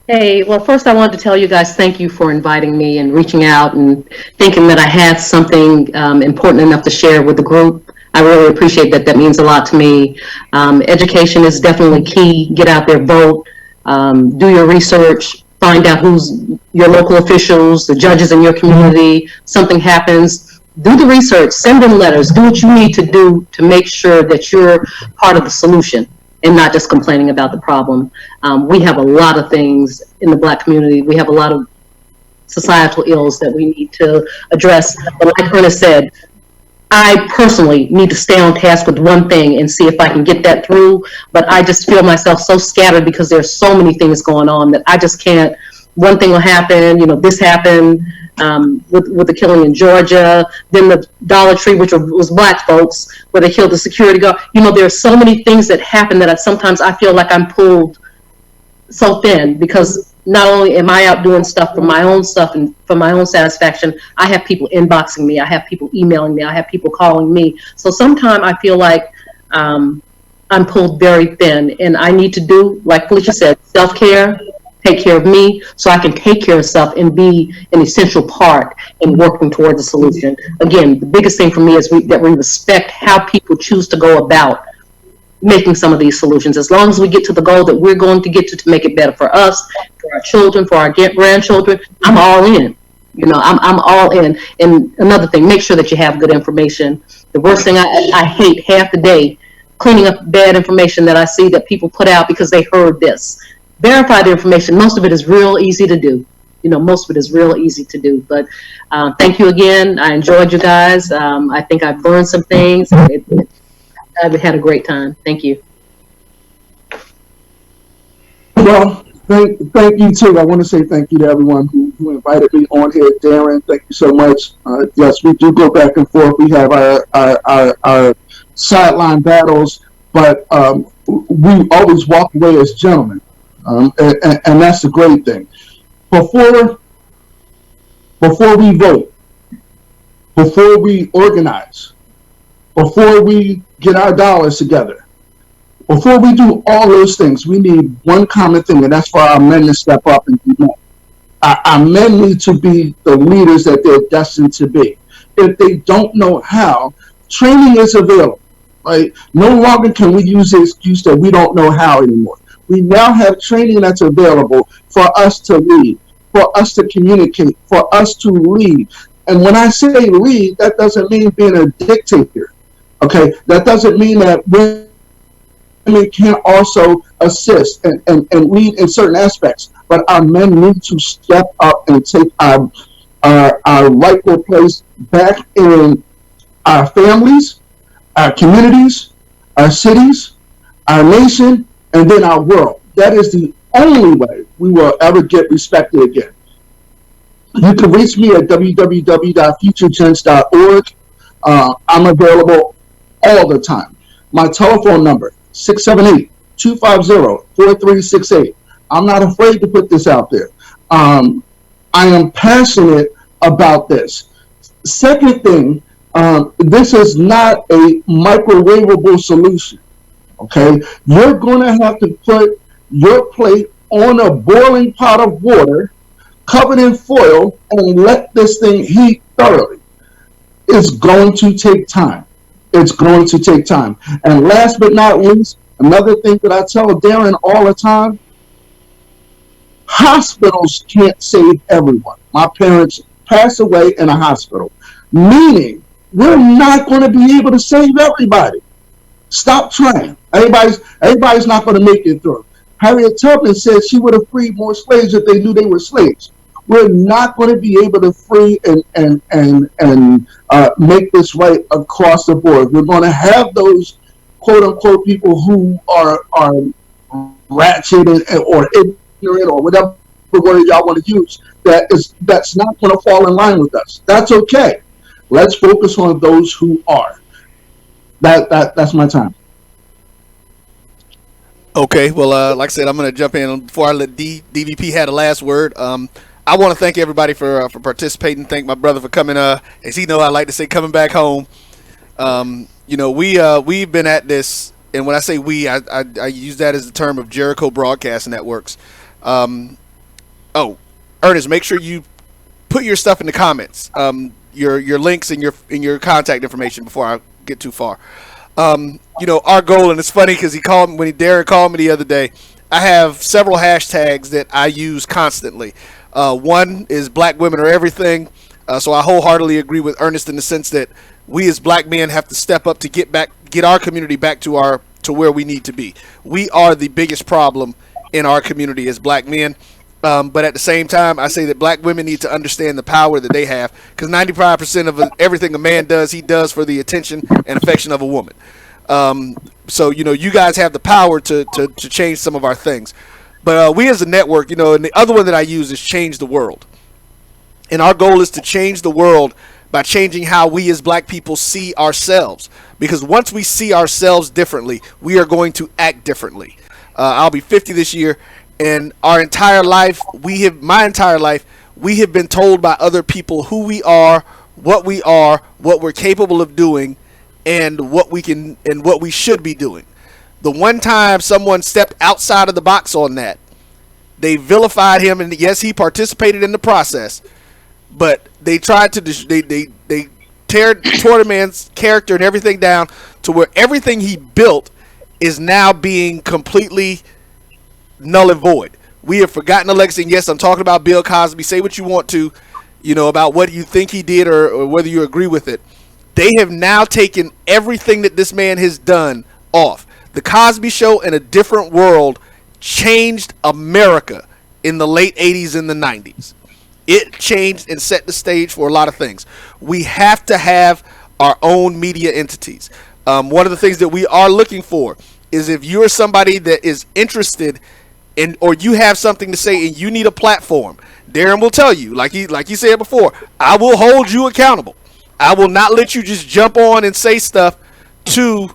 Hey, well, first I wanted to tell you guys thank you for inviting me and reaching out and thinking that I had something important enough to share with the group. I really appreciate that. That means a lot to me. Education is definitely key. Get out there, vote, do your research, find out who's your local officials, the judges in your community. Something happens, do the research, send in letters, do what you need to do to make sure that you're part of the solution and not just complaining about the problem. We have a lot of things in the Black community. We have a lot of societal ills that we need to address. But like Ernest said, I personally need to stay on task with one thing and see if I can get that through, but I just feel myself so scattered because there's so many things going on that I just can't. One thing will happen, this happened with the killing in Georgia, then the Dollar Tree, which was Black folks, where they killed the security guard. There are so many things that happen that sometimes I feel like I'm pulled so thin, because not only am I out doing stuff for my own stuff and for my own satisfaction, I have people inboxing me, I have people emailing me, I have people calling me. So sometimes I feel like I'm pulled very thin, and I need to do, like Felicia said, self-care, take care of me so I can take care of self and be an essential part in working towards a solution. Again, the biggest thing for me is that we respect how people choose to go about making some of these solutions. As long as we get to the goal that we're going to get to make it better for us, for our children, for our grandchildren, I'm all in. I'm all in. And another thing, make sure that you have good information. The worst thing I hate half the day, cleaning up bad information that I see that people put out because they heard this. Verify the information. Most of it is real easy to do. Most of it is real easy to do. But thank you again. I enjoyed you guys. I think I've learned some things. I've had a great time. Thank you. Well, thank you too. I want to say thank you to everyone who invited me on here. Darren, thank you so much. Yes, we do go back and forth. We have our sideline battles, but we always walk away as gentlemen, and that's the great thing. Before we vote, before we organize, before we get our dollars together, before we do all those things, we need one common thing, and that's for our men to step up and do more. Our men need to be the leaders that they're destined to be. If they don't know how, training is available. Right? No longer can we use the excuse that we don't know how anymore. We now have training that's available for us to lead, for us to communicate, for us to lead. And when I say lead, that doesn't mean being a dictator. Okay, that doesn't mean that women can also assist and lead in certain aspects, but our men need to step up and take our rightful place back in our families, our communities, our cities, our nation, and then our world. That is the only way we will ever get respected again. You can reach me at www.futuregens.org. I'm available all the time. My telephone number, 678-250-4368. I'm not afraid to put this out there. I am passionate about this. Second thing, this is not a microwavable solution. Okay, you're going to have to put your plate on a boiling pot of water, covered in foil, and let this thing heat thoroughly. It's going to take time. It's going to take time. And last but not least, another thing that I tell Darren all the time, hospitals can't save everyone. My parents passed away in a hospital, meaning we're not going to be able to save everybody. Stop trying. Everybody's not going to make it through. Harriet Tubman said she would have freed more slaves if they knew they were slaves. We're not going to be able to free and make this right across the board. We're going to have those quote unquote people who are ratchet or ignorant or whatever word y'all want to use. That's not going to fall in line with us. That's okay. Let's focus on those who are. That's my time. Okay, well, like I said, I'm going to jump in before I let DVP have the last word. I want to thank everybody for participating. Thank my brother for coming. As he know, I like to say coming back home. We've been at this, and when I say we, I use that as the term of Jericho Broadcast Networks. Ernest, make sure you put your stuff in the comments. Your links and your contact information before I get too far. Our goal, and it's funny because Darren called me the other day. I have several hashtags that I use constantly. One is Black Women Are Everything. So I wholeheartedly agree with Ernest in the sense that we as black men have to step up to get our community back to where we need to be. We are the biggest problem in our community as black men. But at the same time, I say that black women need to understand the power that they have, because 95% of everything a man does, he does for the attention and affection of a woman. So you guys have the power to change some of our things. But we as a network, and the other one that I use is Change the World. And our goal is to change the world by changing how we as black people see ourselves. Because once we see ourselves differently, we are going to act differently. I'll be 50 this year, and my entire life, we have been told by other people who we are, what we're capable of doing, and what we should be doing. The one time someone stepped outside of the box on that, they vilified him, and yes, he participated in the process, but they tried to they tore the man's character and everything down to where everything he built is now being completely null and void. We have forgotten the legacy. And yes, I'm talking about Bill Cosby. Say what you want to, about what you think he did or whether you agree with it. They have now taken everything that this man has done off. The Cosby Show in a different world changed America in the late 80s and the 90s. It changed and set the stage for a lot of things. We have to have our own media entities. One of the things that we are looking for is if you're somebody that is interested in, or you have something to say and you need a platform, Darren will tell you, like he said before, I will hold you accountable. I will not let you just jump on and say stuff to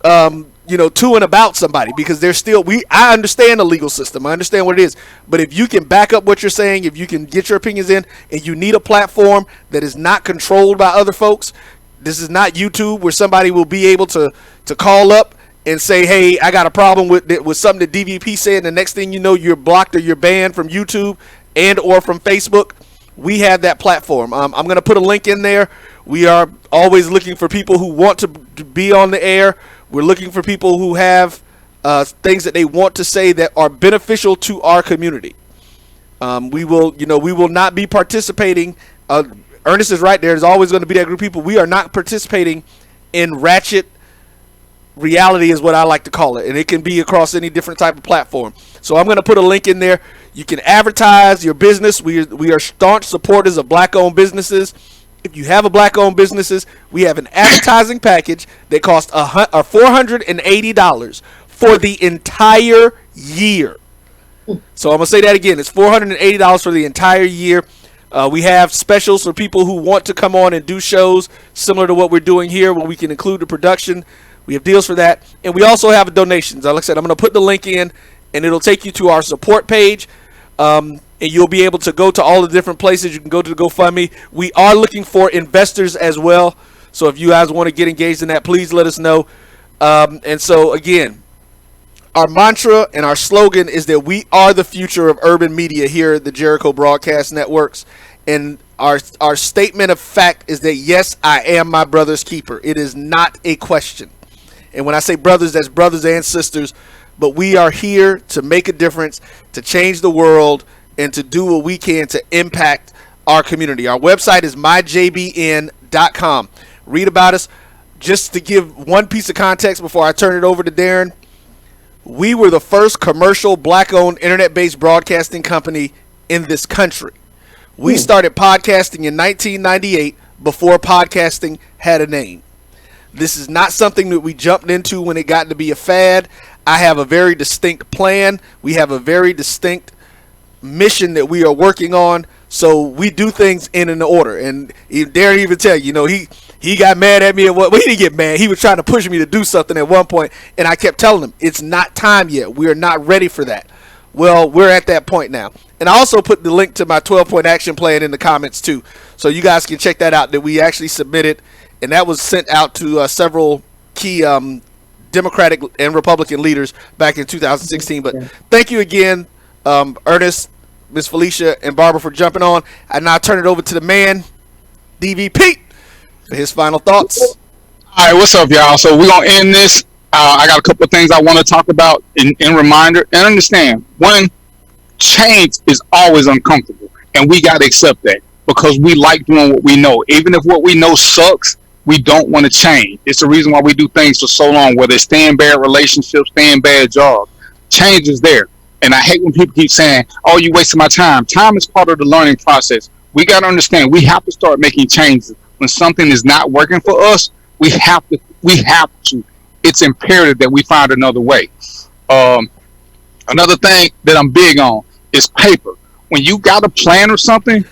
and about somebody, because there's still, I understand the legal system. I understand what it is. But if you can back up what you're saying, if you can get your opinions in, and you need a platform that is not controlled by other folks, this is not YouTube where somebody will be able to call up and say, hey, I got a problem with something that DVP said, and the next thing you know, you're blocked or you're banned from YouTube and or from Facebook. We have that platform. I'm going to put a link in there. We are always looking for people who want to be on the air. We're looking for people who have things that they want to say that are beneficial to our community. We will not be participating. Ernest is right. There's always going to be that group of people. We are not participating in ratchet reality, is what I like to call it, and it can be across any different type of platform. So I'm going to put a link in there. You can advertise your business. We are staunch supporters of black-owned businesses. If you have a black-owned businesses, we have an advertising package that costs $480 for the entire year. So I'm going to say that again. It's $480 for the entire year. We have specials for people who want to come on and do shows similar to what we're doing here, where we can include the production. We have deals for that. And we also have donations. Like I said, I'm going to put the link in, and it'll take you to our support page. And you'll be able to go to all the different places. You can go to the GoFundMe. We are looking for investors as well. So if you guys want to get engaged in that, please let us know. And so, again, our mantra and our slogan is that we are the future of urban media here at the Jericho Broadcast Networks. And our statement of fact is that, yes, I am my brother's keeper. It is not a question. And when I say brothers, that's brothers and sisters. But we are here to make a difference, to change the world, and to do what we can to impact our community. Our website is myjbn.com. Read about us. Just to give one piece of context before I turn it over to Darren, we were the first commercial black-owned internet-based broadcasting company in this country. We started podcasting in 1998 before podcasting had a name. This is not something that we jumped into when it got to be a fad. I have a very distinct plan. We have a very distinct mission that we are working on. So we do things in an order. And Darren even tell you, he got mad at me. Well, he didn't get mad. He was trying to push me to do something at one point, and I kept telling him, it's not time yet. We are not ready for that. Well, we're at that point now. And I also put the link to my 12-point action plan in the comments too, so you guys can check that out, that we actually submitted, and that was sent out to several key Democratic and Republican leaders back in 2016. But thank you again, Ernest, Miss Felicia, and Barbara, for jumping on. I now turn it over to the man, DVP, for his final thoughts. All right, what's up, y'all? So we're going to end this. I got a couple of things I want to talk about in reminder. And understand, one, change is always uncomfortable. And we got to accept that, because we like doing what we know. Even if what we know sucks, we don't want to change. It's the reason why we do things for so long, whether it's stay in bad relationships, stay in bad jobs. Change is there. And I hate when people keep saying, oh, you wasted my time. Time is part of the learning process. We got to understand, we have to start making changes. When something is not working for us, we have to. It's imperative that we find another way. Another thing that I'm big on is paper. When you got a plan or something,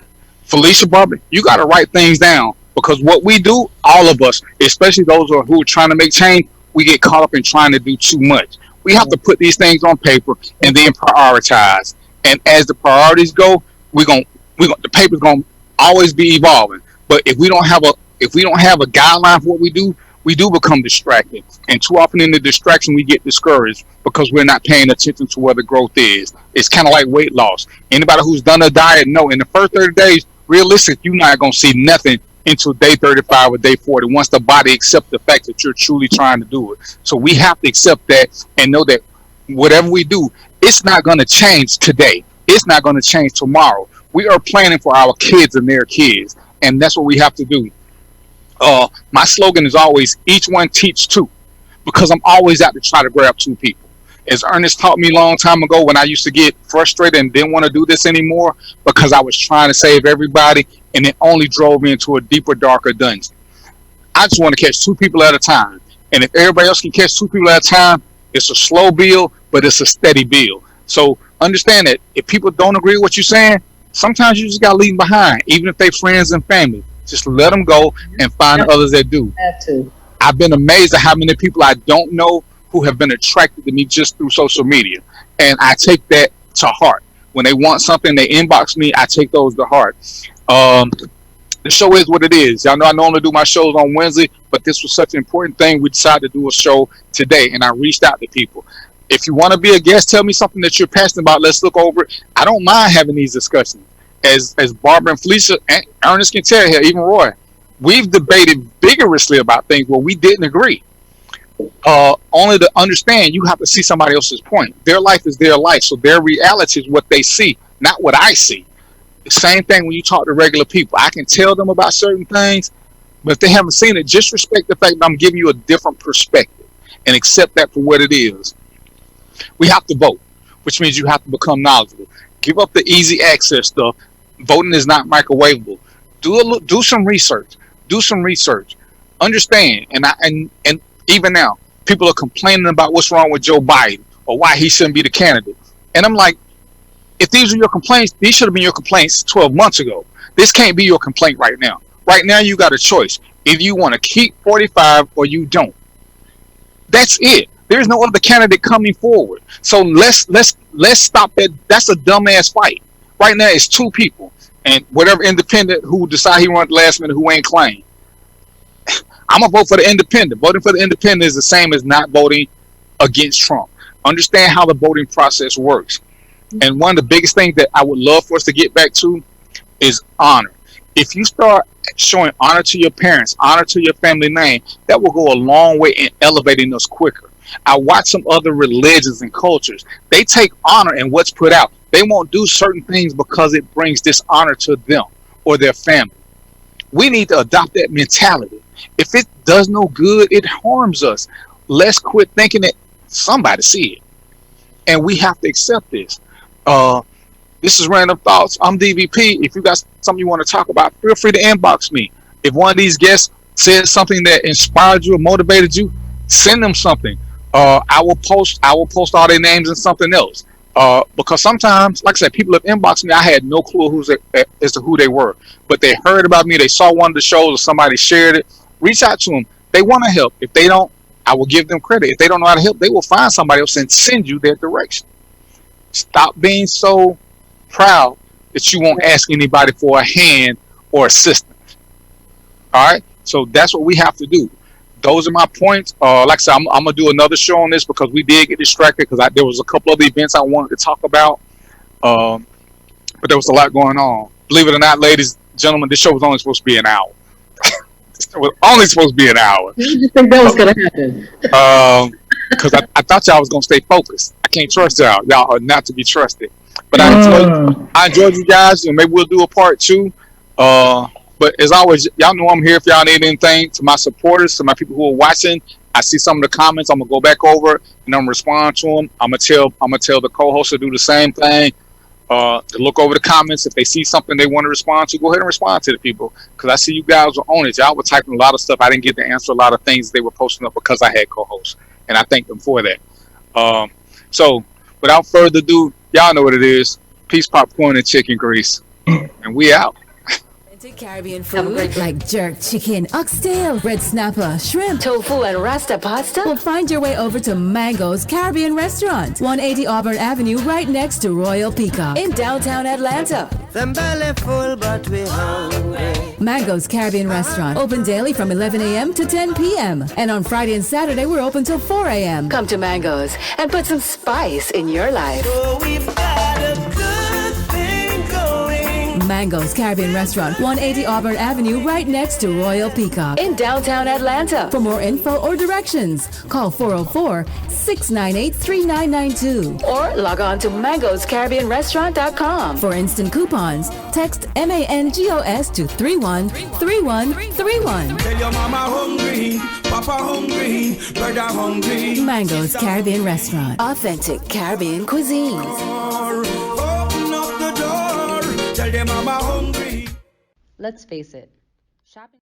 Felicia, Barbara, you got to write things down. Because what we do, all of us, especially those who are trying to make change, we get caught up in trying to do too much. We have to put these things on paper and then prioritize. And as the priorities go, the paper's gonna always be evolving. But if we don't have a guideline for what we do become distracted. And too often in the distraction, we get discouraged because we're not paying attention to where the growth is. It's kind of like weight loss. Anybody who's done a diet know in the first 30 days, realistic, you're not going to see nothing into day 35 or day 40 once the body accepts the fact that you're truly trying to do it. So we have to accept that and know that whatever we do, it's not going to change today. It's not going to change tomorrow. We are planning for our kids and their kids, and that's what we have to do. My slogan is always, each one teach two, because I'm always out to try to grab two people. As Ernest taught me a long time ago when I used to get frustrated and didn't want to do this anymore because I was trying to save everybody, and it only drove me into a deeper, darker dungeon. I just want to catch two people at a time. And if everybody else can catch two people at a time, it's a slow build, but it's a steady build. So understand that if people don't agree with what you're saying, sometimes you just got to leave them behind, even if they're friends and family. Just let them go and find others that do. I've been amazed at how many people I don't know who have been attracted to me just through social media. And I take that to heart. When they want something, they inbox me, I take those to heart. The show is what it is. Y'all know I normally do my shows on Wednesday, but this was such an important thing. We decided to do a show today, and I reached out to people. If you want to be a guest, tell me something that you're passionate about. Let's look over it. I don't mind having these discussions. As Barbara and Felicia and Ernest can tell here, even Roy, we've debated vigorously about things where we didn't agree. Only to understand, you have to see somebody else's point. Their life is their life, so their reality is what they see, not what I see. The same thing when you talk to regular people. I can tell them about certain things, but if they haven't seen it, just respect the fact that I'm giving you a different perspective and accept that for what it is. We have to vote, which means you have to become knowledgeable. Give up the easy access stuff. Voting is not microwavable. Do some research. Do some research. Understand. And even now, people are complaining about what's wrong with Joe Biden or why he shouldn't be the candidate. And I'm like, if these are your complaints, these should have been your complaints 12 months ago. This can't be your complaint right now. Right now, you got a choice. Either you want to keep 45 or you don't. That's it. There's no other candidate coming forward. So let's stop that. That's a dumbass fight. Right now, it's two people. And whatever independent who decide he won at the last minute who ain't claimed. I'm going to vote for the independent. Voting for the independent is the same as not voting against Trump. Understand how the voting process works. And one of the biggest things that I would love for us to get back to is honor. If you start showing honor to your parents, honor to your family name, that will go a long way in elevating us quicker. I watch some other religions and cultures. They take honor in what's put out. They won't do certain things because it brings dishonor to them or their family. We need to adopt that mentality. If it does no good, it harms us. Let's quit thinking that somebody see it. And we have to accept this. This is Random Thoughts. I'm DVP. If you got something you want to talk about, feel free to inbox me. If one of these guests said something that inspired you or motivated you, send them something. I will post all their names and something else. Because sometimes, like I said, people have inboxed me. I had no clue as to who they were, but they heard about me. They saw one of the shows or somebody shared it. Reach out to them. They want to help. If they don't, I will give them credit. If they don't know how to help, they will find somebody else and send you their direction. Stop being so proud that you won't ask anybody for a hand or assistance. All right? So that's what we have to do. Those are my points. Like I said, I'm going to do another show on this because we did get distracted because there was a couple other events I wanted to talk about. But there was a lot going on. Believe it or not, ladies and gentlemen, this show was only supposed to be an hour. It was only supposed to be an hour. What did you think that was going to happen? Because I thought y'all was going to stay focused. I can't trust y'all. Y'all are not to be trusted. But I enjoyed you guys, and maybe we'll do a part 2. But as always, y'all know I'm here if y'all need anything. To my supporters, to my people who are watching, I see some of the comments. I'm gonna go back over and I'm gonna respond to them. I'm gonna tell the co-host to do the same thing. To look over the comments. If they see something they want to respond to, go ahead and respond to the people. Because I see you guys were on it. Y'all were typing a lot of stuff. I didn't get to answer a lot of things they were posting up because I had co-hosts, and I thank them for that. So without further ado, y'all know what it is. Peace, popcorn, and chicken grease, and we out. Caribbean food like jerk chicken, oxtail, red snapper, shrimp, tofu, and rasta pasta? Well, find your way over to Mango's Caribbean Restaurant, 180 Auburn Avenue, right next to Royal Peacock in downtown Atlanta. Them belly full, but we hungry. Mango's Caribbean Restaurant, open daily from 11 a.m. to 10 p.m. And on Friday and Saturday, we're open till 4 a.m. Come to Mango's and put some spice in your life. So we've got a good thing going. Mango's Caribbean Restaurant, 180 Auburn Avenue, right next to Royal Peacock in downtown Atlanta. For more info or directions, call 404-698-3992 or log on to mangoscaribbeanrestaurant.com. For instant coupons, text MANGOS to 313131. Tell your mama hungry, papa hungry, brother hungry. Mango's Caribbean Restaurant. Authentic Caribbean cuisines. Open up the door. Tell them mama hungry. Let's face it, shopping